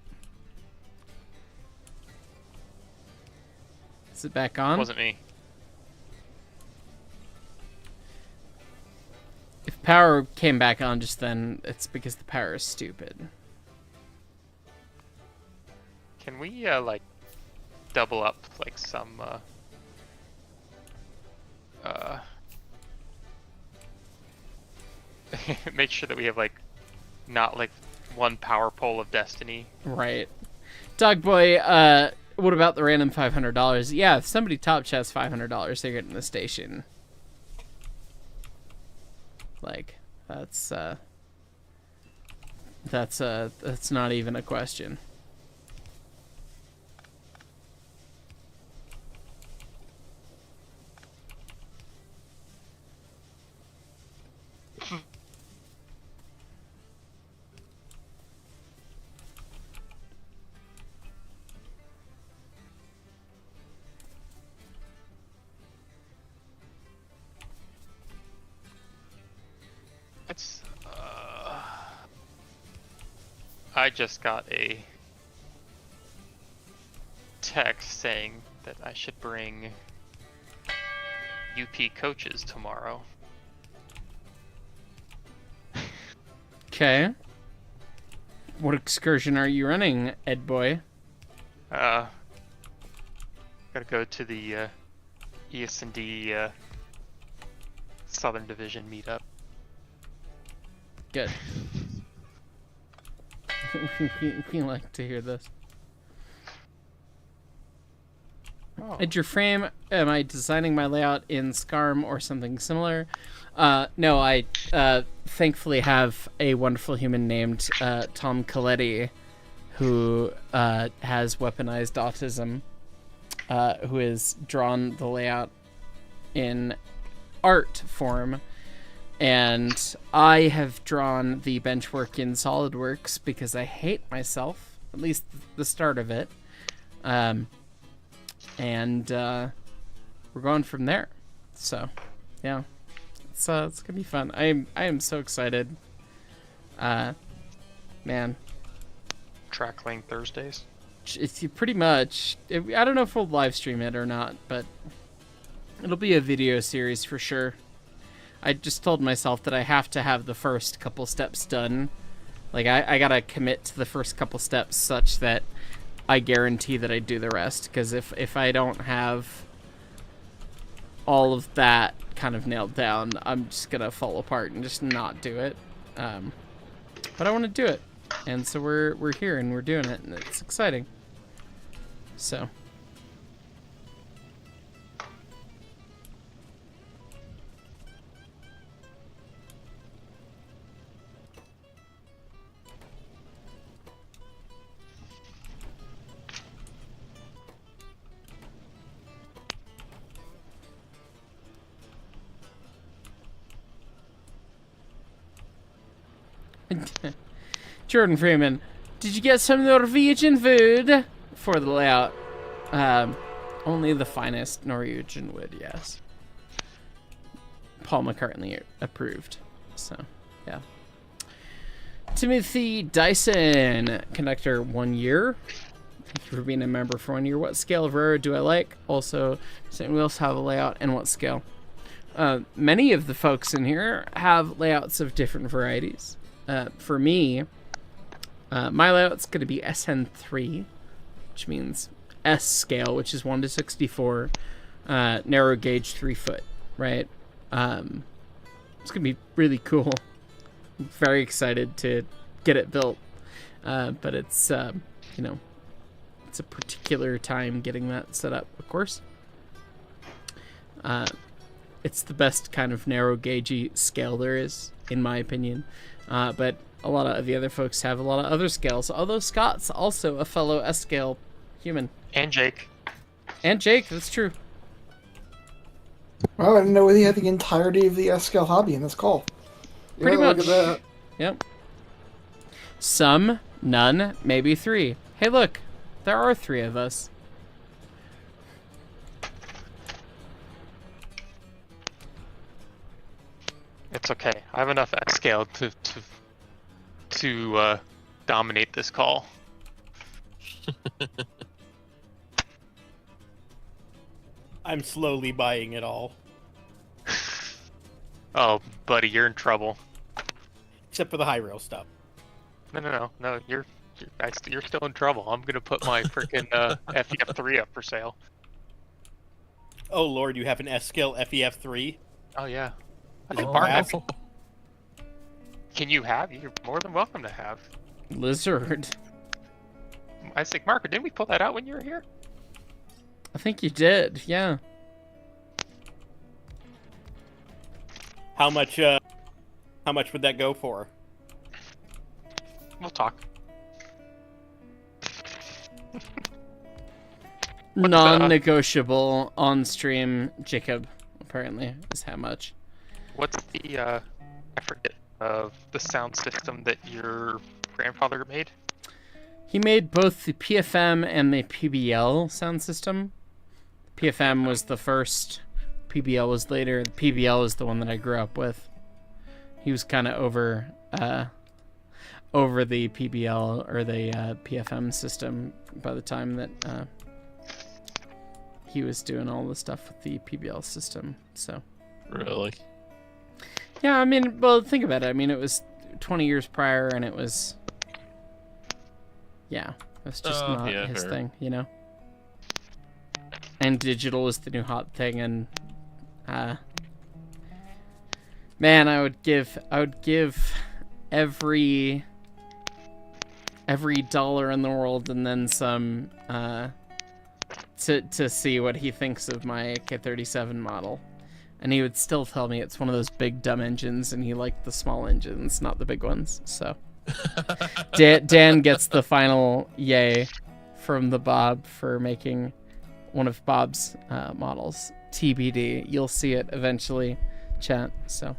Is it back on? Wasn't me. If power came back on just then, it's because the power is stupid. Can we like double up like some make sure that we have like not like one power pole of destiny? Right. Dogboy, what about the random $500? Yeah, if somebody top chats $500, they're getting the station. Like, that's not even a question. It's I just got a text saying that I should bring UP coaches tomorrow. Okay. What excursion are you running, Ed boy? Gotta go to the ES&D Southern Division meetup. Good. we like to hear this. Oh. At your frame, am I designing my layout in Scarm or something similar? No, I thankfully have a wonderful human named Tom Coletti, who has weaponized autism, who has drawn the layout in art form. And I have drawn the benchwork in SolidWorks because I hate myself, at least the start of it. And we're going from there. So, yeah, it's gonna be fun. I am so excited. Man, Trackling Thursdays. it's pretty much. I don't know if we'll live stream it or not, but it'll be a video series for sure. I just told myself that I have to have the first couple steps done. Like, I gotta commit to the first couple steps such that I guarantee that I do the rest. Because if I don't have all of that kind of nailed down, I'm just gonna fall apart and just not do it. But I want to do it. And so we're here and we're doing it, and it's exciting. So... Jordan Freeman, did you get some Norwegian food for the layout? Only the finest Norwegian wood, yes. Paul McCartney approved. So, yeah. Timothy Dyson, conductor 1 year. Thank you for being a member for 1 year. What scale of railroad do I like? Also, St. Wheels have a layout and what scale? Many of the folks in here have layouts of different varieties. For me, my layout's going to be SN3, which means S scale, which is 1 to 64, narrow gauge 3 foot, right? It's going to be really cool. I'm very excited to get it built. But it's, it's a particular time getting that set up, of course. It's the best kind of narrow gaugey scale there is, in my opinion. But a lot of the other folks have a lot of other scales, although Scott's also a fellow S-scale human. And Jake. And Jake, that's true. Well, I didn't know he had the entirety of the S-scale hobby in this call. Pretty Yeah, much. Look at that. Yep. Some, none, maybe 3. Hey, look, there are 3 of us. It's okay. I have enough X scale to dominate this call. I'm slowly buying it all. Oh, buddy, you're in trouble. Except for the high rail stuff. No, you're still in trouble. I'm gonna put my freaking FEF3 up for sale. Oh lord, you have an S-scale FEF3? Oh yeah. I Oh, think wow. Can you have? You're more than welcome to have. Lizard. I think, Marco, didn't we pull that out when you were here? I think you did, yeah. How much would that go for? We'll talk. Non-negotiable on stream, Jacob, apparently, is how much. What's the I forget of the sound system that your grandfather made? He made both the PFM and the PBL sound system. PFM was the first, PBL was later. The PBL is the one that I grew up with. He was kind of over the PBL or the PFM system by the time that he was doing all the stuff with the PBL system. So Really? yeah, I mean, well, think about it. I mean, it was 20 years prior, and it was, yeah, it's just not his fair. thing, you know. And digital is the new hot thing, and man, I would give every dollar in the world and then some to see what he thinks of my K37 model. And he would still tell me it's one of those big dumb engines, and he liked the small engines, not the big ones. So Dan gets the final yay from the Bob for making one of Bob's models. TBD. You'll see it eventually, chat. So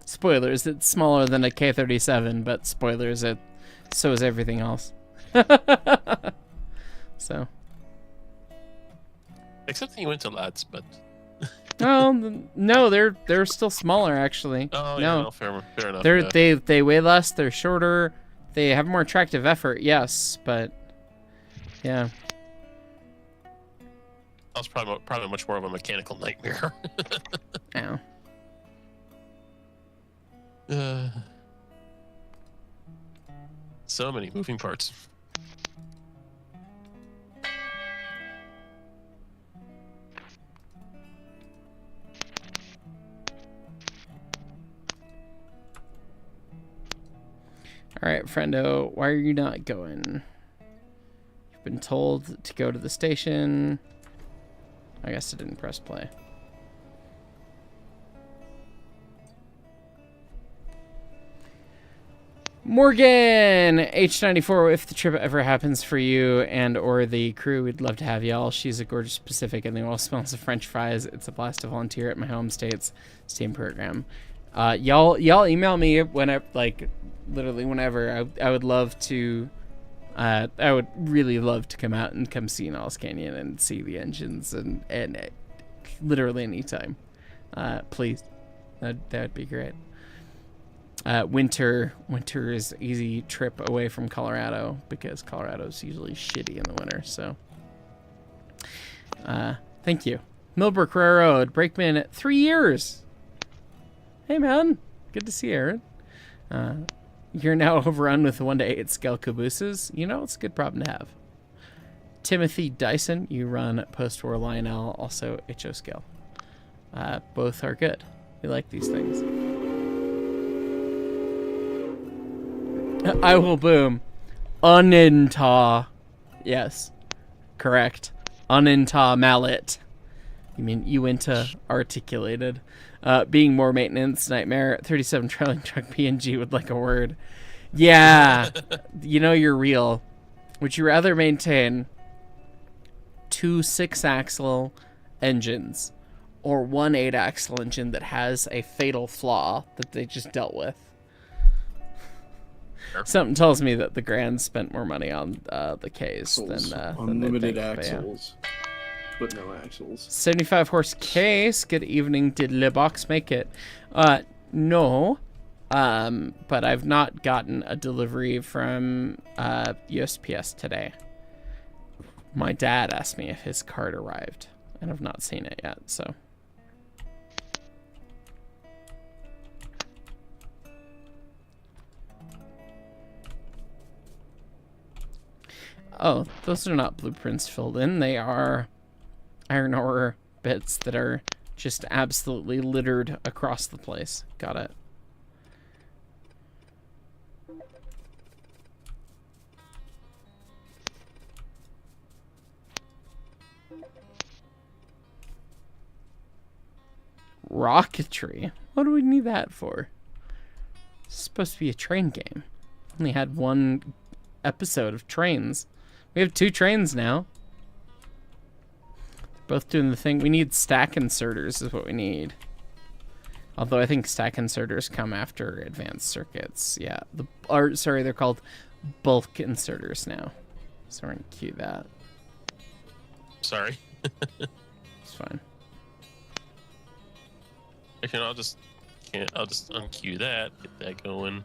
spoilers, it's smaller than a K37, but spoilers, so is everything else. So. Except that you went to lads, but. No, they're still smaller actually. Oh, no, yeah, no, fair enough. They weigh less. They're shorter. They have more attractive effort. Yes, but yeah. That was probably much more of a mechanical nightmare. Yeah. So many moving parts. All right, friendo, why are you not going? You've been told to go to the station. I guess I didn't press play. Morgan H94, if the trip ever happens for you and or the crew, we'd love to have y'all. She's a gorgeous Pacific and the all smells of French fries. It's a blast to volunteer at my home state's STEAM program. Y'all email me whenever, like literally whenever. I would love to. I would really love to come out and come see Niles Canyon and see the engines and literally anytime. Please, that'd be great. Winter is easy trip away from Colorado because Colorado's usually shitty in the winter. So, thank you, Millbrook Railroad Brakeman 3 years. Hey man, good to see you, Aaron. You're now overrun with 1 to 8 scale cabooses. You know, it's a good problem to have. Timothy Dyson, you run post-war Lionel, also HO scale. Both are good. We like these things. I will boom. Uninta. Yes. Correct. Uninta mallet. You mean Uinta articulated. Being more maintenance nightmare. 37 trailing truck PNG would like a word. Yeah. You know you're real. Would you rather maintain 2 6-axle engines or one 8-axle engine that has a fatal flaw that they just dealt with. Something tells me that the Grand spent more money on the Ks than unlimited than they think, axles, but no axles. 75 horse case. Good evening. Did Le Box make it? No. But I've not gotten a delivery from USPS today. My dad asked me if his card arrived, and I've not seen it yet, so. Oh, those are not blueprints filled in. They are iron ore bits that are just absolutely littered across the place. Got it. Rocketry? What do we need that for? It's supposed to be a train game. Only had one episode of trains. We have 2 trains now. They're both doing the thing. We need stack inserters is what we need. Although I think stack inserters come after advanced circuits. Yeah. They're called bulk inserters now. So we're going to queue that. Sorry. It's fine. I'll just unqueue that, get that going.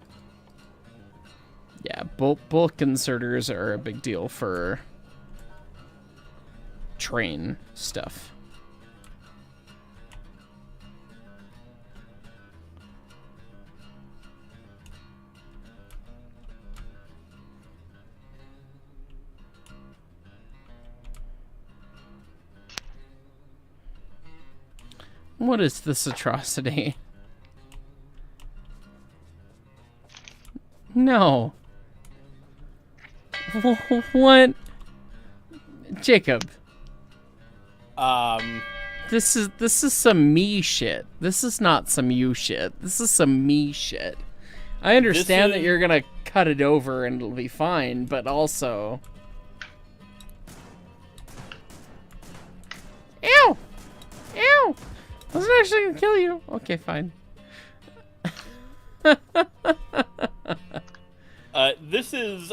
Yeah, bulk inserters are a big deal for train stuff. What is this atrocity? No. What? Jacob. This is some me shit. This is not some you shit. This is some me shit. I understand that you're gonna cut it over and it'll be fine, but also... Ew! Ew! I wasn't actually gonna kill you. Okay, fine.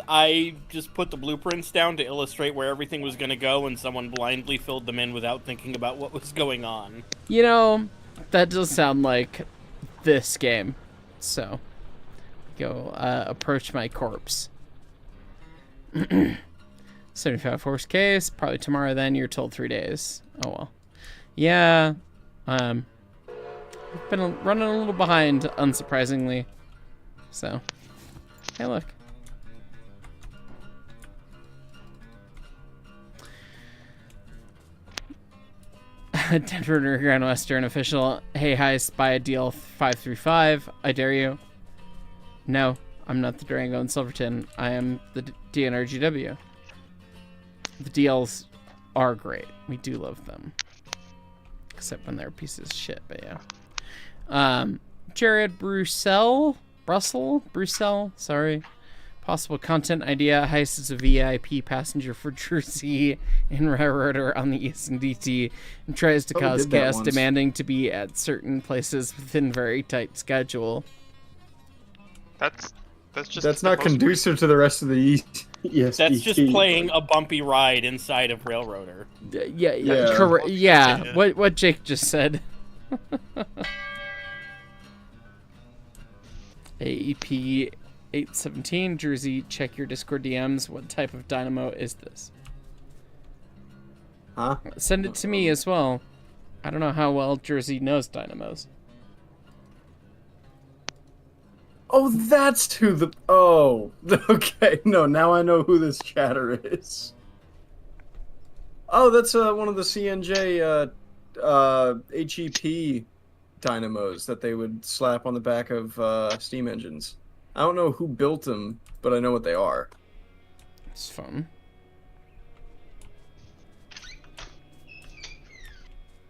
I just put the blueprints down to illustrate where everything was going to go, and someone blindly filled them in without thinking about what was going on. You know, that does sound like this game. So, go approach my corpse. 75 horse case, probably tomorrow then, you're told 3 days. Oh well. Yeah, I've been running a little behind, unsurprisingly. So, hey look. Denver Grand Western official. Hey, heist, buy a deal 535. I dare you. No, I'm not the Durango and Silverton. I am the DNRGW. The DLs are great. We do love them. Except when they're pieces of shit, but yeah. Jared Brussel, sorry. Possible content idea. Heist is a VIP passenger for Jersey and Railroader on the Eastern DT and tries to cause chaos, demanding to be at certain places within very tight schedule. That's not conducive to the rest of the East. That's just playing a bumpy ride inside of Railroader. Yeah. Correct. Yeah. What Jake just said. AEP 817 Jersey, check your Discord DMs. What type of dynamo is this? Huh? Send it to me as well. I don't know how well Jersey knows dynamos. Oh, that's who the... Oh, okay. No, now I know who this chatter is. Oh, that's one of the CNJ HEP dynamos that they would slap on the back of steam engines. I don't know who built them, but I know what they are. It's fun.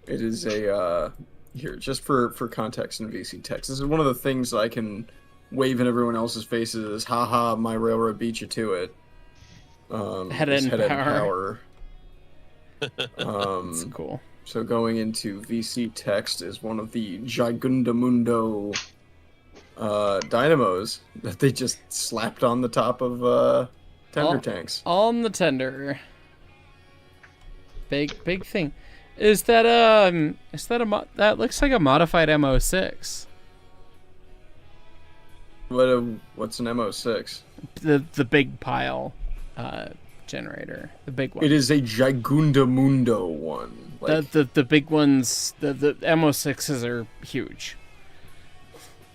It is a... Here, just for context in VC text, this is one of the things I can... wave in everyone else's faces, haha, my railroad beat you to it. Head end power. That's cool. So going into VC Text is one of the Gigundamundo dynamos that they just slapped on the top of tender tanks. On the tender. Big thing. Is that that looks like a modified MO6? What's an MO6? The big pile generator, the big one. It is a Gigundamundo one. Like, the big ones, the MO6s are huge.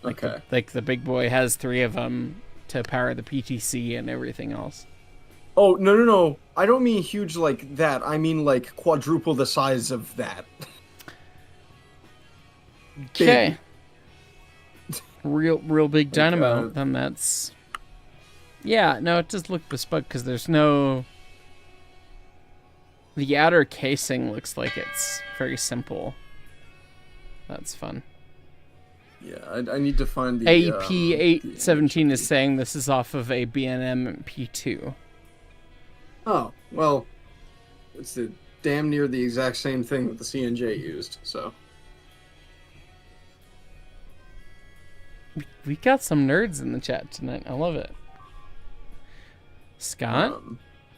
Okay. Like the big boy has 3 of them to power the PTC and everything else. Oh, no. I don't mean huge like that. I mean like quadruple the size of that. Okay. Real big dynamo. Like, Then that's... Yeah, no, it does look bespoke because there's no... The outer casing looks like it's very simple. That's fun. Yeah, I need to find the... AP817 is saying this is off of a B&M P2. Oh, well, it's damn near the exact same thing that the CNJ used, so... We got some nerds in the chat tonight. I love it. Scott?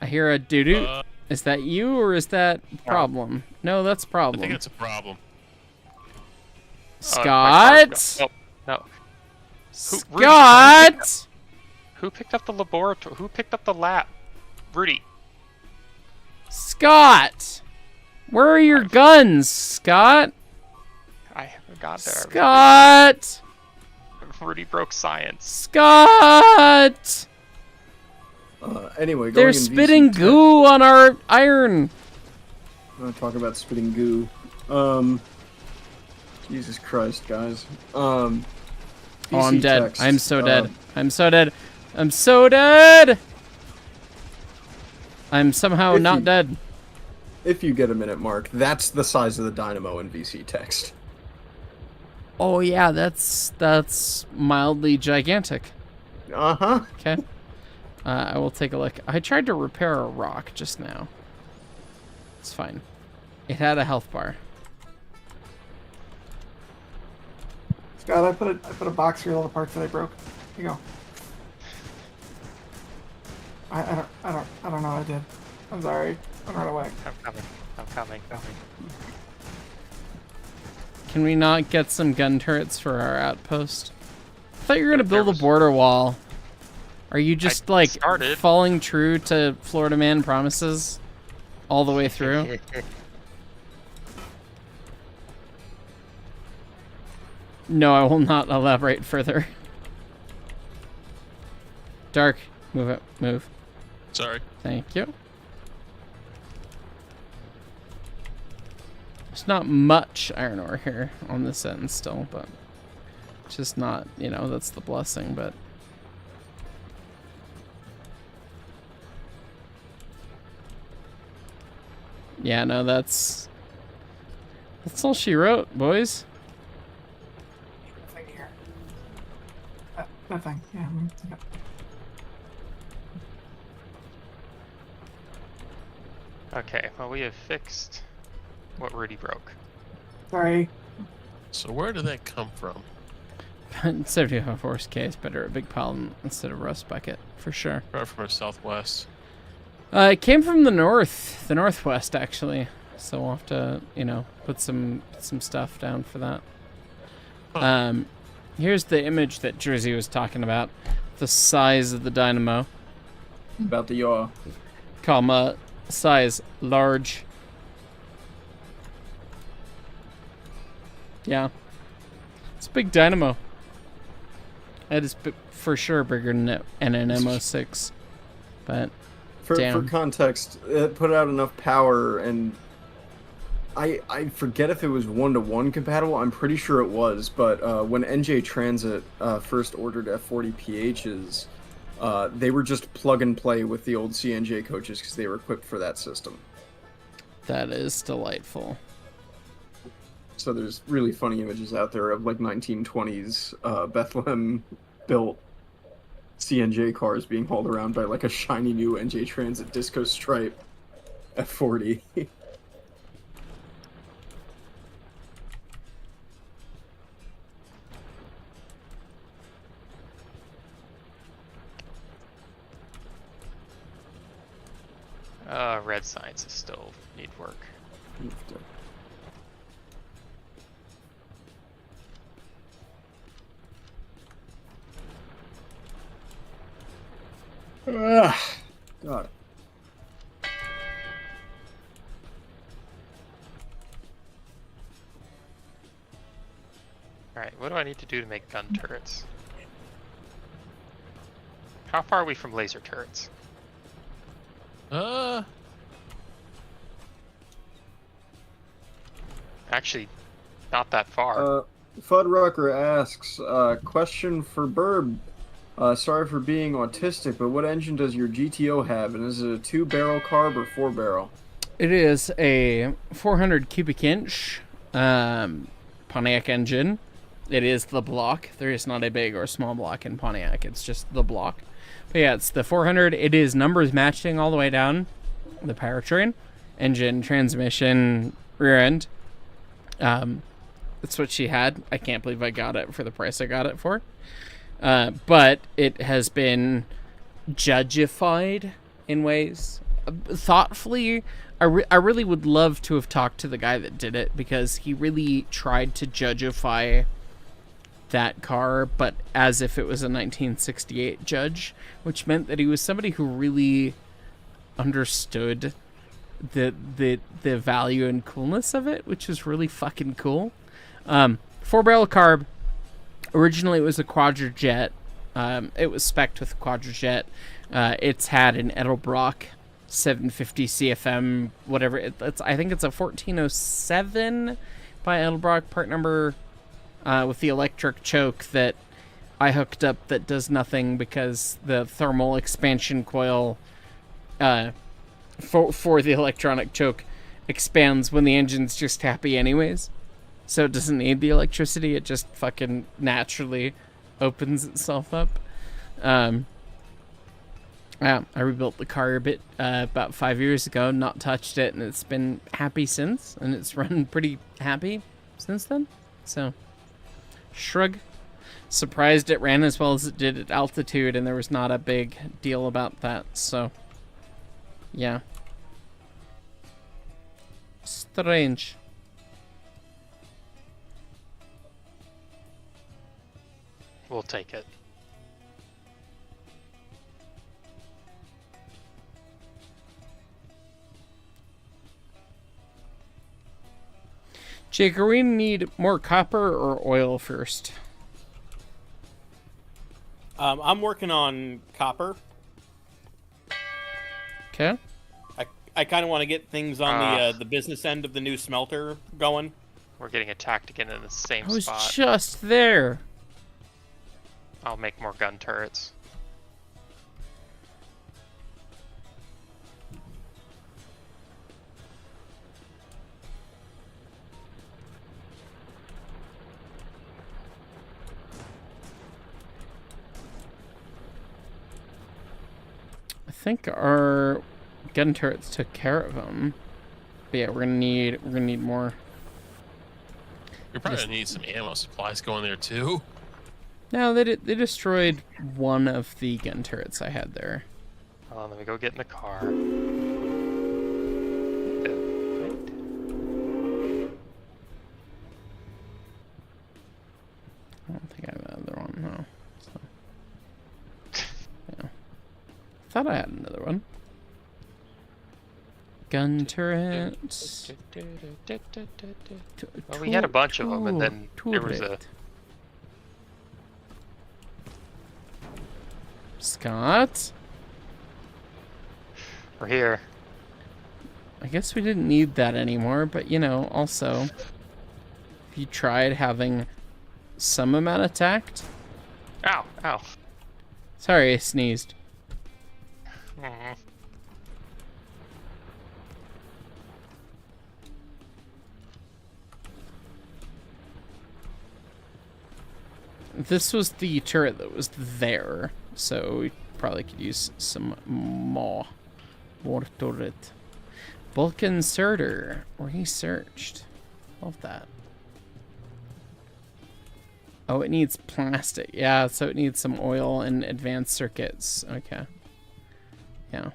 I hear a doo-doo. Is that you or is that problem? No, that's problem. I think it's a problem. Scott? No. Scott! Who picked up the laboratory? Who picked up the lab? Rudy. Scott! Where are your guns, Scott? I haven't got there. Scott! Rudy broke science. Scott! Anyway, they're spitting goo on our iron. I'm gonna talk about spitting goo. Jesus Christ, guys. Oh, I'm dead. Text, I'm so dead. I'm so dead. I'm so dead! I'm somehow not dead. If you get a minute, Mark, that's the size of the dynamo in VC Text. Oh yeah, that's mildly gigantic. Uh-huh. Okay. I will take a look. I tried to repair a rock just now. It's fine. It had a health bar. Scott, I put a box here with all the parts that I broke. Here you go. I don't know. I did. I'm sorry. I'm right away. I'm coming. Can we not get some gun turrets for our outpost? I thought you were gonna build a border wall. Are you just falling true to Florida Man promises all the way through? No, I will not elaborate further. Dark, move it, move. Sorry. Thank you. There's not much iron ore here on this end still, but it's just not, that's the blessing, but... Yeah, no, that's all she wrote, boys. Thing here. That thing, yeah. Okay, well, we have fixed what Rudy broke. Sorry. So where did that come from? Instead of a force case, better a big pile instead of rust bucket, for sure. Right from our southwest. It came from the northwest, actually. So we'll have to, put some stuff down for that. Huh. Here's the image that Jersey was talking about. The size of the dynamo. About the yaw. Comma, size, large. Yeah. It's a big dynamo. It is for sure bigger than an MO6. But... For context, it put out enough power, and I forget if it was 1-to-1 compatible. I'm pretty sure it was, but when NJ Transit first ordered F40 PHs, they were just plug and play with the old CNJ coaches because they were equipped for that system. That is delightful. So there's really funny images out there of like 1920s Bethlehem built CNJ cars being hauled around by like a shiny new NJ Transit Disco Stripe F40. Red sciences still need work. Ugh. God. Alright, what do I need to do to make gun turrets? How far are we from laser turrets? Actually, not that far. Fuddrucker asks, question for Burb. Sorry for being autistic, but what engine does your GTO have? And is it a 2-barrel carb or 4-barrel? It is a 400 cubic inch Pontiac engine. It is the block. There is not a big or small block in Pontiac. It's just the block. But yeah, it's the 400. It is numbers matching all the way down the powertrain, engine, transmission, rear end. That's what she had. I can't believe I got it for the price I got it for. But it has been judgified in ways. Thoughtfully, I really would love to have talked to the guy that did it, because he really tried to judgify that car, but as if it was a 1968 judge, which meant that he was somebody who really understood the value and coolness of it, which is really fucking cool. 4-barrel carb. Originally, it was a quadrajet. It was spec'd with a quadrajet. It's had an Edelbrock 750 CFM, whatever. I think it's a 1407 by Edelbrock, part number, with the electric choke that I hooked up that does nothing because the thermal expansion coil for the electronic choke expands when the engine's just happy anyways. So it doesn't need the electricity. It just fucking naturally opens itself up. Yeah, I rebuilt the car a bit about 5 years ago, not touched it, and it's been happy since, and it's run pretty happy since then. So, shrug. Surprised it ran as well as it did at altitude, and there was not a big deal about that. So, yeah. Strange. We'll take it. Jake, are we gonna need more copper or oil first? I'm working on copper. Okay. I kind of want to get things on the business end of the new smelter going. We're getting attacked again in the same I was spot. just there. I'll make more gun turrets. I think our gun turrets took care of them. But yeah, we're gonna need more. You're probably gonna need some ammo supplies going there too. No, they destroyed one of the gun turrets I had there. Hold on, let me go get in the car. I don't think I have another one, no. So, yeah. Thought I had another one. Gun turret. Well, we had a bunch of them, and then there was a... Scott? We're here. I guess we didn't need that anymore, but you know, also, if you tried having some amount of tact. Ow, ow. Sorry, I sneezed. Mhm. This was the turret that was there, so we probably could use some more turret. Bulk inserter, researched. Love that. Oh, it needs plastic. Yeah, so it needs some oil and advanced circuits. Okay. Yeah.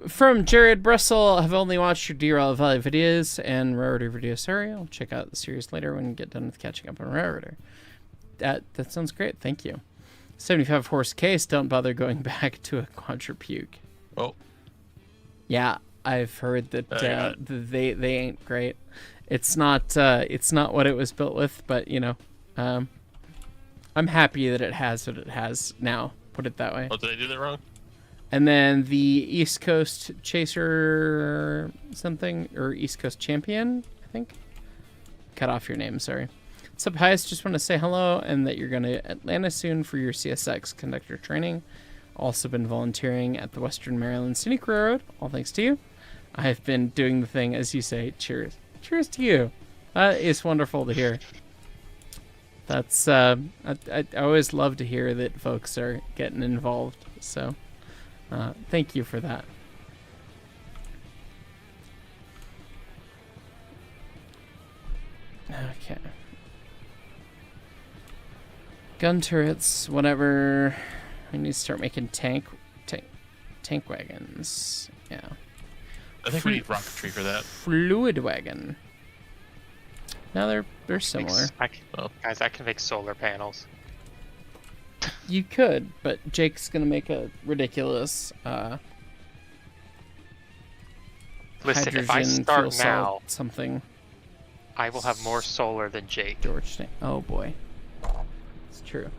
From Jared Brussel, I've only watched your Derail Valley videos and Railroader video. Sorry, I'll check out the series later when we get done with catching up on Railroader. That sounds great. Thank you. 75 horse case. Don't bother going back to a quadrupuke. Oh. Yeah, I've heard that they ain't great. It's not what it was built with, but you know, I'm happy that it has what it has now. Put it that way. Oh, did I do that wrong? And then the East Coast Chaser something, or East Coast Champion, I think. Cut off your name, sorry. What's up, Heist? Just want to say hello and that you're going to Atlanta soon for your CSX conductor training. Also been volunteering at the Western Maryland Scenic Railroad. All thanks to you. I've been doing the thing, as you say. Cheers. Cheers to you. It's wonderful to hear. That's, I always love to hear that folks are getting involved, so... thank you for that. Okay. Gun turrets, whatever. We need to start making tank wagons. Yeah. I think we need rocketry for that. Fluid wagon. No, they're similar. Guys, I can make solar panels. You could, but Jake's gonna make a ridiculous Listen, if I hydrogen start fuel cell now, something. I will have more solar than Jake. Oh boy, it's true.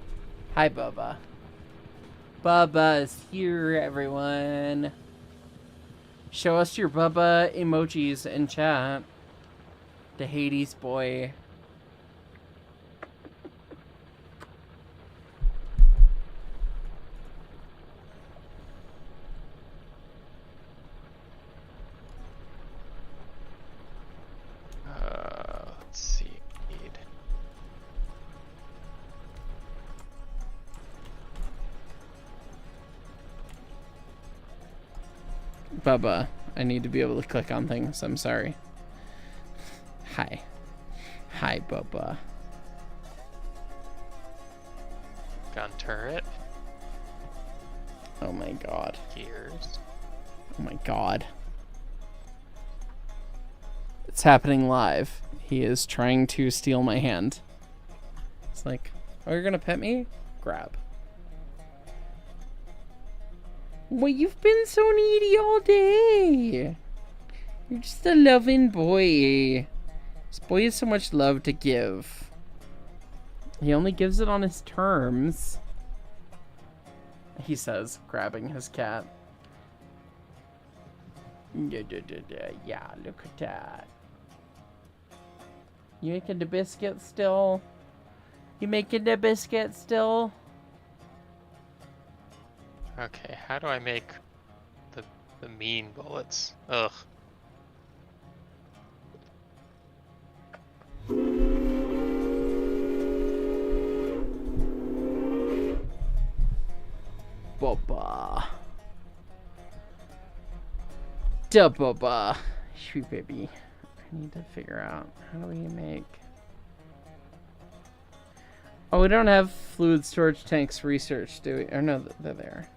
Hi, Bubba. Bubba is here, everyone. Show us your Bubba emojis in chat. The Hades boy. Let's see. Bubba, I need to be able to click on things. I'm sorry. Hi. Hi, Bubba. Gun turret. Oh my god. Gears. Oh my god. It's happening live. He is trying to steal my hand. It's like, oh, you're gonna pet me? Grab. Well, you've been so needy all day. You're just a loving boy. This boy has so much love to give. He only gives it on his terms. He says, grabbing his cat. Yeah, look at that. You making the biscuit still? You making the biscuit still? Okay, how do I make the mean bullets? Ugh. Bubba. Da Bubba. Sweet baby. I need to figure out how do we make. Oh, we don't have fluid storage tanks research, do we? Or no, they're there.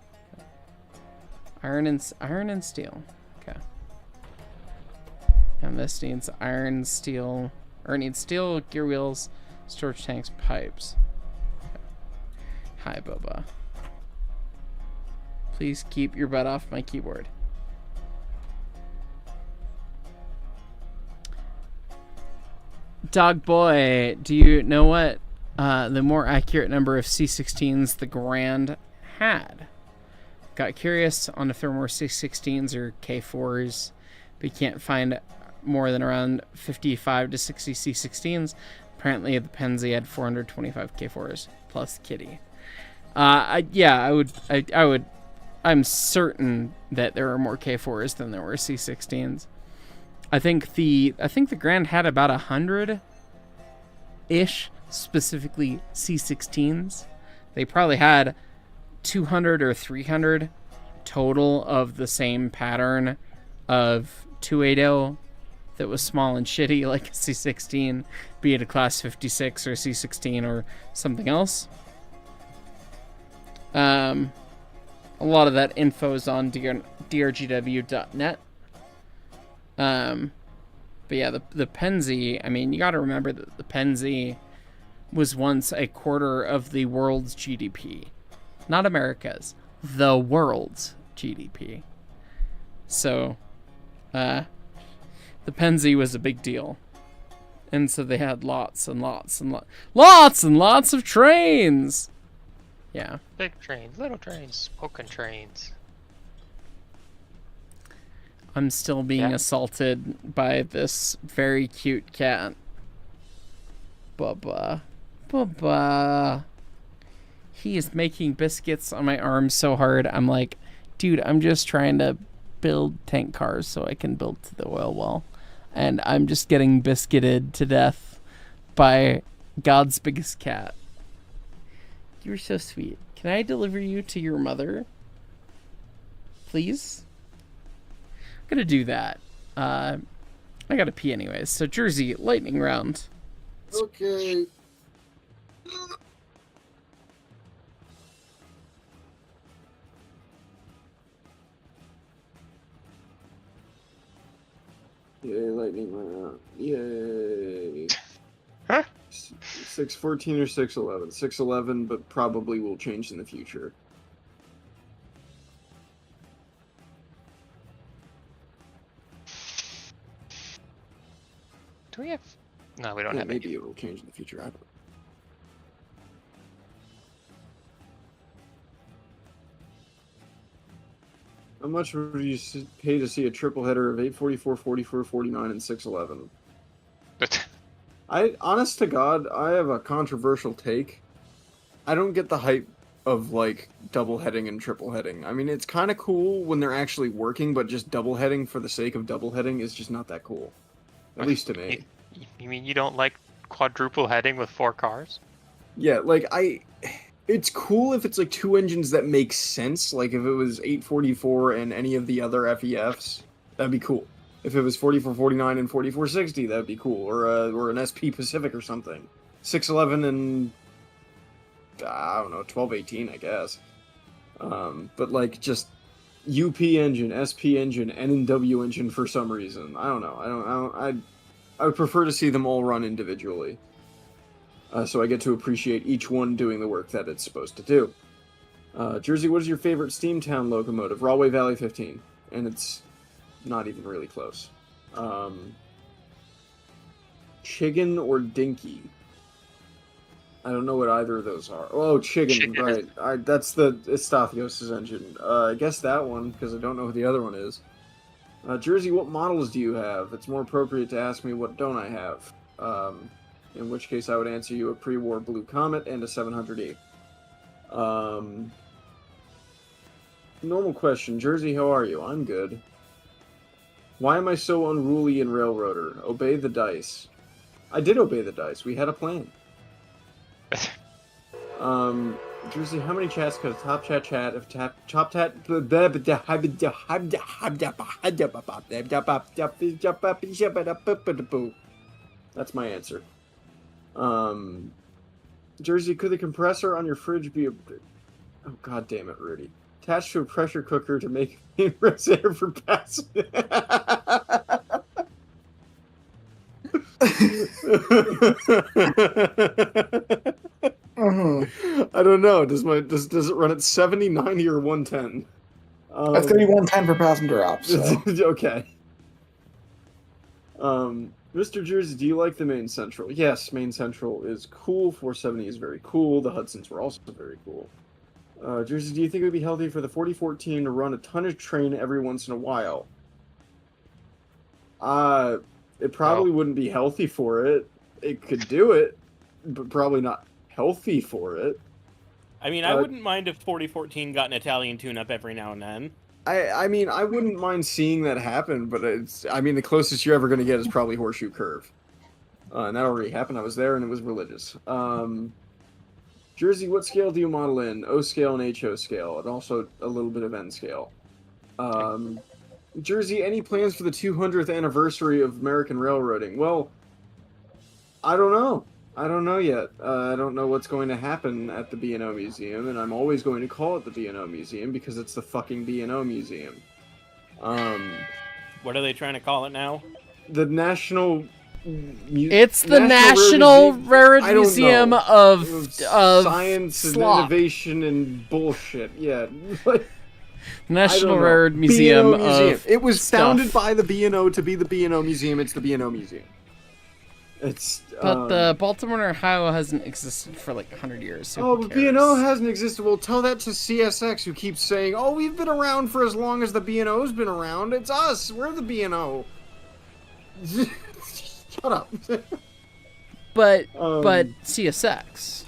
Iron and steel. Okay. And this needs iron, steel, or it needs steel, gear wheels, storage tanks, pipes. Okay. Hi, Bubba. Please keep your butt off my keyboard. Dog boy, do you know what the more accurate number of C16s the Grand had? Got curious on if there were more C16s or K4s, but you can't find more than around 55 to 60 C16s. Apparently the Penzi had 425 K4s plus Kitty. I'm certain that there were more K4s than there were C16s. I think the Grand had about 100-ish, specifically C16s. They probably had 200 or 300 total of the same pattern of 280 that was small and shitty like a C16, be it a Class 56 or C16 or something else. A lot of that info is on drgw.net. But yeah, the Penzi, I mean, you got to remember that the Penzi was once a quarter of the world's GDP. Not America's, the world's GDP. So, the Penzi was a big deal. And so they had lots and lots of trains! Yeah. Big trains, little trains, smoking trains. I'm still being assaulted by this very cute cat. Bubba. He is making biscuits on my arm so hard. I'm like, dude, I'm just trying to build tank cars so I can build to the oil well. And I'm just getting biscuited to death by God's biggest cat. You're so sweet. Can I deliver you to your mother? Please? I'm gonna do that. I gotta pee anyways. So Jersey, lightning round. Okay. Yay, lightning round. Yay. Huh? 614 or 611? 611, but probably will change in the future. Do we have... No, we don't have maybe any. it will change in the future. I don't know. How much would you pay to see a triple header of 844, 44, 49, and 611? Honest to God, I have a controversial take. I don't get the hype of, like, double heading and triple heading. I mean, it's kind of cool when they're actually working, but just double heading for the sake of double heading is just not that cool. At least to me. You mean you don't like quadruple heading with 4 cars? Yeah, like, it's cool if it's, like, 2 engines that make sense. Like, if it was 844 and any of the other FEFs, that'd be cool. If it was 4449 and 4460, that'd be cool. Or an SP Pacific or something. 611 and... I don't know, 1218, I guess. But, like, just UP engine, SP engine, NW engine for some reason. I don't know. I would prefer to see them all run individually. So I get to appreciate each one doing the work that it's supposed to do. Jersey, what is your favorite Steamtown locomotive? Rawway Valley 15. And it's not even really close. Chiggin or Dinky? I don't know what either of those are. Oh, Chiggin, right. That's the Estathios' engine. I guess that one, because I don't know who the other one is. Jersey, what models do you have? It's more appropriate to ask me what don't I have. In which case I would answer you a pre-war Blue Comet and a 700E. Normal question. Jersey, how are you? I'm good. Why am I so unruly in Railroader? Obey the dice. I did obey the dice. We had a plan. Jersey, how many chats could a top chat if chop tat? That's my answer. Jersey, could the compressor on your fridge be a... Oh, god damn it, Rudy. Attached to a pressure cooker to make rest air for passing. I don't know. Does it run at 70, 90, or 110? That's gonna be 110 for passenger ops. So. Okay. Mr. Jersey, do you like the Main Central? Yes, Main Central is cool. 470 is very cool. The Hudsons were also very cool. Jersey, do you think it would be healthy for the 4014 to run a tonnage train every once in a while? It probably wouldn't be healthy for it. It could do it, but probably not healthy for it. I mean, I wouldn't mind if 4014 got an Italian tune-up every now and then. I mean, I wouldn't mind seeing that happen, but the closest you're ever going to get is probably Horseshoe Curve. And that already happened. I was there, and it was religious. Jersey, what scale do you model in? O scale and HO scale, and also a little bit of N scale. Jersey, any plans for the 200th anniversary of American railroading? Well, I don't know. I don't know yet. I don't know what's going to happen at the B&O Museum, and I'm always going to call it the B&O Museum because it's the fucking B&O Museum. What are they trying to call it now? The National... It's the National Rare Museum of Science and slop. Innovation and bullshit. Yeah. National Rare Museum B&O Museum. of It was stuff. founded by the B&O to be the B&O Museum. It's the B&O Museum. It's But the Baltimore, Ohio hasn't existed for like 100 years. So oh, who but cares? B&O hasn't existed. Well, tell that to CSX, who keeps saying, "Oh, we've been around for as long as the B&O's been around. It's us. We're the B&O." Shut up. But CSX.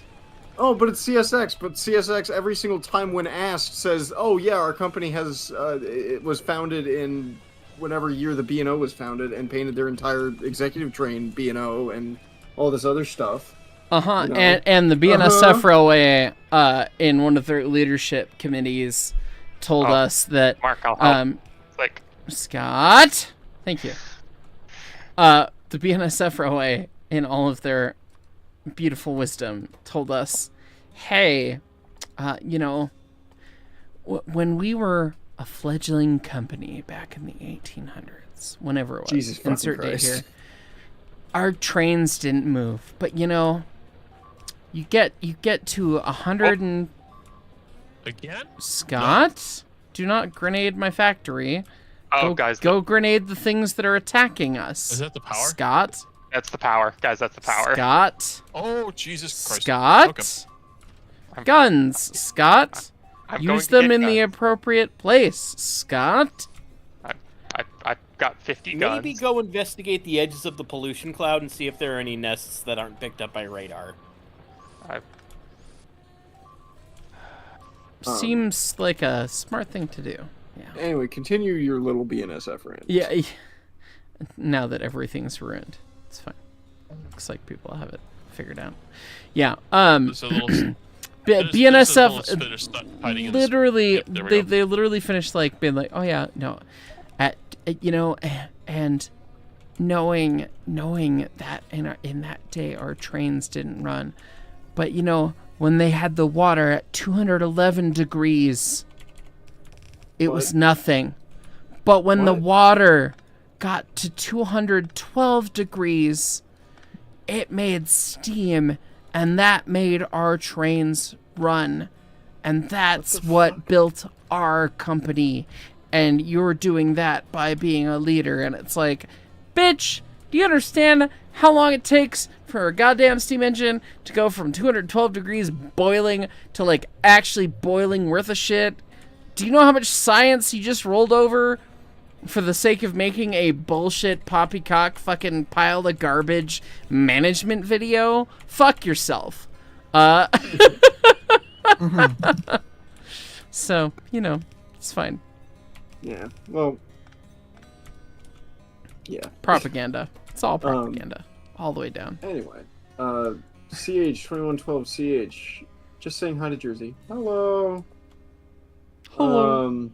Oh, but it's CSX. But CSX, every single time when asked, says, "Oh yeah, our company has it was founded in whatever year the B&O was founded, and painted their entire executive train B&O and all this other stuff." You know? Uh-huh. And the BNSF Railway, in one of their leadership committees, told us that Mark, I'll help. Click. Scott, thank you. The BNSF Railway, in all of their beautiful wisdom, told us, hey, you know, when we were a fledgling company back in the 1800s, whenever it was, Jesus insert date Christ. here, our trains didn't move. But, you know, you get to 100 and... Again? Scott, do not grenade my factory. Oh, guys. Go grenade the things that are attacking us. Is that the power? Scott. That's the power. Guys, that's the power. Scott. Oh, Jesus Christ. Scott. Okay. Guns. Scott. I'm going Use to them get in the guns. appropriate place. Scott. I've got 50 guns. Maybe go investigate the edges of the pollution cloud and see if there are any nests that aren't picked up by radar. Seems like a smart thing to do. Yeah. Anyway, continue your little BNSF rant. Yeah. Now that everything's ruined, it's fine. Looks like people have it figured out. Yeah. There's a little, BNSF literally, they literally finished like being like, oh yeah, no, you know, and knowing that in that day our trains didn't run, but you know, when they had the water at 211 degrees, it was nothing. But when the water got to 212 degrees, it made steam, and that made our trains run. And that's what built our company. And you're doing that by being a leader. And it's like, bitch, do you understand how long it takes for a goddamn steam engine to go from 212 degrees boiling to like actually boiling worth of shit? Do you know how much science you just rolled over for the sake of making a bullshit poppycock fucking pile of garbage management video? Fuck yourself. So, you know, it's fine. Yeah, well... Yeah. Propaganda. It's all propaganda. All the way down. Anyway, CH2112CH, just saying hi to Jersey. Hello. Hello.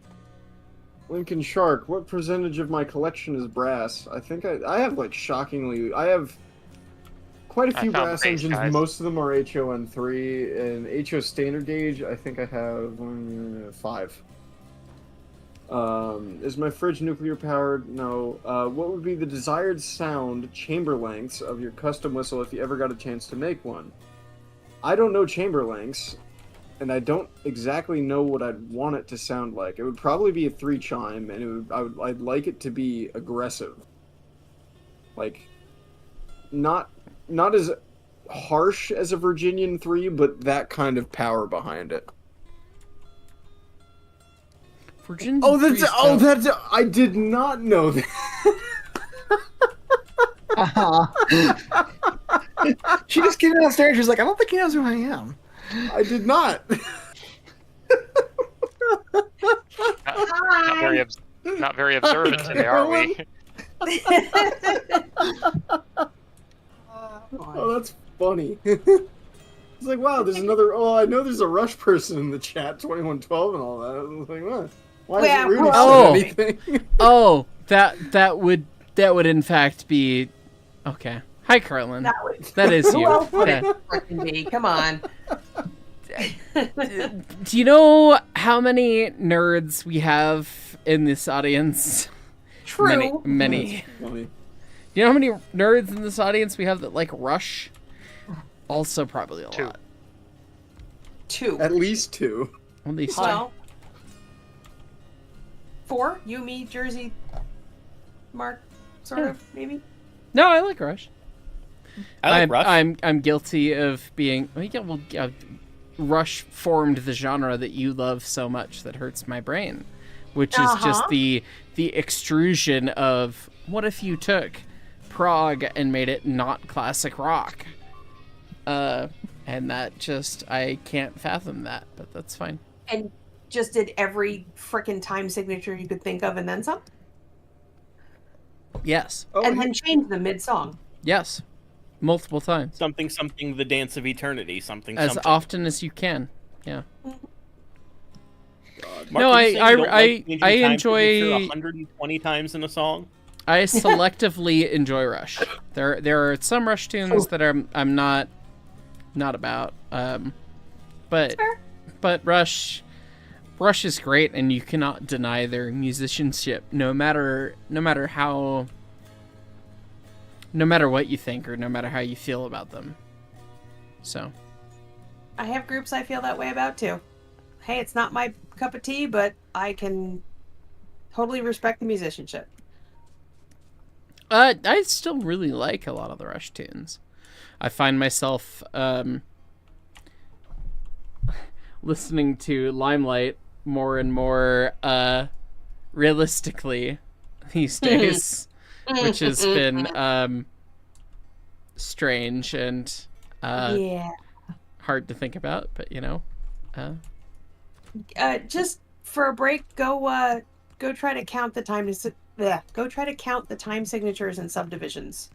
Lincoln Shark, what percentage of my collection is brass? I think I have like shockingly, I have quite a few brass engines. Guys. Most of them are HON3 and HO standard gauge. I think I have 5. Is my fridge nuclear powered? No. What would be the desired sound chamber lengths of your custom whistle if you ever got a chance to make one? I don't know chamber lengths, and I don't exactly know what I'd want it to sound like. It would probably be a 3 chime, and I'd like it to be aggressive. Like, not as harsh as a Virginian 3, but that kind of power behind it. Virginia that's I did not know that. She just came downstairs. She's like, I don't think he knows who I am. I did not. Not very observant today, are we? Oh, that's funny. It's like, wow, there's another. Oh, I know there's a Rush person in the chat, 2112 and all that. I was like, what? Why isn't Rudy saying anything? Oh, that would in fact be okay. Hi, Carlin. That That is Who you. else would Yeah. it frickin' be? Come on. Do you know how many nerds we have in this audience? True. Many. Funny. Do you know how many nerds in this audience we have that like Rush? Also, probably a lot. 2. At least 2. At least Well, 4. You, me, Jersey, Mark, sort of, maybe. No, I like Rush. I like Rush. I'm guilty of being. Rush formed the genre that you love so much that hurts my brain, which is just the extrusion of what if you took prog and made it not classic rock, and that just I can't fathom that, but that's fine. And just did every frickin' time signature you could think of and then some? Yes. And then changed them mid-song. Yes. Multiple times. Something, the dance of eternity. Something, As something. often as you can. Yeah. Mark, No, are you saying you don't like changing I time enjoy signature 120 times in a song. I selectively enjoy Rush. There are some Rush tunes that I'm not about. But Rush is great, and you cannot deny their musicianship, no matter what you think or no matter how you feel about them. So I have groups I feel that way about too. Hey, it's not my cup of tea, but I can totally respect the musicianship. I still really like a lot of the Rush tunes. I find myself listening to Limelight more and more realistically these days, which has been strange and hard to think about, but you know. Just for a break, go try to count the time go try to count the time signatures and subdivisions.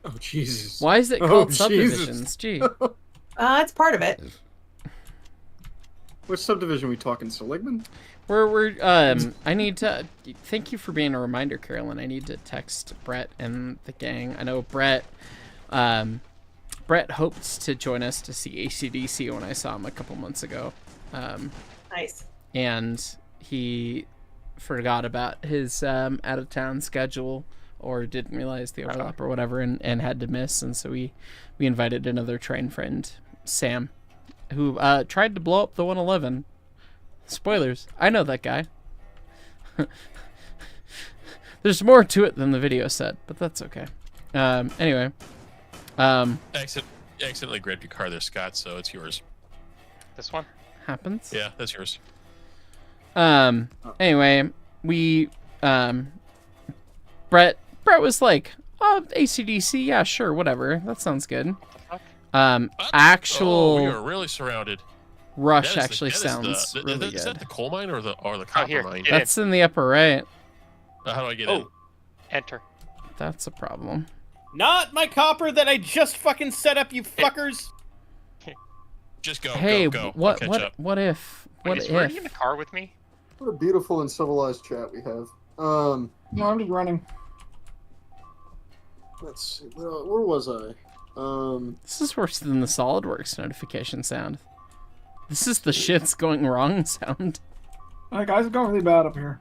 Oh Jesus! Why is it called subdivisions? Gee. It's part of it. Which subdivision are we talking? Seligman? We're I need to thank you for being a reminder, Carolyn. I need to text Brett and the gang. I know Brett hoped to join us to see AC/DC when I saw him a couple months ago. Nice. And he forgot about his out of town schedule or didn't realize the overlap or whatever and had to miss, and so we invited another train friend, Sam, who tried to blow up the 111. Spoilers. I know that guy. There's more to it than the video said, but that's okay. Anyway. Accidentally grabbed your car there, Scott, so it's yours. This one? Happens. Yeah, that's yours. Anyway, we Brett was like, oh, AC/DC, yeah, sure, whatever. That sounds good. Actual we are really surrounded. Rush actually sounds really good. Is that the coal mine or the copper mine? That's in the upper right. How do I get in? Enter. That's a problem. Not my copper that I just fucking set up, you fuckers. Just go. Hey, go. what if? What Is if? Rudy in the car with me? What a beautiful and civilized chat we have. No, I'm just running. Let's see. Where was I? This is worse than the SolidWorks notification sound. This is the shit's going wrong sound. Alright, guys, it's going really bad up here.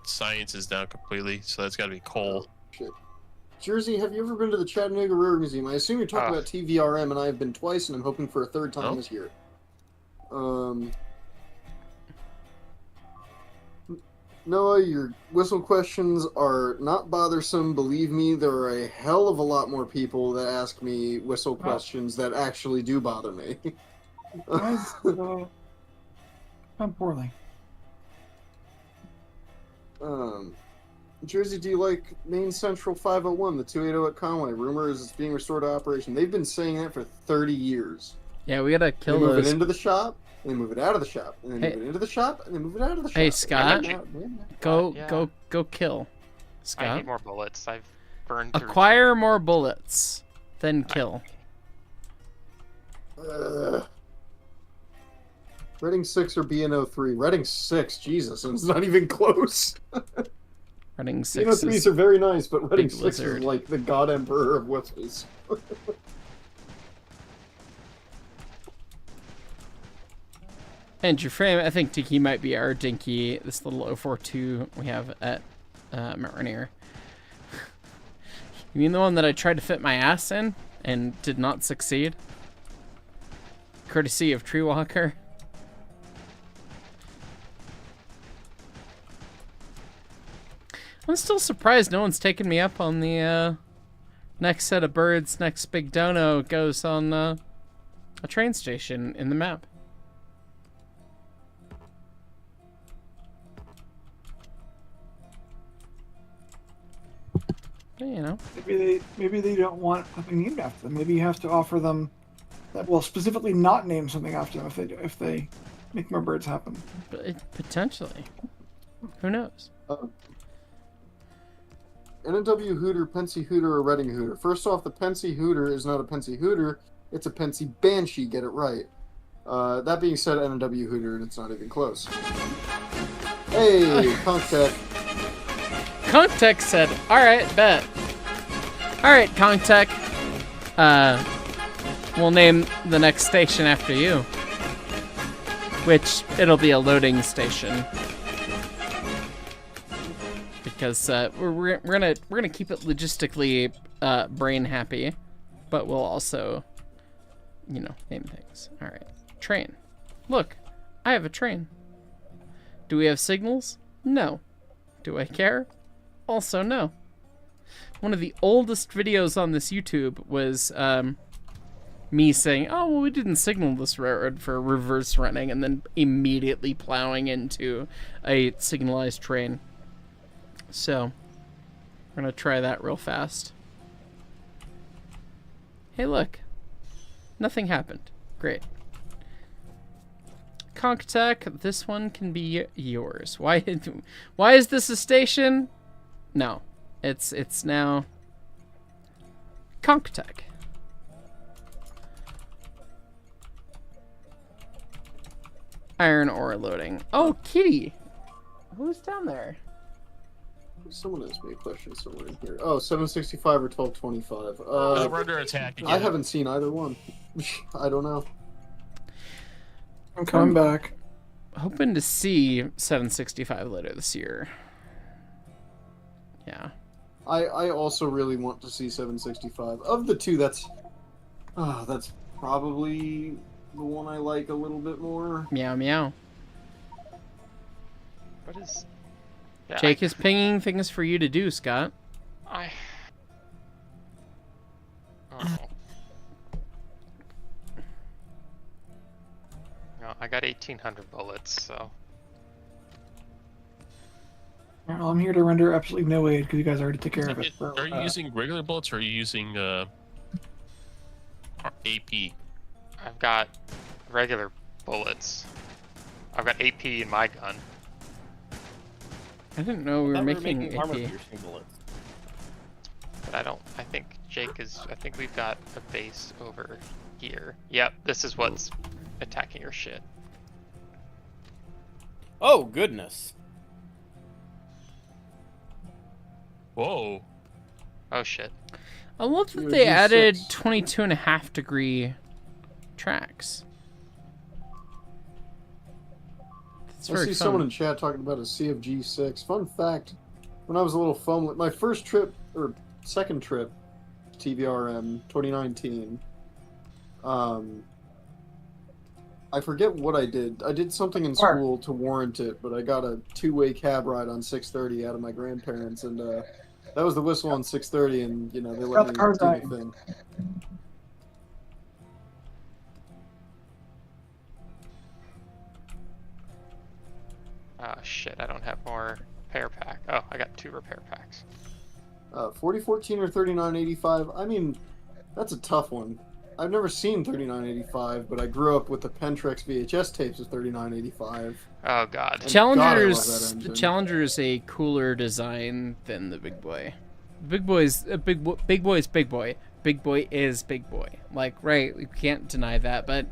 Science is down completely, so that's got to be coal. Shit. Jersey, have you ever been to the Chattanooga Railroad Museum? I assume you're talking about TVRM, and I have been twice, and I'm hoping for a third time this year. Noah, your whistle questions are not bothersome. Believe me, there are a hell of a lot more people that ask me whistle questions that actually do bother me. Guys, I'm poorly. Jersey, do you like Main Central 501, the 280 at Conway? Rumor is it's being restored to operation. They've been saying that for 30 years. Yeah, we gotta kill they move those. it into the shop, and they move it out of the shop, and they move it into the shop, and they move it out of the shop. Hey, Scott, go kill. Scott, I need more bullets. I've burned through. Acquire more bullets, then kill. Reading 6 or BNO 3? Reading 6, Jesus, and it's not even close. Running 6 Xeno 3s is are very nice, but Running Big 6 Lizard. is like the god emperor of whistles. And your frame, I think Tiki might be our dinky, this little 042 we have at Mount Rainier. You mean the one that I tried to fit my ass in and did not succeed? Courtesy of Treewalker. I'm still surprised no one's taken me up on the next set of birds, next big dono goes on a train station in the map. But, you know. Maybe they don't want something named after them. Maybe you have to offer them that will specifically not name something after them if they make more birds happen. Potentially. Who knows? NW Hooter, Pensy Hooter, or Reading Hooter. First off, the Pensy Hooter is not a Pensy Hooter, it's a Pensy Banshee, get it right. That being said, NW Hooter, and it's not even close. Hey, Conktech. Conktech said, alright, bet. Alright, Conktech. We'll name the next station after you. Which, it'll be a loading station. Because we're gonna keep it logistically brain happy, but we'll also, you know, name things. All right, train. Look, I have a train. Do we have signals? No. Do I care? Also no. One of the oldest videos on this YouTube was me saying, "Oh, well, we didn't signal this railroad for reverse running," and then immediately plowing into a signalized train. So, we're going to try that real fast. Hey, look. Nothing happened. Great. Conktech, this one can be yours. Why is this a station? No. It's now Conktech. Iron ore loading. Oh, Kitty. Who's down there? Someone asked me a question somewhere in here. Oh, 765 or 1225. We're under attack again. I haven't seen either one. I don't know. I'm coming back. Hoping to see 765 later this year. Yeah. I also really want to see 765. Of the two, that's probably the one I like a little bit more. Meow meow. What is... Jake is pinging things for you to do, Scott. Oh. No, I got 1,800 bullets, so... Well, I'm here to render absolutely no aid because you guys already took care of it. So, are you using regular bullets or are you using AP? I've got regular bullets. I've got AP in my gun. I didn't know we were making armor AP. piercing bullets. But I think Jake is, I think we've got a base over here. Yep, this is what's attacking your shit. Oh, goodness. Whoa. Oh shit. I love that they added 22.5 degree tracks. I see someone in chat talking about a CFG6. Fun fact, when I was a little foamlet, my first trip, or second trip, to TVRM 2019, I forget what I did. I did something in school to warrant it, but I got a two-way cab ride on 630 out of my grandparents, and that was the whistle on 630, and, you know, they let me do the thing. Oh shit, I don't have more repair pack. Oh, I got 2 repair packs. 4014 or 3985, I mean, that's a tough one. I've never seen 3985, but I grew up with the Pentrex VHS tapes of 3985. Oh god. The Challenger is a cooler design than the Big Boy. Big Boy is Big Boy. Big Boy is Big Boy. Like, right, we can't deny that, but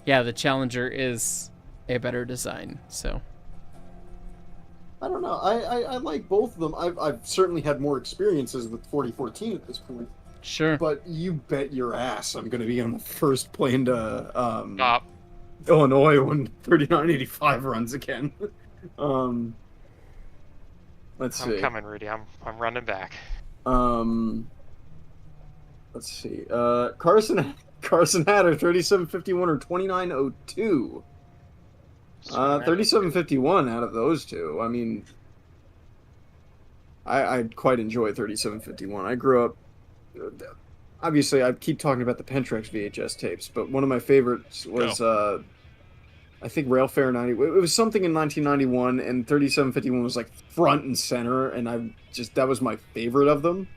yeah, the Challenger is a better design, so. I don't know. I like both of them. I've certainly had more experiences with 4014 at this point. Sure. But you bet your ass I'm going to be on the first plane to Stop. Illinois when 3985 runs again. Let's see. I'm coming, Rudy. I'm running back. Let's see. Carson Hatter 3751 or 2902. 3751 out of those two. I mean, I quite enjoy 3751. I grew up. Obviously, I keep talking about the Pentrex VHS tapes, but one of my favorites was I think Railfare 90. It was something in 1991, and 3751 was like front and center, and that was my favorite of them.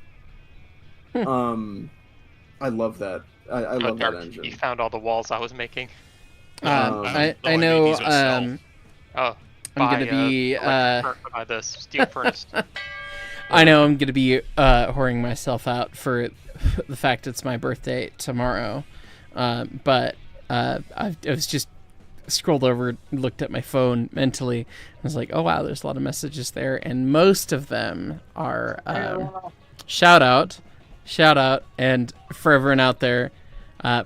I love that. I love that engine. You found all the walls I was making. I know. I'm gonna be by the steel furnace. I know I'm gonna be whoring myself out for the fact it's my birthday tomorrow, but I was just scrolled over, looked at my phone mentally. I was like, oh wow, there's a lot of messages there, and most of them are shout out, and for everyone out there,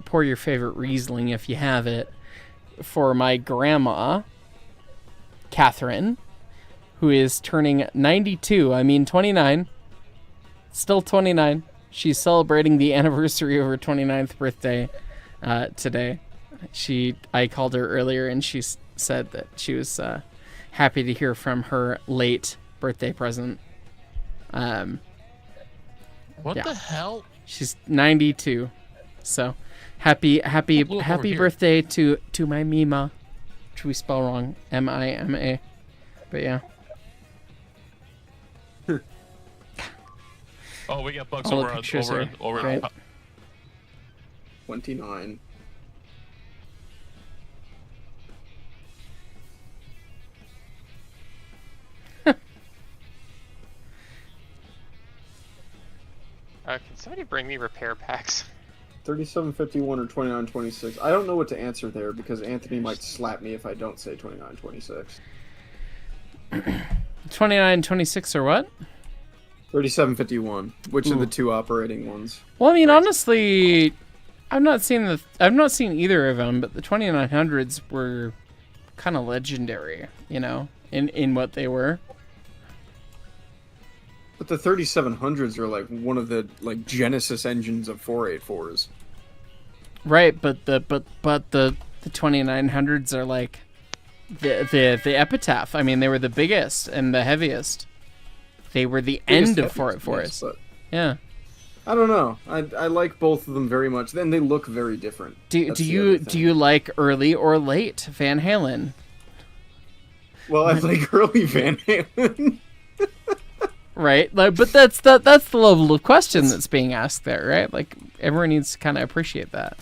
pour your favorite Riesling if you have it. For my grandma, Catherine, who is turning 92. I mean 29. Still 29. She's celebrating the anniversary of her 29th birthday today. I called her earlier, and she said that she was happy to hear from her late birthday present. What the hell? She's 92. So happy birthday to my Mima, which we spell wrong, Mima. But yeah. Oh, we got bugs All the over pictures are over. great. 29. Can somebody bring me repair packs? 3751 or 2926. I don't know what to answer there because Anthony might slap me if I don't say 2926. 2926 or what? 3751. Which of the two operating ones? Well, I mean, honestly, I've not seen either of them, but the 2900s were kind of legendary, in what they were. But the 3700s are like one of the Genesis engines of 484s. Right, but the 2900s are like the epitaph. I mean, they were the biggest and the heaviest. They were the end of 484s. Yes, yeah. I don't know. I like both of them very much. Then they look very different. Do you like early or late Van Halen? Well, I like early Van Halen. Right, but that's the level of question that's being asked there, right? Like everyone needs to kind of appreciate that.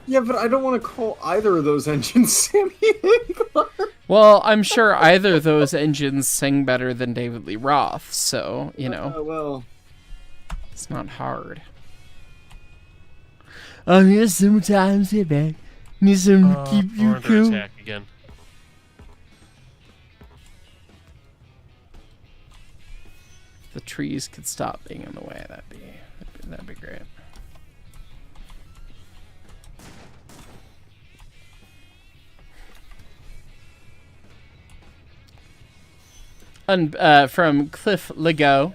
Yeah, but I don't want to call either of those engines Sammy Hagar. Well, I'm sure either of those engines sing better than David Lee Roth, so well, it's not hard. Oh, yeah, sometimes hey man, need some to keep you cool. Attack again. The trees could stop being in the way. That'd be great. From Cliff Lego,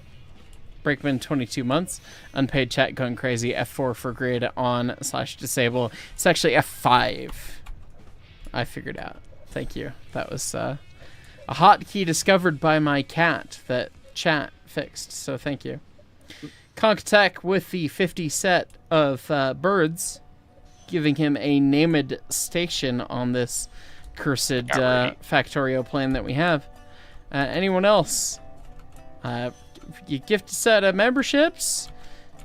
Breakman 22 months, unpaid chat going crazy. F4 for grid on /disable. It's actually F5. I figured out. Thank you. That was a hotkey discovered by my cat that chat fixed, so thank you. Conktech with the 50 set of birds, giving him a named station on this cursed Factorio plan that we have. Anyone else? You gift a set of memberships,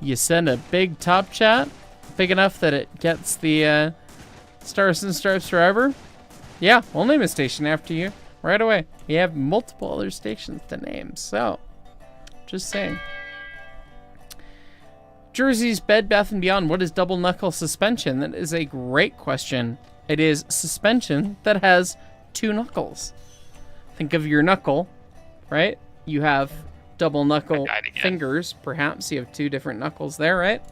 you send a big top chat, big enough that it gets the Stars and Stripes forever. Yeah, we'll name a station after you right away. We have multiple other stations to name, so just saying. Jersey's Bed Bath & Beyond, what is double knuckle suspension? That is a great question. It is suspension that has two knuckles. Think of your knuckle right? You have double knuckle fingers, perhaps. You have 2 different knuckles there, right?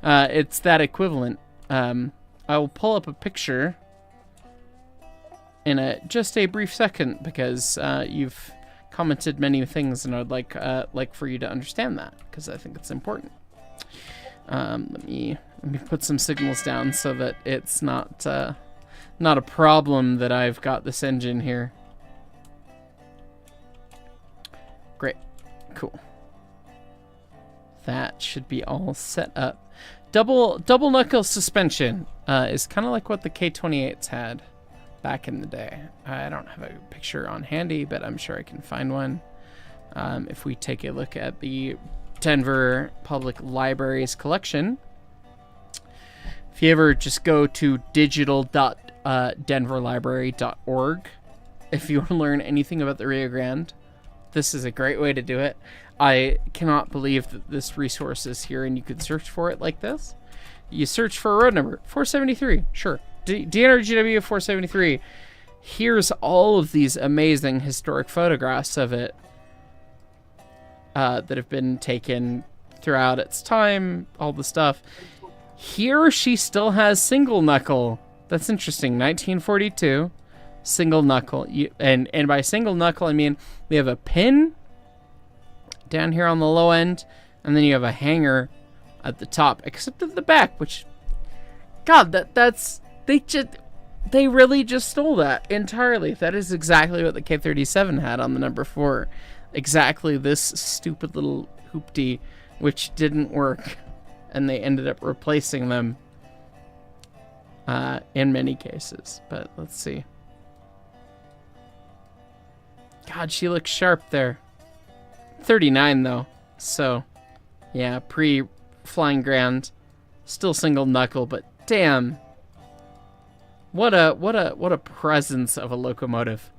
It's that equivalent. I will pull up a picture in just a brief second because you've commented many things, and I'd like for you to understand that because I think it's important. Let me put some signals down so that it's not a problem that I've got this engine here. Great, cool. That should be all set up. Double knuckle suspension is kind of like what the K28s had back in the day. I don't have a picture on handy, but I'm sure I can find one. If we take a look at the Denver Public Library's collection, if you ever just go to digital.denverlibrary.org, if you want to learn anything about the Rio Grande, this is a great way to do it. I cannot believe that this resource is here and you could search for it like this. You search for a road number, 473, sure. DNRGW 473. Here's all of these amazing historic photographs of it that have been taken throughout its time, all the stuff. Here she still has single knuckle. That's interesting. 1942, single knuckle. And by single knuckle, I mean we have a pin down here on the low end, and then you have a hanger at the top, except at the back, which, God, they really just stole that entirely. That is exactly what the K37 had on the number 4. Exactly this stupid little hoopty, which didn't work, and they ended up replacing them in many cases. But let's see. God, she looks sharp there. 39 though, so yeah, pre-Flying Grand, still single knuckle, but damn, what a presence of a locomotive.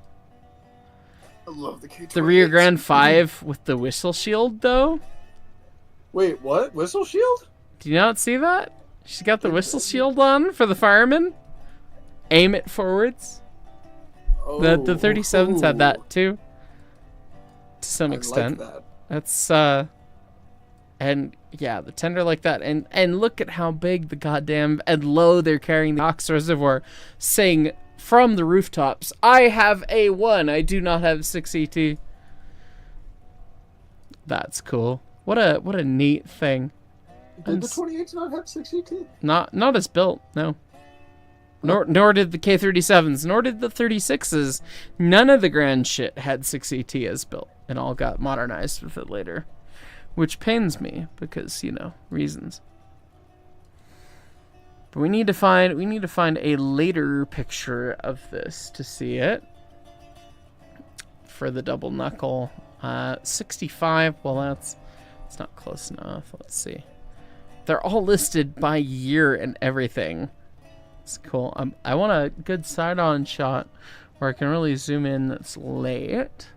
I love the K28. The Rio Grande 5 with the whistle shield though. Wait, what? Whistle shield? Do you not see that? She's got the whistle shield on for the firemen. Aim it forwards. Oh, The 37s had that too, to some extent. Like that. That's and yeah, the tender like that, and look at how big the goddamn and low they're carrying the ox reservoir, saying from the rooftops, I have A1, I do not have 6 ET. That's cool. What a neat thing. Did the 28s not have 6 ET? Not as built, no. Nor did the K37s, nor did the 36s. None of the grand shit had 6 ET as built, and all got modernized with it later, which pains me because, you know, reasons. But we need to find a later picture of this to see it for the double knuckle. 65. Well, that's not close enough. Let's see. They're all listed by year and everything. It's cool. I want a good side-on shot where I can really zoom in that's late.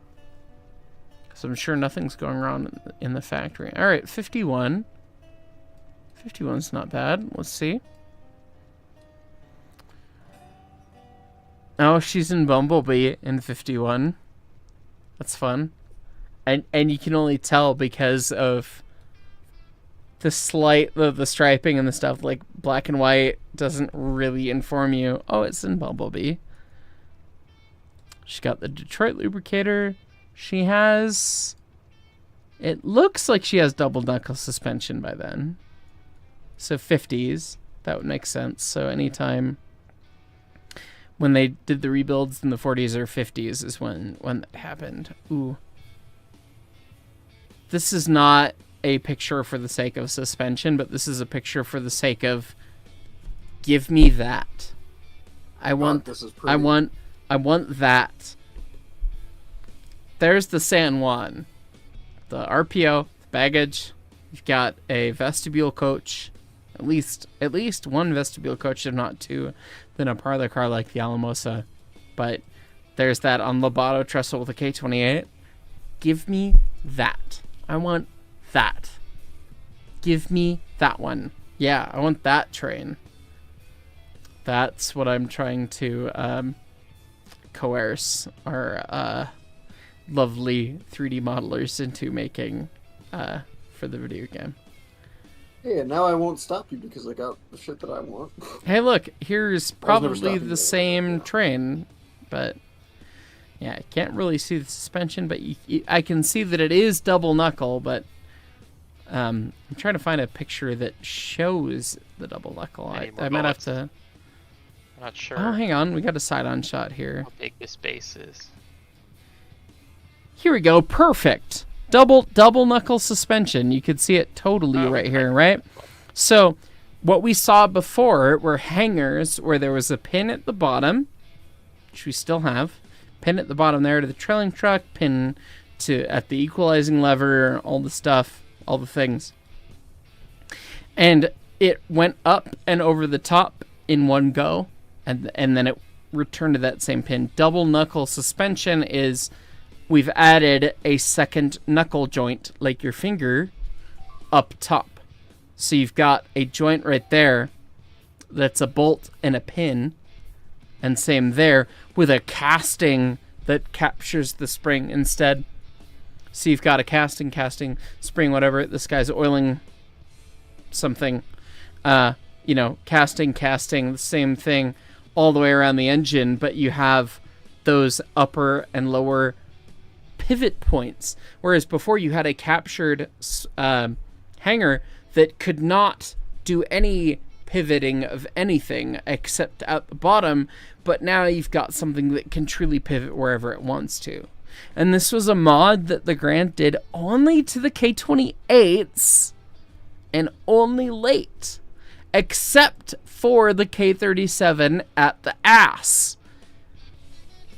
So I'm sure nothing's going wrong in the factory. All right, 51. 51's not bad. Let's see. Oh, she's in Bumblebee in 51. That's fun. And you can only tell because of the striping and the stuff, like black and white doesn't really inform you. Oh, it's in Bumblebee. She got the Detroit lubricator. She has... It looks like she has double knuckle suspension by then. So 50s. That would make sense. So anytime when they did the rebuilds in the 40s or 50s is when that happened. Ooh. This is not a picture for the sake of suspension, but this is a picture for the sake of give me that. I want that. There's the San Juan. The RPO, the baggage. You've got a vestibule coach. At least one vestibule coach, if not 2. Then a parlor car like the Alamosa. But there's that on Lobato trestle with a K28. Give me that. I want that. Give me that one. Yeah, I want that train. That's what I'm trying to coerce our lovely 3D modelers into making for the video game. Hey, and now I won't stop you because I got the shit that I want. Hey, look, here's probably stopping the you. same Yeah. train, but yeah, I can't really see the suspension, but I can see that it is double knuckle, but I'm trying to find a picture that shows the double knuckle. I might have to... I'm not sure Oh, hang on, we got a side-on shot here. how big this base is. Here we go, perfect. Double knuckle suspension. You could see it totally right here, right? So, what we saw before were hangers where there was a pin at the bottom, which we still have. Pin at the bottom there to the trailing truck, pin at the equalizing lever, all the stuff, all the things. And it went up and over the top in one go, and then it returned to that same pin. Double knuckle suspension is we've added a second knuckle joint, like your finger, up top. So you've got a joint right there that's a bolt and a pin, and same there with a casting that captures the spring instead. So you've got a casting, spring, whatever. This guy's oiling something. Casting, the same thing all the way around the engine, but you have those upper and lower pivot points. Whereas before you had a captured hanger that could not do any pivoting of anything except at the bottom, but now you've got something that can truly pivot wherever it wants to. And this was a mod that the Grant did only to the K28s and only late, except for the K37 at the ass.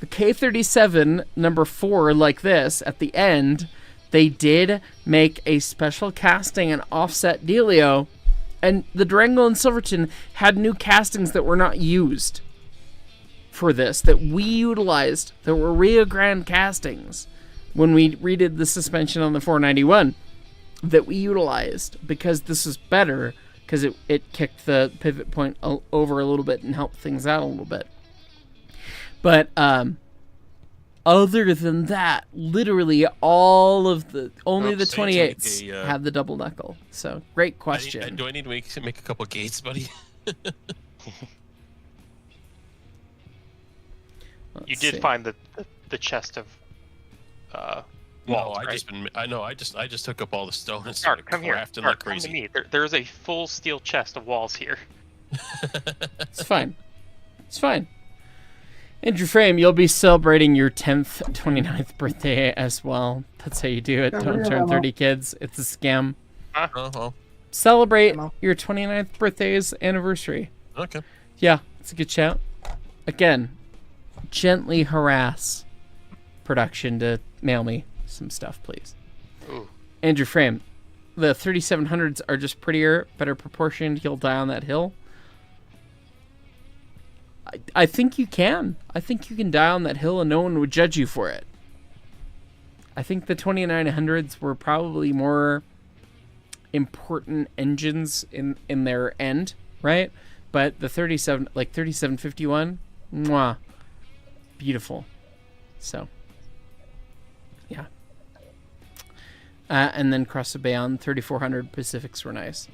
The K37 number 4, like this, at the end, they did make a special casting and offset dealio, and the Durango and Silverton had new castings that were not used for this, that we utilized, that were Rio Grande castings when we redid the suspension on the 491, that we utilized because this is better, because it kicked the pivot point over a little bit and helped things out a little bit. But other than that, literally all of the only the 28s had the double knuckle. So great question. Do I need to make a couple gates, buddy? You did find the chest of walls, right? I just took up all the stone and Mark, started come here. crafting Mark, like crazy. come to me. There's a full steel chest of walls here. It's fine. It's fine. Andrew Frame, you'll be celebrating your 10th, 29th birthday as well. That's how you do it. Don't turn 30, kids. It's a scam. Celebrate your 29th birthday's anniversary. Okay. Yeah, it's a good shout. Again, gently harass production to mail me some stuff, please. Ooh. Andrew Frame, the 3700s are just prettier, better proportioned. You'll die on that hill. I think you can. I think you can die on that hill and no one would judge you for it. I think the 2900s were probably more important engines in their end, right? But the 3751, mwah, beautiful. So, yeah. And then across the bay on 3400 Pacifics were nice.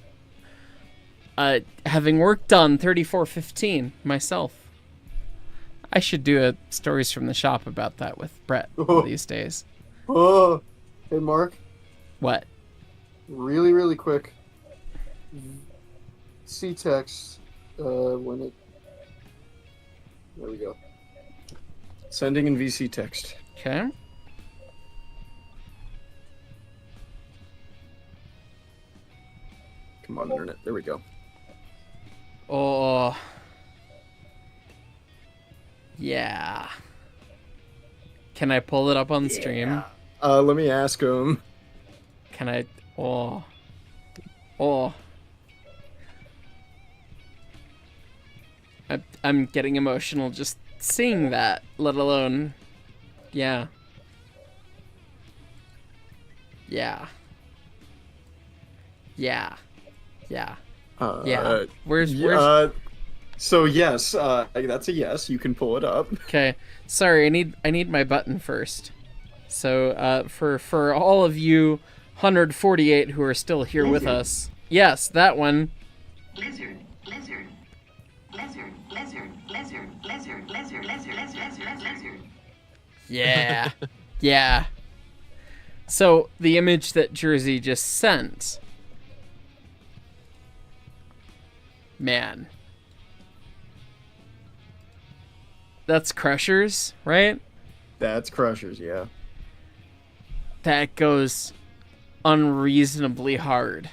Having worked on 3415 myself, I should do a stories from the shop about that with Brett these days. Oh, hey Mark. What? Really, really quick. C-text when it. There we go. Sending in VC text. Okay. Come on, internet. There we go. Oh. Yeah. Can I pull it up on stream? Let me ask him. Can I? Oh. I'm getting emotional just seeing that, let alone. Yeah. Yeah. Yeah. Yeah. Yeah. Where's So yes, that's a yes. You can pull it up. Okay. Sorry, I need my button first. So for all of you 148 who are still here with us, yes, that one. Lizard, lizard, lizard, lizard, lizard, lizard, lizard, lizard, lizard, lizard. Yeah, yeah. So the image that Jersey just sent, man, that's Crushers, right? That's Crushers, yeah. That goes unreasonably hard.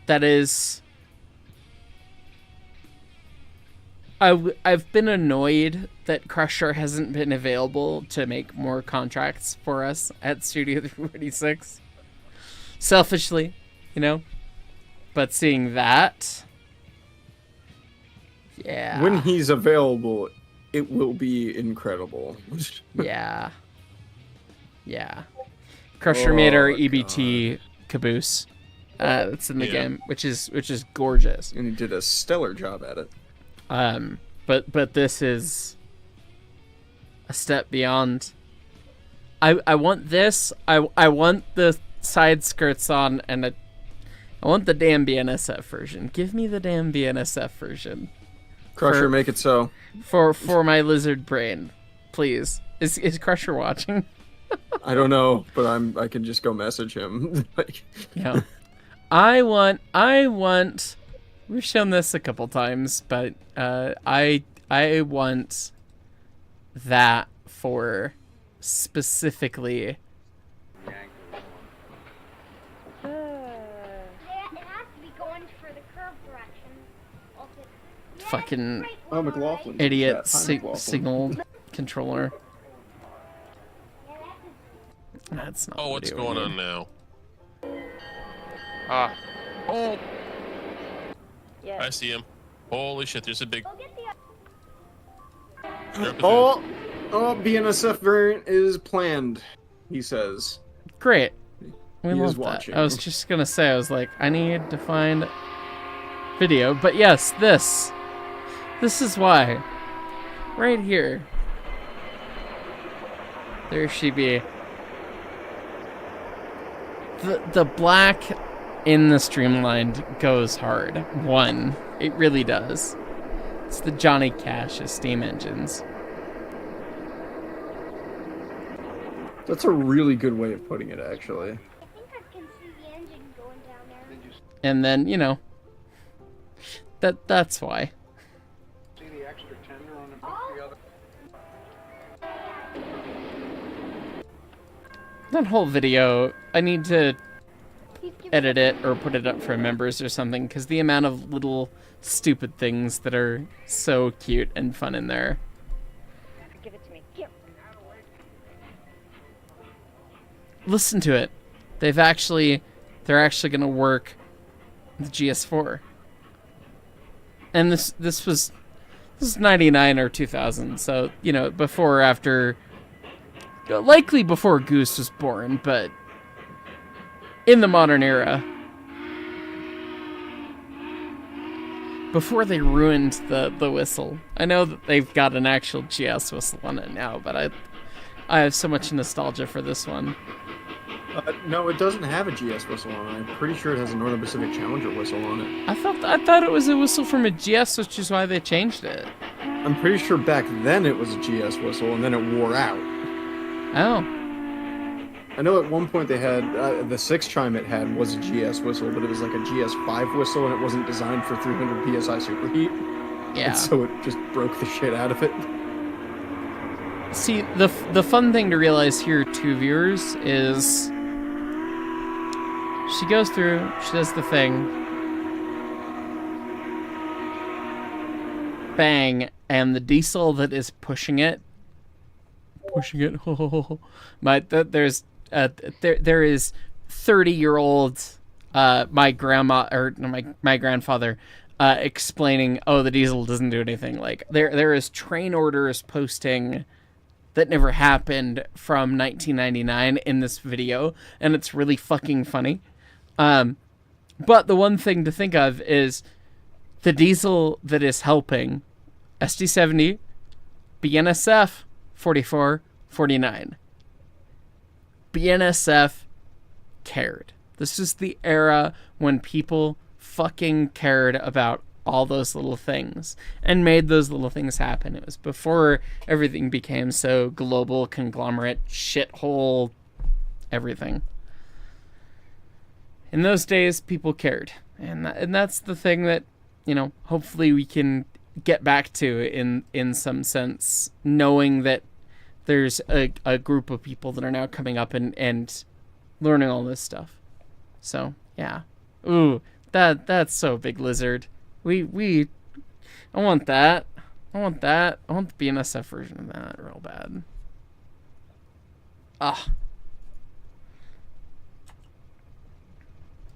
That is... I've been annoyed that Crusher hasn't been available to make more contracts for us at Studio 346. Selfishly, you know? But seeing that... Yeah. When he's available, it will be incredible. Yeah. Yeah. Crusher made our EBT caboose. That's in the game, which is gorgeous. And he did a stellar job at it. But this is a step beyond. I want this. I want the side skirts on, and I want the damn BNSF version. Give me the damn BNSF version. Crusher, make it so. For my lizard brain, please. Is Crusher watching? I don't know, but I can just go message him. Yeah. I want. We've shown this a couple times, but I want that for specifically. It has to be going for the curve direction. Fucking McLaughlin. Idiot signal controller. That's not. Oh, what's going on now? Ah. Oh. I see him. Holy shit, there's a big... Oh, BNSF variant is planned, he says. Great. We He love is that. watching. I was just gonna say, I was like, I need to find video, but yes, this is why. Right here. There she be. The black in the streamlined goes hard. One. It really does. It's the Johnny Cash of steam engines. That's a really good way of putting it, actually. I think I can see the engine going down there. And then, you know, that's why. See the extra tender on the other. That whole video, I need to edit it or put it up for members or something, because the amount of little stupid things that are so cute and fun in there. Give it to me. Here. Listen to it. They're actually going to work the GS4. And this was 99 or 2000, so, you know, before or after, likely before Goose was born, but in the modern era. Before they ruined the whistle. I know that they've got an actual GS whistle on it now, but I have so much nostalgia for this one. No, it doesn't have a GS whistle on it. I'm pretty sure it has a Northern Pacific Challenger whistle on it. I thought it was a whistle from a GS, which is why they changed it. I'm pretty sure back then it was a GS whistle, and then it wore out. Oh. I know at one point they had, the 6 chime it had was a GS whistle, but it was like a GS5 whistle, and it wasn't designed for 300 PSI superheat. Yeah. And so it just broke the shit out of it. See, the fun thing to realize here, too, viewers, is she goes through, she does the thing, bang, and the diesel that is pushing it, but there's there is 30-year-old my grandma or my grandfather explaining, oh, the diesel doesn't do anything. Like there is train orders posting that never happened from 1999 in this video, and it's really fucking funny. But the one thing to think of is the diesel that is helping SD70, BNSF 44, 49. BNSF cared. This is the era when people fucking cared about all those little things and made those little things happen. It was before everything became so global, conglomerate, shithole, everything. In those days, people cared. And that's the thing that, hopefully we can get back to in some sense, knowing that there's a group of people that are now coming up and learning all this stuff. So, yeah. Ooh, that's so Big Lizard. I want that. I want the BNSF version of that real bad. Ah.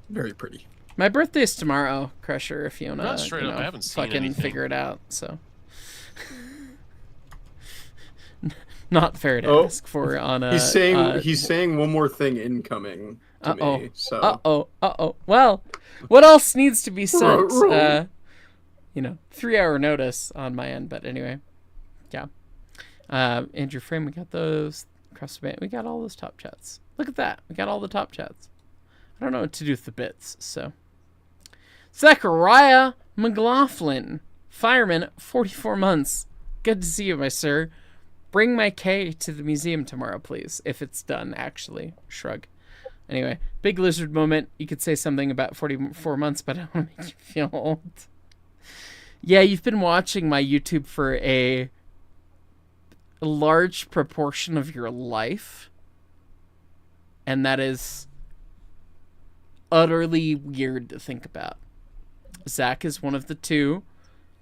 Very pretty. My birthday's tomorrow, Crusher, if you wanna Not straight up, I haven't seen fucking anything. figure it out, so. Not fair to ask for on a... He's saying one more thing incoming to me, so... Uh-oh. Well, what else needs to be sent? 3-hour notice on my end, but anyway. Yeah. Andrew Frame, we got those. CrossFit, we got all those top chats. Look at that. We got all the top chats. I don't know what to do with the bits, so... Zachariah McLaughlin, fireman, 44 months. Good to see you, my sir. Bring my K to the museum tomorrow, please. If it's done, actually. Shrug. Anyway, Big Lizard moment. You could say something about 44 months, but I don't want to make you feel old. Yeah, you've been watching my YouTube for a large proportion of your life. And that is utterly weird to think about. Zach is one of the two.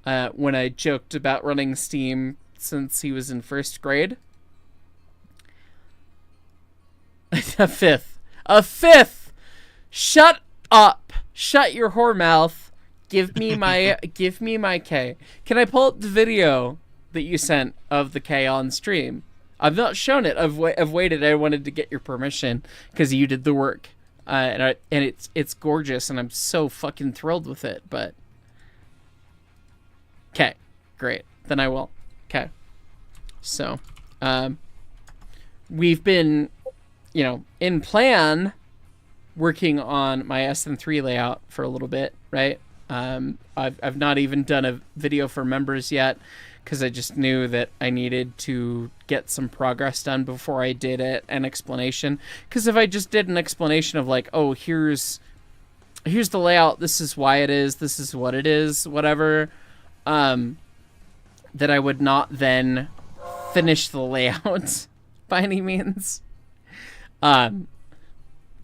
When I joked about running Steam since he was in first grade. A fifth! Shut up! Shut your whore mouth. Give me my K. Can I pull up the video that you sent of the K on stream? I've not shown it. I've waited. I wanted to get your permission because you did the work. And it's gorgeous, and I'm so fucking thrilled with it. But okay, great. Then I will. Okay. So, we've been, in plan, working on my SN3 layout for a little bit, right? I've not even done a video for members yet, because I just knew that I needed to get some progress done before I did an explanation. Because if I just did an explanation of like, oh, here's the layout, this is why it is, this is what it is, whatever, that I would not then finish the layout by any means.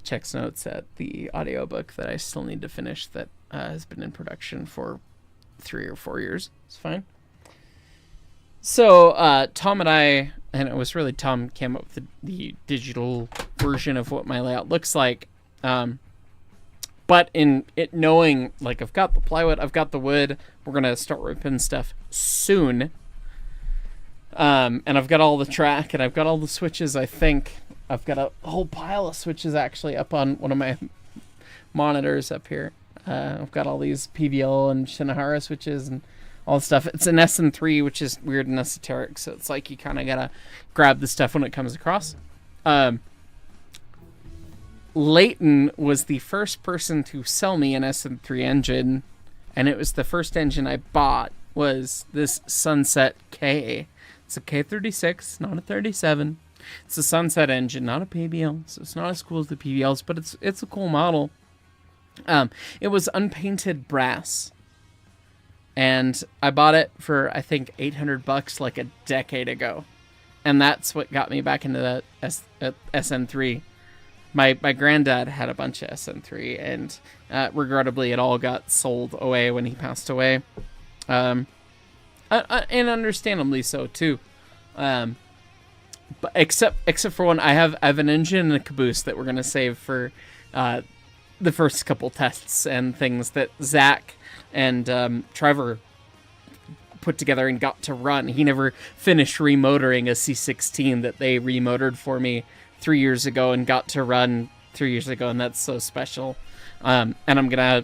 Checks notes at the audiobook that I still need to finish that has been in production for 3 or 4 years. It's fine. So, Tom and I, and it was really Tom came up with the digital version of what my layout looks like. But in it knowing, like, I've got the plywood, I've got the wood, we're going to start ripping stuff soon. And I've got all the track, and I've got all the switches, I think. I've got a whole pile of switches, actually, up on one of my monitors up here. I've got all these PVL and Shinohara switches and all the stuff. It's an SN3, which is weird and esoteric, so it's like you kind of gotta grab the stuff when it comes across. Leighton was the first person to sell me an SN3 engine, and it was the first engine I bought was this Sunset K. It's a K36, not a 37. It's a Sunset engine, not a PBL, so it's not as cool as the PBLs, but it's a cool model. It was unpainted brass. And I bought it for, I think, $800 like a decade ago. And that's what got me back into the SN3. My granddad had a bunch of SN3, and regrettably it all got sold away when he passed away. And understandably so, too. But except for one, I have an engine and a caboose that we're going to save for the first couple tests and things that Zach and Trevor put together and got to run. He never finished remotoring a C16 that they remotored for me 3 years ago and got to run 3 years ago, and that's so special. And I'm gonna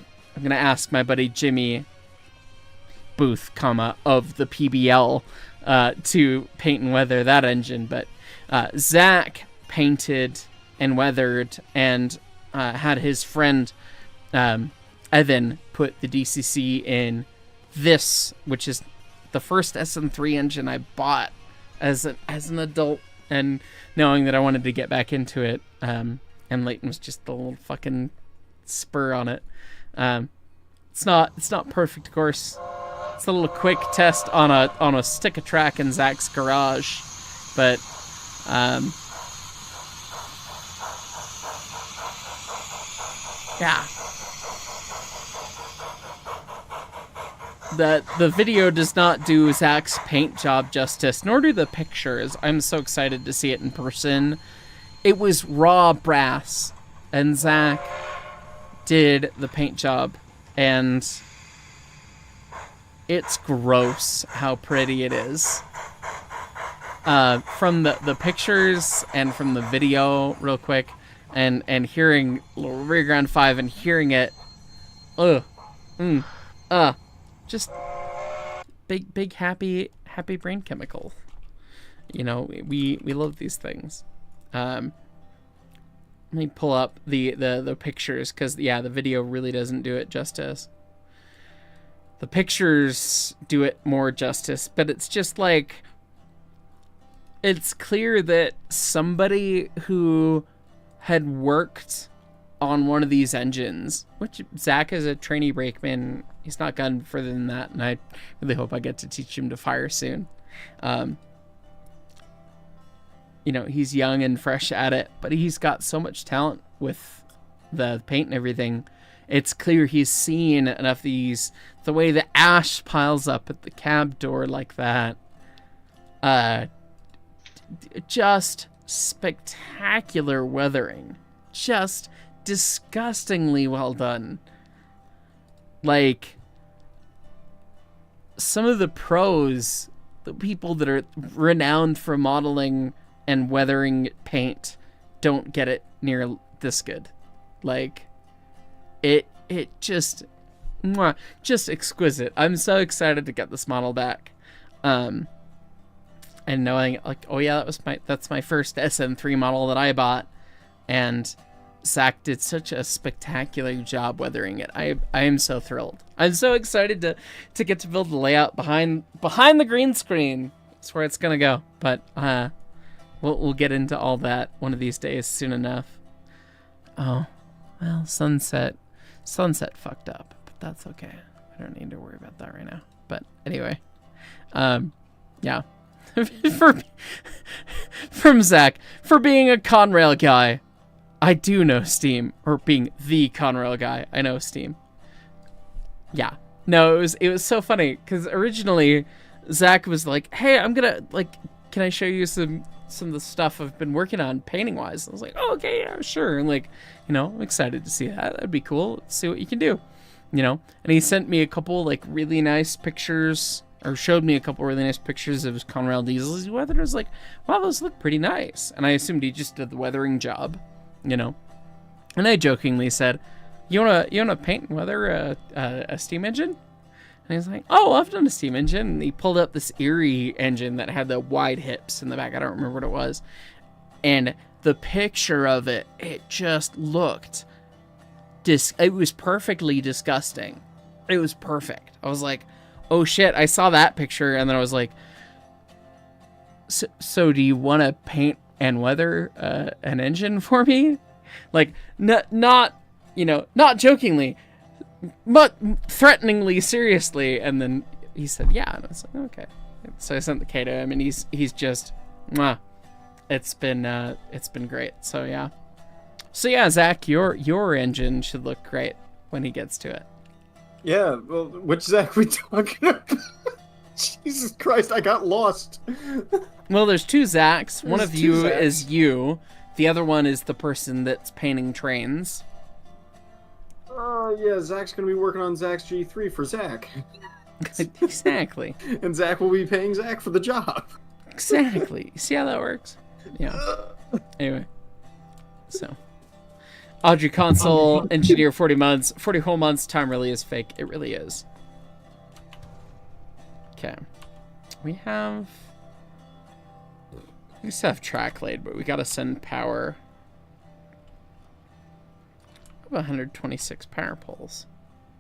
ask my buddy Jimmy Booth, of the PBL, to paint and weather that engine. But Zach painted and weathered and had his friend Evan put the DCC in this, which is the first SM3 engine I bought as an adult, and knowing that I wanted to get back into it. And Leighton was just the little fucking spur on it. It's not perfect, of course. It's a little quick test on a stick of track in Zach's garage, but yeah. The video does not do Zach's paint job justice, nor do the pictures. I'm so excited to see it in person. It was raw brass, and Zach did the paint job, and it's gross how pretty it is. From the pictures and from the video, real quick, and hearing Rio Grande 5 and hearing it, just big happy brain chemical. You know, we love these things. Let me pull up the pictures, because yeah, the video really doesn't do it justice. The pictures do it more justice, but it's just like, it's clear that somebody who had worked on one of these engines, which Zach is a trainee brakeman, he's not gone further than that, and I really hope I get to teach him to fire soon. You know, he's young and fresh at it, but he's got so much talent with the paint and everything. It's clear he's seen enough of these, the way the ash piles up at the cab door like that. Just spectacular weathering. Just disgustingly well done. Like, some of the pros, the people that are renowned for modeling and weathering paint, don't get it near this good. Like, it just exquisite. I'm so excited to get this model back. And knowing, like, oh yeah, that's my first SM3 model that I bought, and Zach did such a spectacular job weathering it. I am so thrilled. I'm so excited to get to build the layout behind the green screen. That's where it's gonna go. But we'll get into all that one of these days soon enough. Oh, well, sunset fucked up, but that's okay. I don't need to worry about that right now. But anyway, yeah. From Zach, for being a Conrail guy, I do know Steam, or being the Conrail guy, I know Steam. Yeah, no, it was so funny, because originally Zach was like, hey, I'm gonna, like, can I show you some of the stuff I've been working on painting wise? I was like, oh, okay, yeah, sure. And like, you know, I'm excited to see that. That'd be cool. Let's see what you can do, you know? And he sent me a couple like really nice pictures, or showed me a couple really nice pictures of his Conrail diesels he weathered. I was like, wow, those look pretty nice. And I assumed he just did the weathering job, you know? And I jokingly said, you wanna paint and weather a steam engine? And he's like, oh, I've done a steam engine. And he pulled up this Erie engine that had the wide hips in the back. I don't remember what it was. And the picture of it, it just looked, it was perfectly disgusting. It was perfect. I was like, oh shit, I saw that picture. And then I was like, so do you want to paint and weather an engine for me? Like, not jokingly, but threateningly seriously. And then he said, yeah. And I was like, okay. So I sent the K to him, and he's just, mwah. It's been great. So yeah. Zach, your engine should look great when he gets to it. Yeah, well, which Zach we talking about? Jesus Christ, I got lost. Well, there's two Zachs. One of you is you. The other one is the person that's painting trains. Yeah, Zach's gonna be working on Zach's G3 for Zach. Exactly. And Zach will be paying Zach for the job. Exactly. You see how that works? Yeah. Anyway. So. Audrey Console, engineer 40 months. 40 whole months. Time really is fake. It really is. Okay. We have We used to have track laid, but we gotta send power. 126 power poles.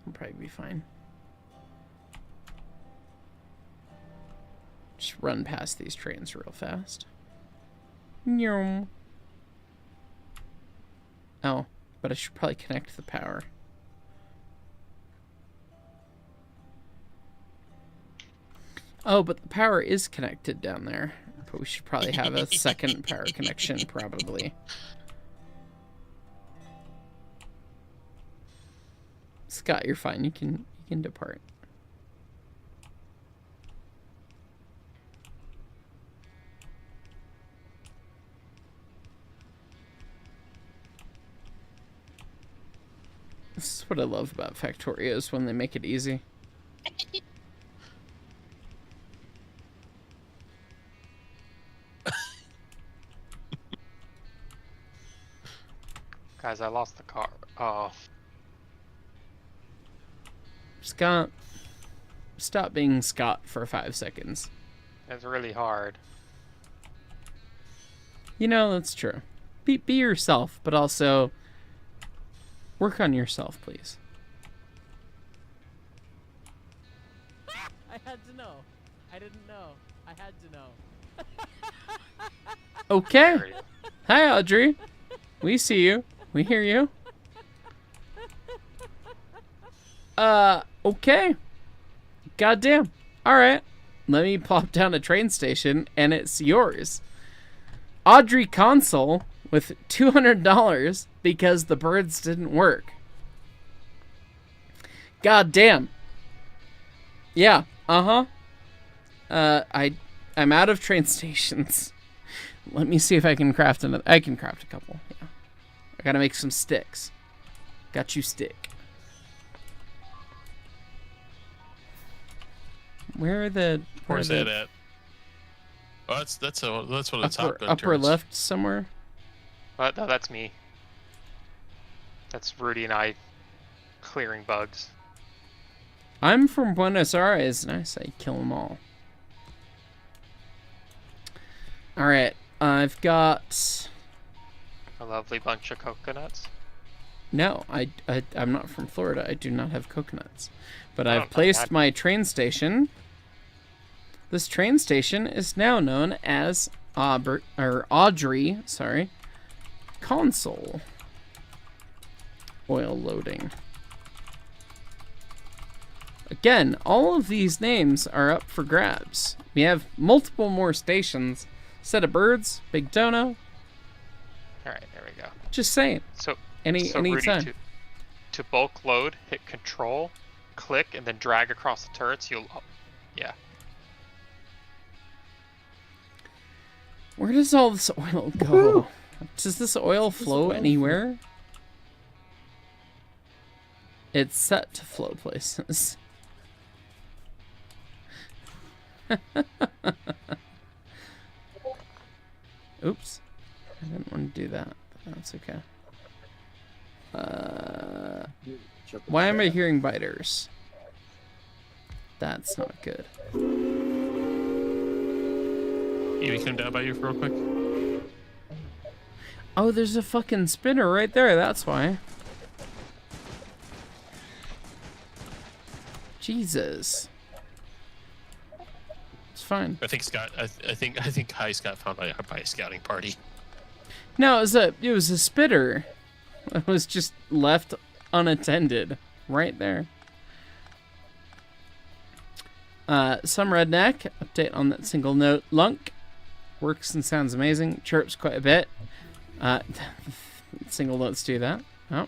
We'll probably be fine. Just run past these trains real fast. Nyum. Oh, but I should probably connect the power. Oh, but the power is connected down there. But we should probably have a second power connection, probably. Scott, you're fine. You can depart. This is what I love about Factorio is when they make it easy. Guys, I lost the car. Oh. Scott, stop being Scott for 5 seconds. It's really hard. You know, that's true. Be yourself, but also work on yourself, please. I had to know. I didn't know. I had to know. Okay. Hi, Audrey. We see you. We hear you. Okay. Goddamn. Alright. Let me plop down a train station, and it's yours. Audrey Console with $200 because the birds didn't work. Goddamn. Yeah. Uh-huh. I'm out of train stations. Let me see if I can craft another. I can craft a couple. Yeah. I gotta make some sticks. Got you stick. Where are the? Where's that at? Oh, that's one of the top gun upper turrets. left somewhere. No, that's me. That's Rudy and I clearing bugs. I'm from Buenos Aires, and I say kill them all. All right, I've got A lovely bunch of coconuts. no. I'm not from Florida. I do not have coconuts, but Oh, I've placed my train station. This train station is now known as Audrey, Console. Oil loading. Again, all of these names are up for grabs. We have multiple more stations. Set of birds, Big Dono. Alright, there we go. Just saying. So any Rudy, time. to bulk load, hit control, click, and then drag across the turrets, yeah. Where does all this oil go? Does this oil flow anywhere? It's set to flow places. Oops. I didn't want to do that, but that's okay. Why am I hearing biters? That's not good. Can come down by you real quick? Oh, there's a fucking spinner right there, that's why. Jesus. It's fine. I think Scott. I think High Scott found by a scouting party. No, it was a spitter. It was just left unattended right there. Some redneck update on that single note lunk. Works and sounds amazing. Chirps quite a bit. Single notes do that. Oh.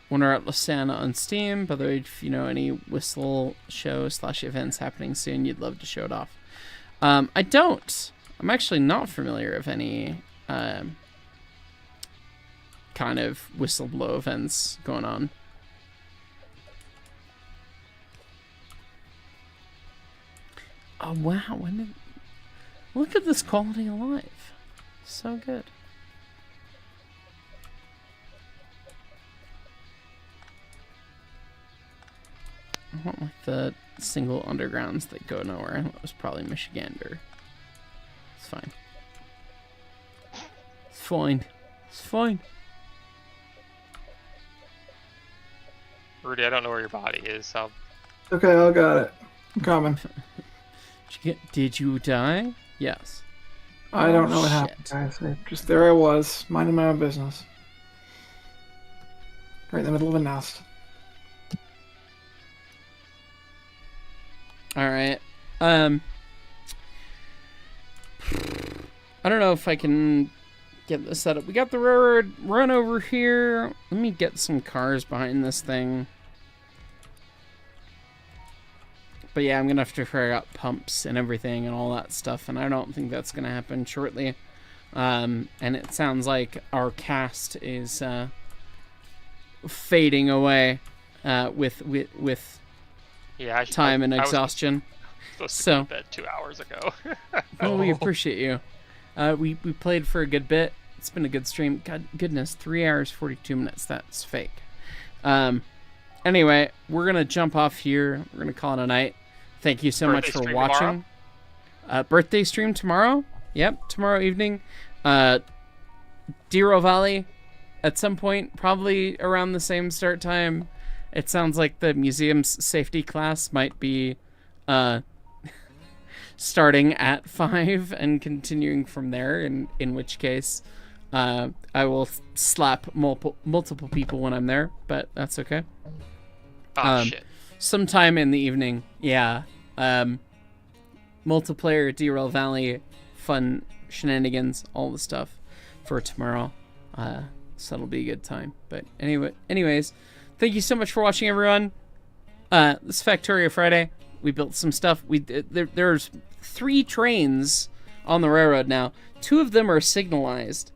Wonder at Lasana on Steam. By the way, if you know any whistle show / events happening soon, you'd love to show it off. I don't. I'm actually not familiar of any kind of whistleblow events going on. Oh wow! Look at this quality of life. So good. I want like the single undergrounds that go nowhere. That was probably Michigander. It's fine. It's fine. It's fine. Rudy, I don't know where your body is. So. Okay, I got it. I'm coming. Did you die? Yes. I don't know what happened, guys. Just there I was, minding my own business. Right in the middle of a nest. Alright. I don't know if I can get this set up. We got the railroad run over here. Let me get some cars behind this thing. But yeah, I'm gonna have to figure out pumps and everything and all that stuff, and I don't think that's gonna happen shortly. And it sounds like our cast is fading away with time and exhaustion. Supposed to go to bed 2 hours ago. Well, we appreciate you. We played for a good bit. It's been a good stream. God goodness, 3 hours 42 minutes. That's fake. Anyway, we're gonna jump off here. We're gonna call it a night. Thank you so much for watching. Birthday stream tomorrow. Yep, tomorrow evening. Dero Valley at some point, probably around the same start time. It sounds like the museum's safety class might be starting at 5 and continuing from there, in which case I will slap multiple people when I'm there, but that's okay. Shit. Sometime in the evening, yeah. Multiplayer, Derail Valley, fun shenanigans, all the stuff for tomorrow. So that'll be a good time. But anyways, thank you so much for watching, everyone. This is Factorio Friday. We built some stuff. There's 3 trains on the railroad now. 2 of them are signalized.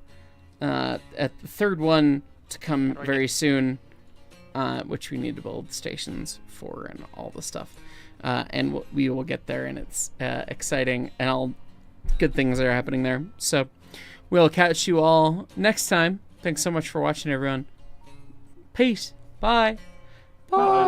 At the third one to come very soon, which we need to build stations for and all the stuff. And we will get there, and it's exciting, and all good things are happening there. So we'll catch you all next time. Thanks so much for watching, everyone. Peace. Bye. Bye.